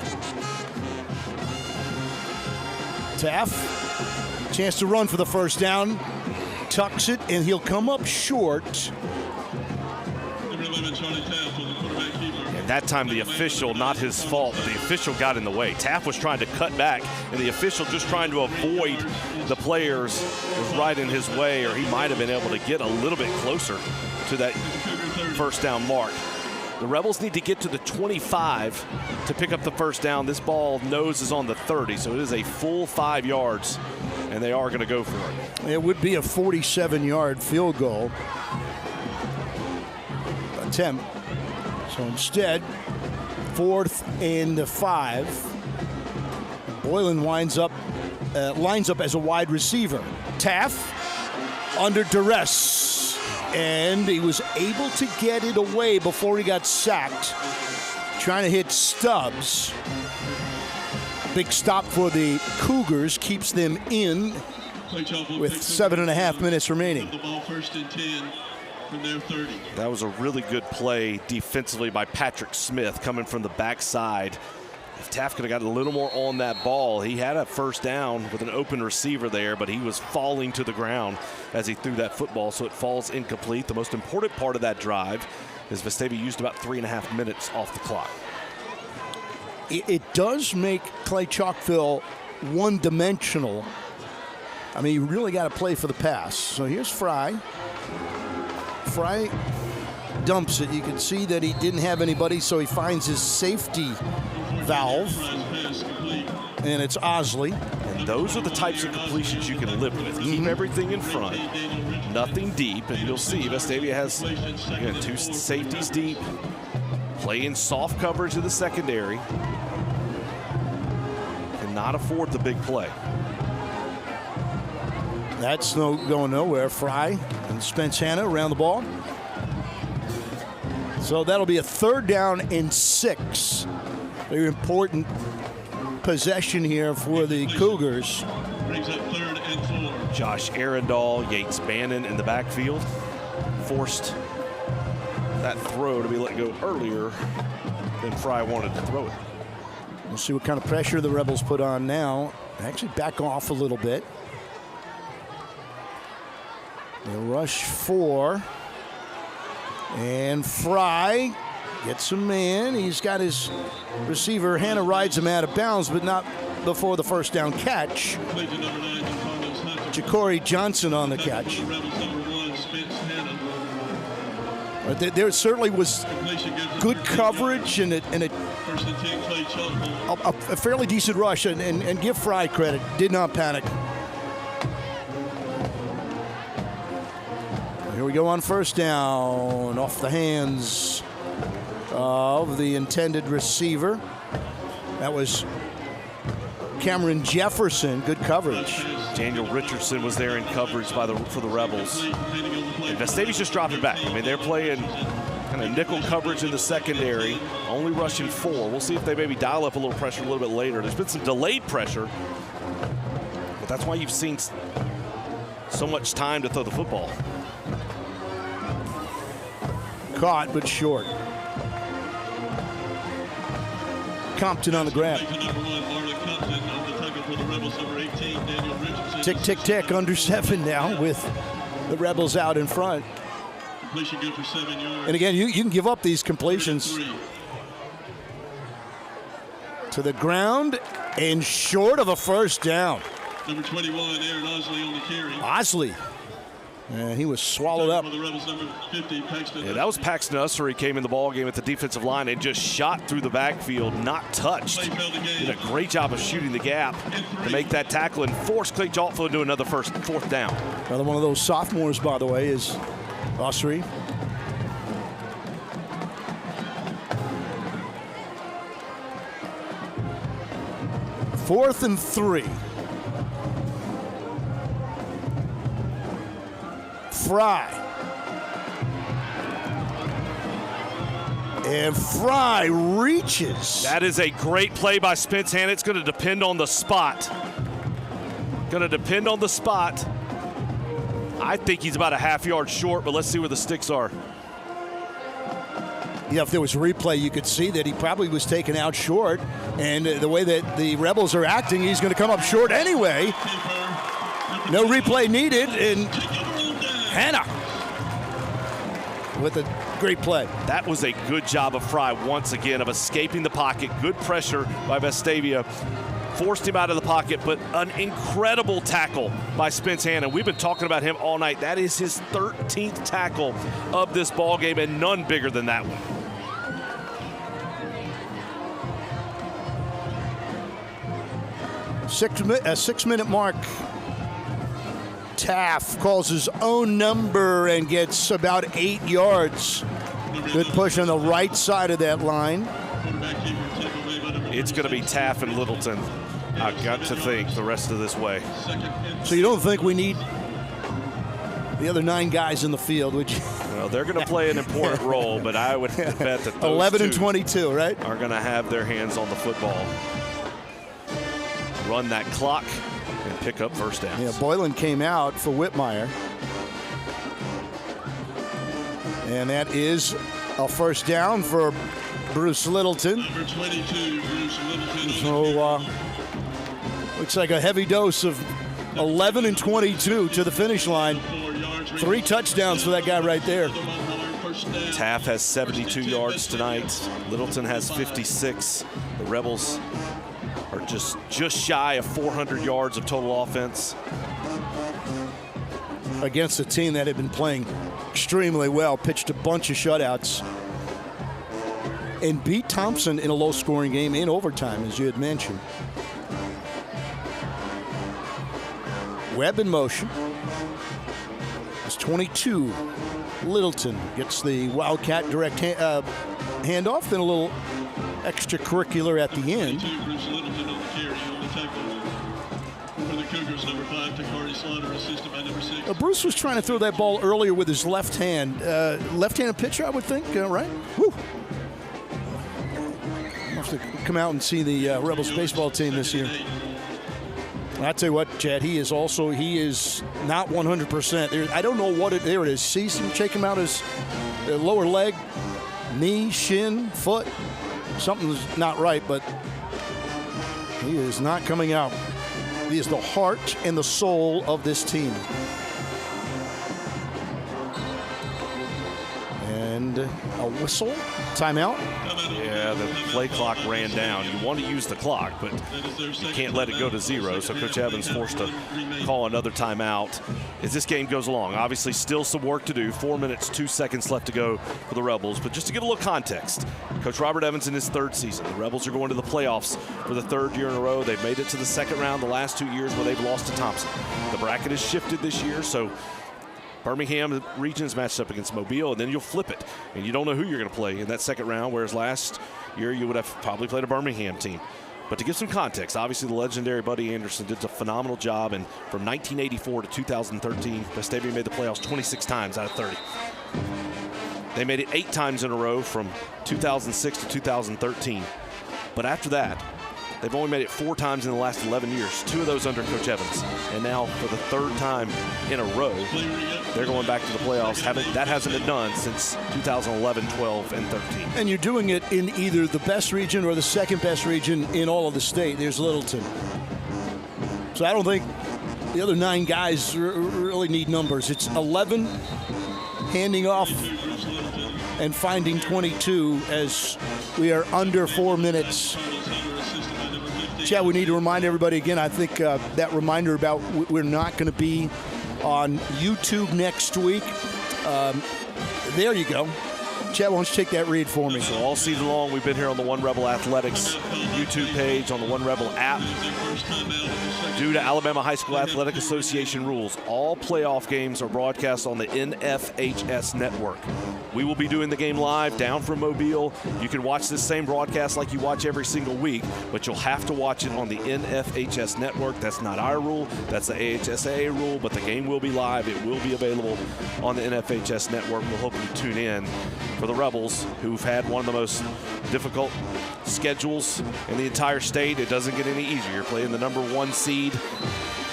Taff, chance to run for the first down. Tucks it, and he'll come up short. Number 11, Charlie Taft, with the quarterback keeper. And that time the official, not his fault, but the official got in the way. Taft was trying to cut back, and the official just trying to avoid the players was right in his way, or he might have been able to get a little bit closer to that first down mark. The Rebels need to get to the 25 to pick up the first down. This ball nose is on the 30, so it is a full 5 yards, and they are going to go for it. It would be a 47-yard field goal attempt. So instead, 4th and 5. Boylan lines up as a wide receiver. Taff under duress. And he was able to get it away before he got sacked. Trying to hit Stubbs. Big stop for the Cougars, keeps them in with 7.5 minutes remaining. The ball 1st and 10 from their 30. That was a really good play defensively by Patrick Smith coming from the backside. If Taft could have got a little more on that ball, he had a first down with an open receiver there, but he was falling to the ground as he threw that football, so it falls incomplete. The most important part of that drive is Vestavia used about 3.5 minutes off the clock. It does make Clay Chalkville one-dimensional. I mean, you really got to play for the pass. So here's Fry. Fry dumps it. You can see that he didn't have anybody, so he finds his safety valve, and it's Osley. And those are the types of completions you can live with. Keep everything in front, nothing deep, and you'll see Vestavia has, again, 2 safeties deep, playing soft coverage in the secondary, cannot afford the big play. That's going nowhere. Fry and Spence Hanna around the ball. So that'll be a 3rd down and 6. Very important possession here for the Cougars. Brings up 3rd and 4. Josh Arundel, Yates Bannon in the backfield. Forced that throw to be let go earlier than Fry wanted to throw it. We'll see what kind of pressure the Rebels put on now. Actually back off a little bit. They'll rush 4. And Fry gets a man. He's got his receiver. Hanna rides him out of bounds, but not before the first down catch. Ja'Cory Johnson on the catch. There certainly was good coverage and a fairly decent rush, and give Fry credit. Did not panic. Here we go on first down, off the hands of the intended receiver. That was Cameron Jefferson. Good coverage. Daniel Richardson was there in coverage for the Rebels. And Vestavia's just dropping back. I mean, they're playing kind of nickel coverage in the secondary, only rushing 4. We'll see if they maybe dial up a little pressure a little bit later. There's been some delayed pressure, but that's why you've seen so much time to throw the football. Caught, but short. Compton on the grab. Tick, tick, tick, under 7 now with the Rebels out in front. Completion good for 7 yards. And again, you can give up these completions to the ground and short of a first down. Number 21, Aaron Osley on the carry. Osley. And he was swallowed up. For the Rebels, number 50, Paxton. Yeah, that was Paxton Ussery came in the ball game at the defensive line and just shot through the backfield, not touched. Did a great job of shooting the gap to make that tackle and force Clay Chalkville to do another 4th down. Another one of those sophomores, by the way, is Ussery. 4th and 3. Fry. And Fry reaches. That is a great play by Spence Hanna. It's going to depend on the spot. I think he's about a half yard short, but let's see where the sticks are. Yeah, if there was a replay, you could see that he probably was taken out short. And the way that the Rebels are acting, he's going to come up short anyway. No replay needed. And Hanna with a great play. That was a good job of Fry once again of escaping the pocket. Good pressure by Vestavia. Forced him out of the pocket, but an incredible tackle by Spence Hanna. We've been talking about him all night. That is his 13th tackle of this ball game, and none bigger than that one. Six-minute mark. Taff calls his own number and gets about 8 yards. Good push on the right side of that line. It's going to be Taff and Littleton. I've got to think the rest of this way. So you don't think we need the other 9 guys in the field, would you? Well, they're going to play an important role, but I would bet that those 11 and 22, right? Are going to have their hands on the football. Run that clock and pick up first downs. Yeah, Boylan came out for Whitmire. And that is a first down for Bruce Littleton. Number 22, Bruce Littleton. So, looks like a heavy dose of 11 and 22 to the finish line. 3 touchdowns for that guy right there. Taff has 72 yards tonight. Littleton has 56. The Rebels are just shy of 400 yards of total offense. Against a team that had been playing extremely well, pitched a bunch of shutouts, and beat Thompson in a low-scoring game in overtime, as you had mentioned. Webb in motion. It's 22. Littleton gets the Wildcat direct handoff, then a little extracurricular at the end. Bruce Littleton on the carry on the tackle. For the Cougars, number 5, Takari Slaughter, assisted by number 6. Bruce was trying to throw that ball earlier with his left hand. Left-handed pitcher, I would think, right? Woo. I'll have to come out and see the Rebels baseball team this year. I tell you what, Chad, he is not 100%. I don't know what there it is. See him check him out his lower leg, knee, shin, foot. Something's not right, but he is not coming out. He is the heart and the soul of this team. And a whistle, timeout. Yeah, the play clock ran down. You want to use the clock, but you can't let it go to 0. So Coach Evans forced to call another timeout as this game goes along. Obviously, still some work to do. 4 minutes, 2 seconds left to go for the Rebels. But just to give a little context, Coach Robert Evans in his 3rd season. The Rebels are going to the playoffs for the 3rd year in a row. They've made it to the 2nd round the last 2 years where they've lost to Thompson. The bracket has shifted this year, so Birmingham region's matched up against Mobile, and then you'll flip it. And you don't know who you're going to play in that 2nd round, whereas last year you would have probably played a Birmingham team. But to give some context, obviously the legendary Buddy Anderson did a phenomenal job, and from 1984 to 2013, Vestavia made the playoffs 26 times out of 30. They made it 8 times in a row from 2006 to 2013. But after that, they've only made it 4 times in the last 11 years, 2 of those under Coach Evans. And now for the 3rd time in a row, they're going back to the playoffs. That hasn't been done since 2011, 12, and 13. And you're doing it in either the best region or the 2nd best region in all of the state. There's Littleton. So I don't think the other 9 guys really need numbers. It's 11 handing off and finding 22 as we are under 4 minutes. Chad, we need to remind everybody again, I think that reminder about we're not going to be on YouTube next week. There you go. Chet, why don't you take that read for me? So all season long, we've been here on the One Rebel Athletics YouTube page, on the One Rebel app. Due to Alabama High School Athletic Association rules, all playoff games are broadcast on the NFHS network. We will be doing the game live down from Mobile. You can watch this same broadcast like you watch every single week, but you'll have to watch it on the NFHS network. That's not our rule. That's the AHSAA rule, but the game will be live. It will be available on the NFHS network. We'll hope you tune in for the Rebels, who've had one of the most difficult schedules in the entire state. It doesn't get any easier. You're playing the number 1 seed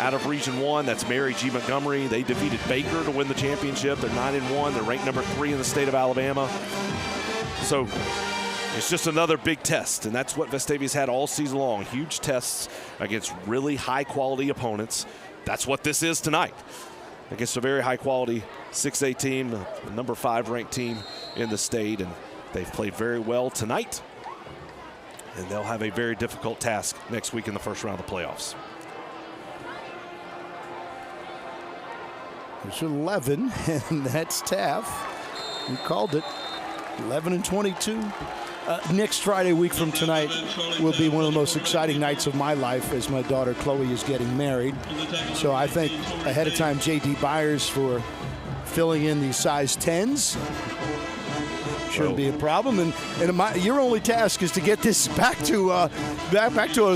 out of Region 1. That's Mary G. Montgomery. They defeated Baker to win the championship. They're 9-1. They're ranked number 3 in the state of Alabama. So it's just another big test, and that's what Vestavia's had all season long. Huge tests against really high-quality opponents. That's what this is tonight, against a very high-quality 6A team, the number 5 ranked team in the state, and they've played very well tonight, and they'll have a very difficult task next week in the first round of the playoffs. It's 11, and that's Taft. You called it. 11-22. Next Friday, week from tonight, will be one of the most exciting nights of my life as my daughter Chloe is getting married. So I thank ahead of time J.D. Byers for filling in the size 10s. Shouldn't be a problem, and your only task is to get this back to a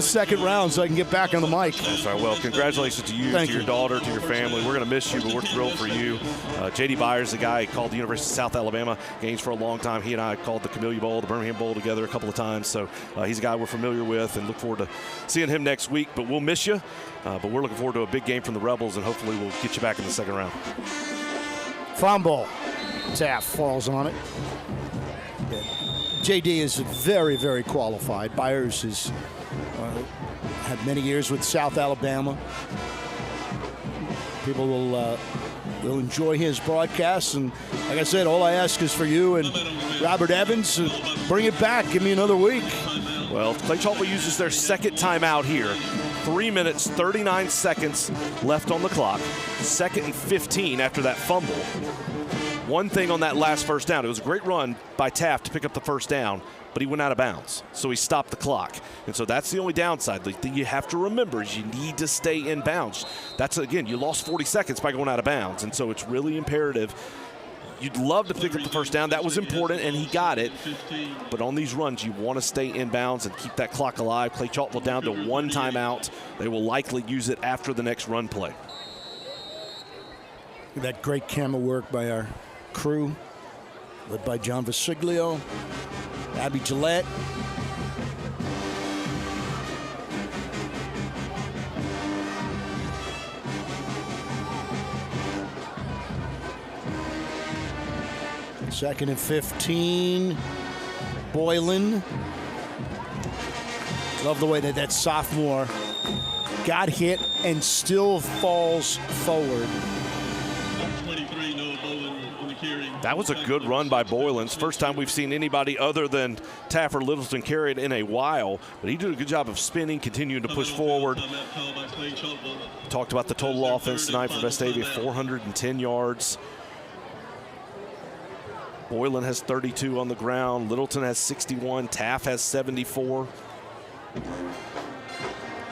second round, so I can get back on the mic. That's right. Well, congratulations to you, to your daughter, to your family. We're going to miss you, but we're thrilled for you. J.D. Byers, the guy who called the University of South Alabama games for a long time. He and I called the Camellia Bowl, the Birmingham Bowl together a couple of times. So he's a guy we're familiar with, and look forward to seeing him next week. But we'll miss you. But we're looking forward to a big game from the Rebels, and hopefully we'll get you back in the second round. Fumble. Taft falls on it. JD is very, very qualified. Byers has had many years with South Alabama. People will enjoy his broadcasts, and like I said, all I ask is for you and Robert Evans to bring it back. Give me another week. Well, Clay Chalkville uses their second timeout here. 3 minutes, 39 seconds left on the clock. 2nd and 15 after that fumble. One thing on that last first down, it was a great run by Taft to pick up the first down, but he went out of bounds, so he stopped the clock. And so that's the only downside. The thing you have to remember is you need to stay in bounds. That's, again, you lost 40 seconds by going out of bounds, and so it's really imperative. You'd love to pick up the first down. That was important, and he got it. But on these runs, you want to stay in bounds and keep that clock alive. Clay Chalkville down to 1 timeout. They will likely use it after the next run play. That great camera work by our crew, led by John Visiglio, Abby Gillette. Second and 15. Boylan. Love the way that sophomore got hit and still falls forward. That was a good run by Boylan's. First time we've seen anybody other than Taft or Littleton carry it in a while. But he did a good job of spinning, continuing to push forward. Talked about the total offense tonight for Vestavia, 410 yards. Boylan has 32 on the ground. Littleton has 61. Taft has 74.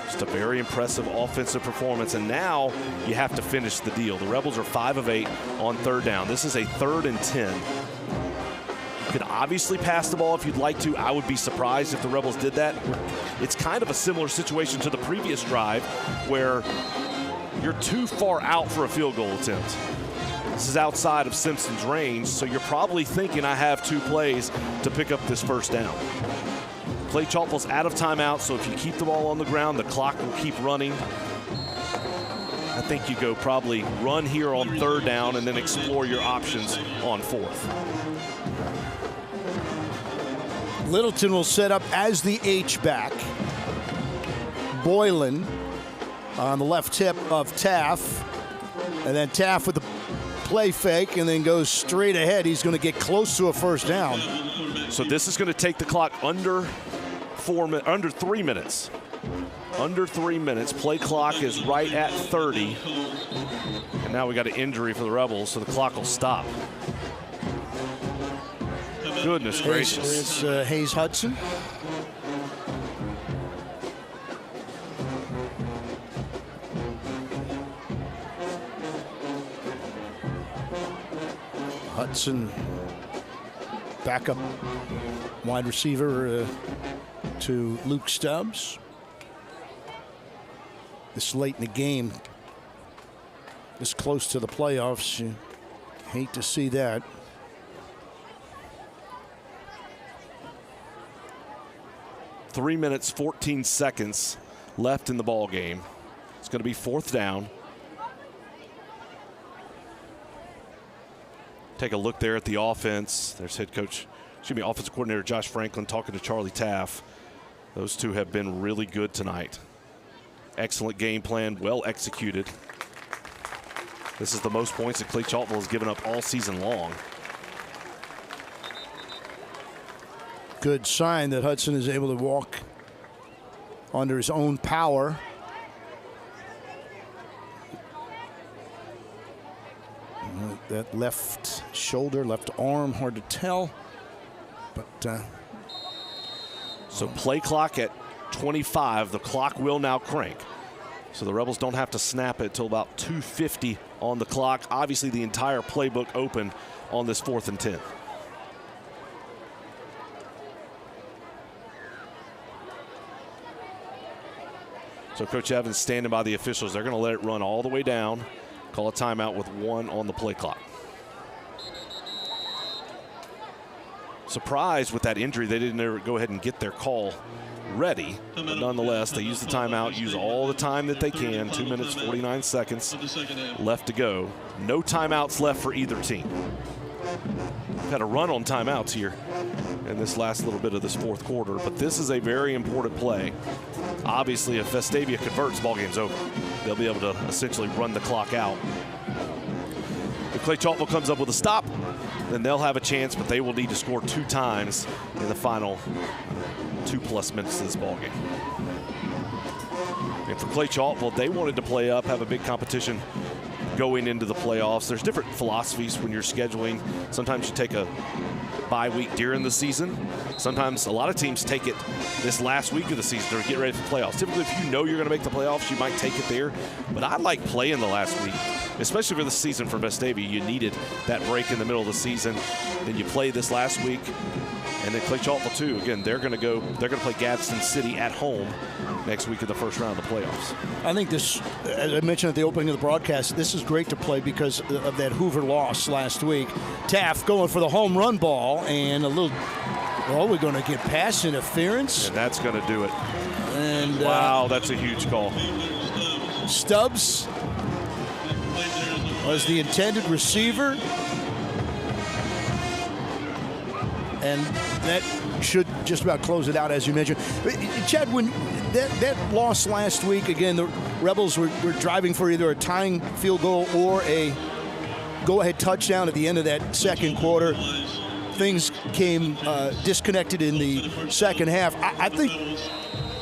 Just a very impressive offensive performance, and now you have to finish the deal. The Rebels are 5 of 8 on 3rd down. This is a 3rd and 10. You could obviously pass the ball if you'd like to. I would be surprised if the Rebels did that. It's kind of a similar situation to the previous drive where you're too far out for a field goal attempt. This is outside of Simpson's range, so you're probably thinking I have 2 plays to pick up this first down. Clay Chalkville's out of timeout, so if you keep the ball on the ground, the clock will keep running. I think you go probably run here on 3rd down and then explore your options on 4th. Littleton will set up as the H-back. Boylan on the left tip of Taft. And then Taft with the play fake and then goes straight ahead. He's going to get close to a first down. So this is going to take the clock under 3 minutes. Under 3 minutes. Play clock is right at 30. And now we got an injury for the Rebels, so the clock will stop. Goodness gracious. It's Hayes Hudson. Hudson, backup wide receiver to Luke Stubbs. This late in the game, this close to the playoffs, you hate to see that. Three minutes, 14 seconds left in the ball game. It's going to be 4th down. Take a look there at the offense. There's offensive coordinator Josh Franklin talking to Charlie Taff. Those two have been really good tonight. Excellent game plan, well executed. This is the most points that Clay Chalkville has given up all season long. Good sign that Hudson is able to walk under his own power. That left shoulder, left arm, hard to tell. But so play clock at 25. The clock will now crank. So the Rebels don't have to snap it till about 2:50 on the clock. Obviously, the entire playbook open on this 4th and 10. So Coach Evans standing by the officials. They're going to let it run all the way down. Call a timeout with 1 on the play clock. Surprised with that injury, they didn't ever go ahead and get their call ready. But nonetheless, they use the timeout, use all the time that they can. 2 minutes, 49 seconds left to go. No timeouts left for either team. We've had a run on timeouts here in this last little bit of this 4th quarter, but this is a very important play. Obviously, if Vestavia converts, ball game's over. They'll be able to essentially run the clock out. If Clay Chalkville comes up with a stop, then they'll have a chance, but they will need to score 2 times in the final 2+ minutes of this ball game. And for Clay Chalkville, they wanted to play up, have a big competition going into the playoffs. There's different philosophies when you're scheduling. Sometimes you take a bye week during the season. Sometimes a lot of teams take it this last week of the season to get ready for the playoffs. Typically, if you know you're going to make the playoffs, you might take it there. But I like playing the last week, especially for the season for Vestavia. You needed that break in the middle of the season. Then you play this last week. And then Clay Chalkville, too. Again, they're going to play Gadsden City at home next week in the first round of the playoffs. I think this, as I mentioned at the opening of the broadcast, this is great to play because of that Hoover loss last week. Taft going for the home run ball and a little, we're going to get pass interference. And that's going to do it. And wow, that's a huge call. Stubbs was the intended receiver. And that should just about close it out, as you mentioned. Chad, when that loss last week, again, the Rebels were driving for either a tying field goal or a go-ahead touchdown at the end of that second quarter. Things came disconnected in the second half. I think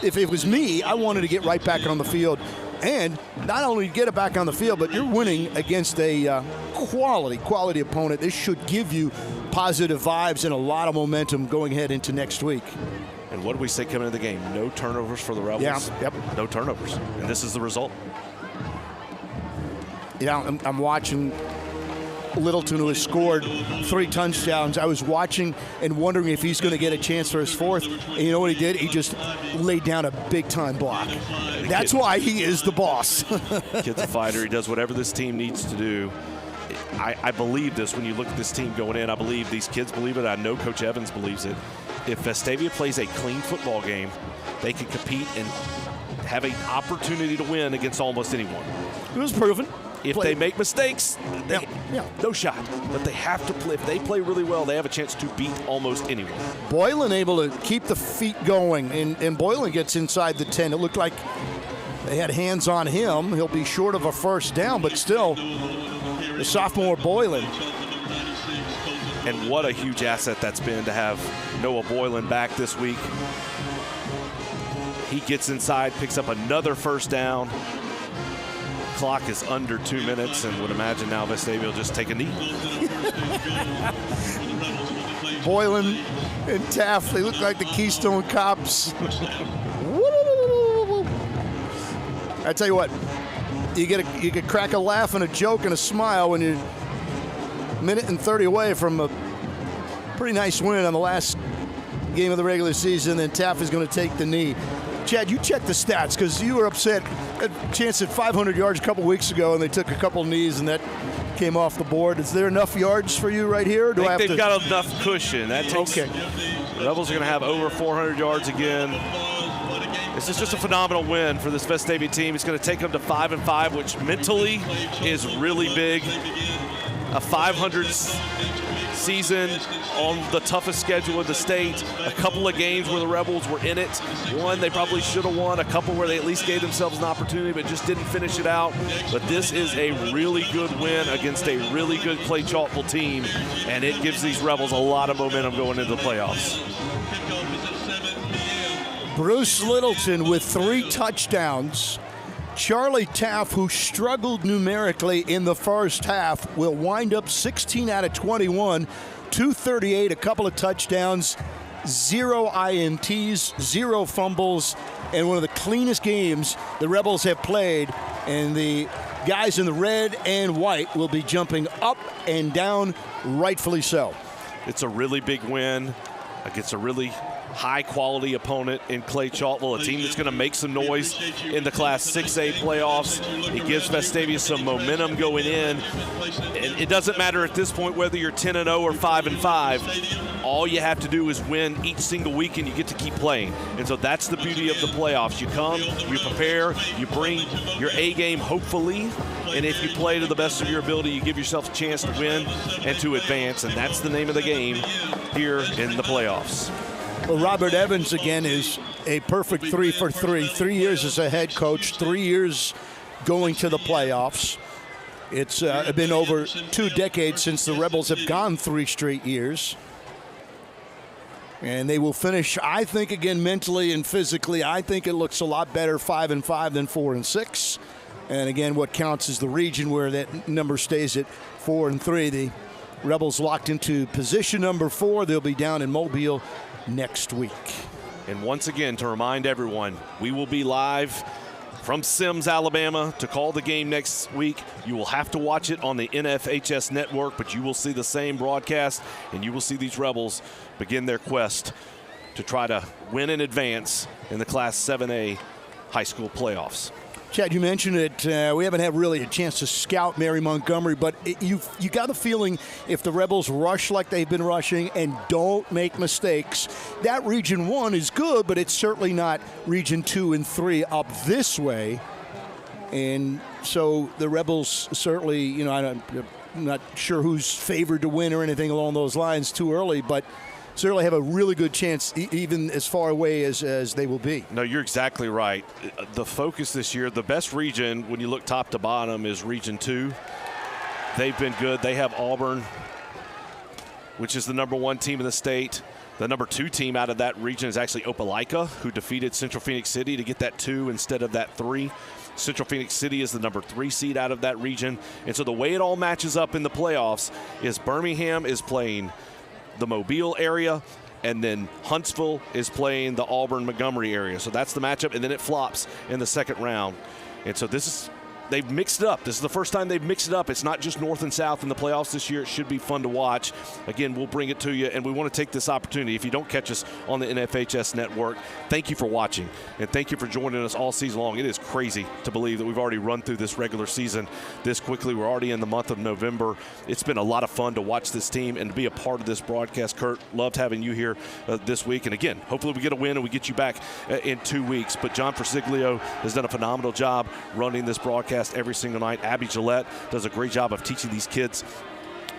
if it was me, I wanted to get right back on the field. And not only get it back on the field, but you're winning against a quality opponent. This should give you positive vibes and a lot of momentum going ahead into next week. And what did we say coming into the game? No turnovers for the Rebels. Yeah, yep. No turnovers. And this is the result. You know, I'm watching Littleton, who has scored 3 touchdowns. I was watching and wondering if he's going to get a chance for his 4th. And you know what he did? He just laid down a big-time block. That's why he is the boss. Kid's a fighter. He does whatever this team needs to do. I believe this when you look at this team going in. I believe these kids believe it. I know Coach Evans believes it. If Vestavia plays a clean football game, they can compete and have an opportunity to win against almost anyone. It was proven. If they make mistakes, no shot. But they have to play. If they play really well, they have a chance to beat almost anyone. Boylan able to keep the feet going, and Boylan gets inside the 10. It looked like they had hands on him. He'll be short of a first down, but still, the sophomore Boylan. And what a huge asset that's been to have Noah Boylan back this week. He gets inside, picks up another first down. clock is under 2 minutes, and would imagine now Vestavia will just take a knee. Boylan and Taft, they look like the Keystone Cops. I tell you what, you get crack a laugh and a joke and a smile when you're minute and 30 away from a pretty nice win on the last game of the regular season, and Taft is going to take the knee. Chad, you checked the stats because you were upset. A chance at 500 yards a couple weeks ago, and they took a couple knees, and that came off the board. Is there enough yards for you right here? Or do I have they've got enough cushion. That takes, okay. The Rebels are going to have over 400 yards again. This is just a phenomenal win for this Vestavia team. It's going to take them to 5-5, which mentally is really big. A 500 season on the toughest schedule in the state. A couple of games where the Rebels were in it. One they probably should have won. A couple where they at least gave themselves an opportunity but just didn't finish it out. But this is a really good win against a really good Clay Chalkville team, and it gives these Rebels a lot of momentum going into the playoffs. Bruce Littleton with 3 touchdowns. Charlie Taft, who struggled numerically in the first half, will wind up 16 out of 21, 238, a couple of touchdowns, 0 INTs, 0 fumbles, and one of the cleanest games the Rebels have played. And the guys in the red and white will be jumping up and down, rightfully so. It's a really big win against a really high-quality opponent in Clay Chalkville, a team that's going to make some noise in the Class 6A playoffs. It gives Vestavia some momentum going in. And it doesn't matter at this point whether you're 10-0 or 5-5. All you have to do is win each single week, and you get to keep playing. And so that's the beauty of the playoffs. You come, you prepare, you bring your A game, hopefully, and if you play to the best of your ability, you give yourself a chance to win and to advance, and that's the name of the game here in the playoffs. Well, Robert Evans, again, is a perfect 3 for 3. 3 years as a head coach, 3 years going to the playoffs. It's been over 2 decades since the Rebels have gone 3 straight years. And they will finish, I think, again, mentally and physically, I think it looks a lot better 5-5 than 4-6. And again, what counts is the region where that number stays at 4-3. The Rebels locked into position number 4. They'll be down in Mobile next week. And once again, to remind everyone, we will be live from Sims, Alabama to call the game next week. You will have to watch it on the NFHS network, but you will see the same broadcast, and you will see these Rebels begin their quest to try to win in advance in the Class 7A high school playoffs. Chad, you mentioned it. We haven't had really a chance to scout Mary Montgomery, but you got the feeling if the Rebels rush like they've been rushing and don't make mistakes, that Region 1 is good, but it's certainly not Region 2 and 3 up this way. And so the Rebels certainly, you know, I'm not sure who's favored to win or anything along those lines too early, but certainly have a really good chance, even as far away as they will be. No, you're exactly right. The focus this year, the best region, when you look top to bottom, is Region 2. They've been good. They have Auburn, which is the #1 team in the state. The #2 team out of that region is actually Opelika, who defeated Central Phoenix City to get that 2 instead of that 3. Central Phoenix City is the #3 seed out of that region. And so the way it all matches up in the playoffs is Birmingham is playing the Mobile area, and then Huntsville is playing the Auburn-Montgomery area. So that's the matchup, and then it flops in the second round. And so they've mixed it up. This is the first time they've mixed it up. It's not just north and south in the playoffs this year. It should be fun to watch. Again, we'll bring it to you, and we want to take this opportunity. If you don't catch us on the NFHS network, thank you for watching, and thank you for joining us all season long. It is crazy to believe that we've already run through this regular season this quickly. We're already in the month of November. It's been a lot of fun to watch this team and to be a part of this broadcast. Kurt, loved having you here this week. And again, hopefully we get a win and we get you back in 2 weeks. But John Forsiglio has done a phenomenal job running this broadcast every single night. Abby Gillette does a great job of teaching these kids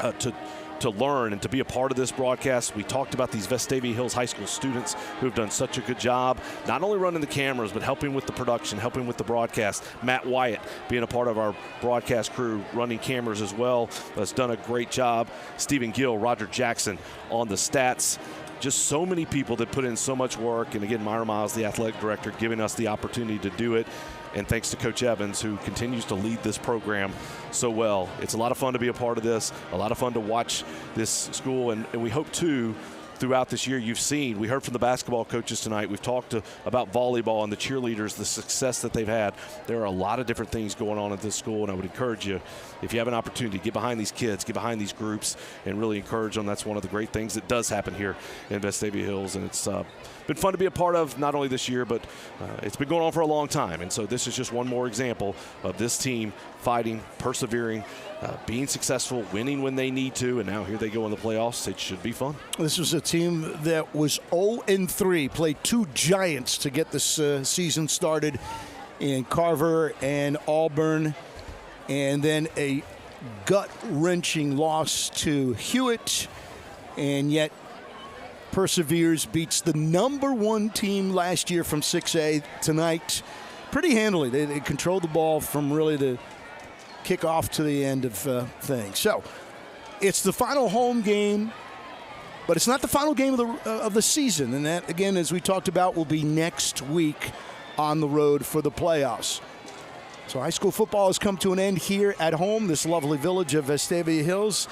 to learn and to be a part of this broadcast. We talked about these Vestavia Hills High School students who have done such a good job, not only running the cameras, but helping with the production, helping with the broadcast. Matt Wyatt being a part of our broadcast crew, running cameras as well, has done a great job. Stephen Gill, Roger Jackson on the stats. Just so many people that put in so much work. And again, Myra Miles, the athletic director, giving us the opportunity to do it. and thanks to Coach Evans, who continues to lead this program so well. It's a lot of fun to be a part of this, a lot of fun to watch this school, and we hope, too, throughout this year you've seen, we heard from the basketball coaches tonight, we've talked about volleyball and the cheerleaders, the success that they've had. There are a lot of different things going on at this school, and I would encourage you, if you have an opportunity, get behind these kids, get behind these groups, and really encourage them. That's one of the great things that does happen here in Vestavia Hills, and it's been fun to be a part of, not only this year, but it's been going on for a long time, and so this is just one more example of this team fighting, persevering, being successful, winning when they need to, and now here they go in the playoffs. It should be fun. This was a team that was 0-3, played 2 giants to get this season started in Carver and Auburn, and then a gut-wrenching loss to Hewitt, and yet perseveres, beats the #1 team last year from 6A tonight pretty handily. They controlled the ball from really the kickoff to the end of things. So it's the final home game, but it's not the final game of the season. And that, again, as we talked about, will be next week on the road for the playoffs. So high school football has come to an end here at home, this lovely village of Vestavia Hills.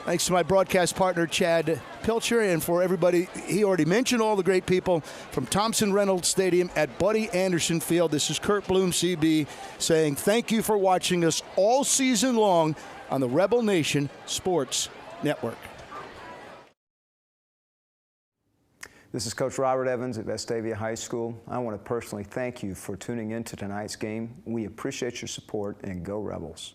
Thanks to my broadcast partner, Chad Pilcher, and for everybody. He already mentioned all the great people from Thompson Reynolds Stadium at Buddy Anderson Field. This is Kurt Bloom, CB, saying thank you for watching us all season long on the Rebel Nation Sports Network. This is Coach Robert Evans at Vestavia High School. I want to personally thank you for tuning in to tonight's game. We appreciate your support, and go Rebels.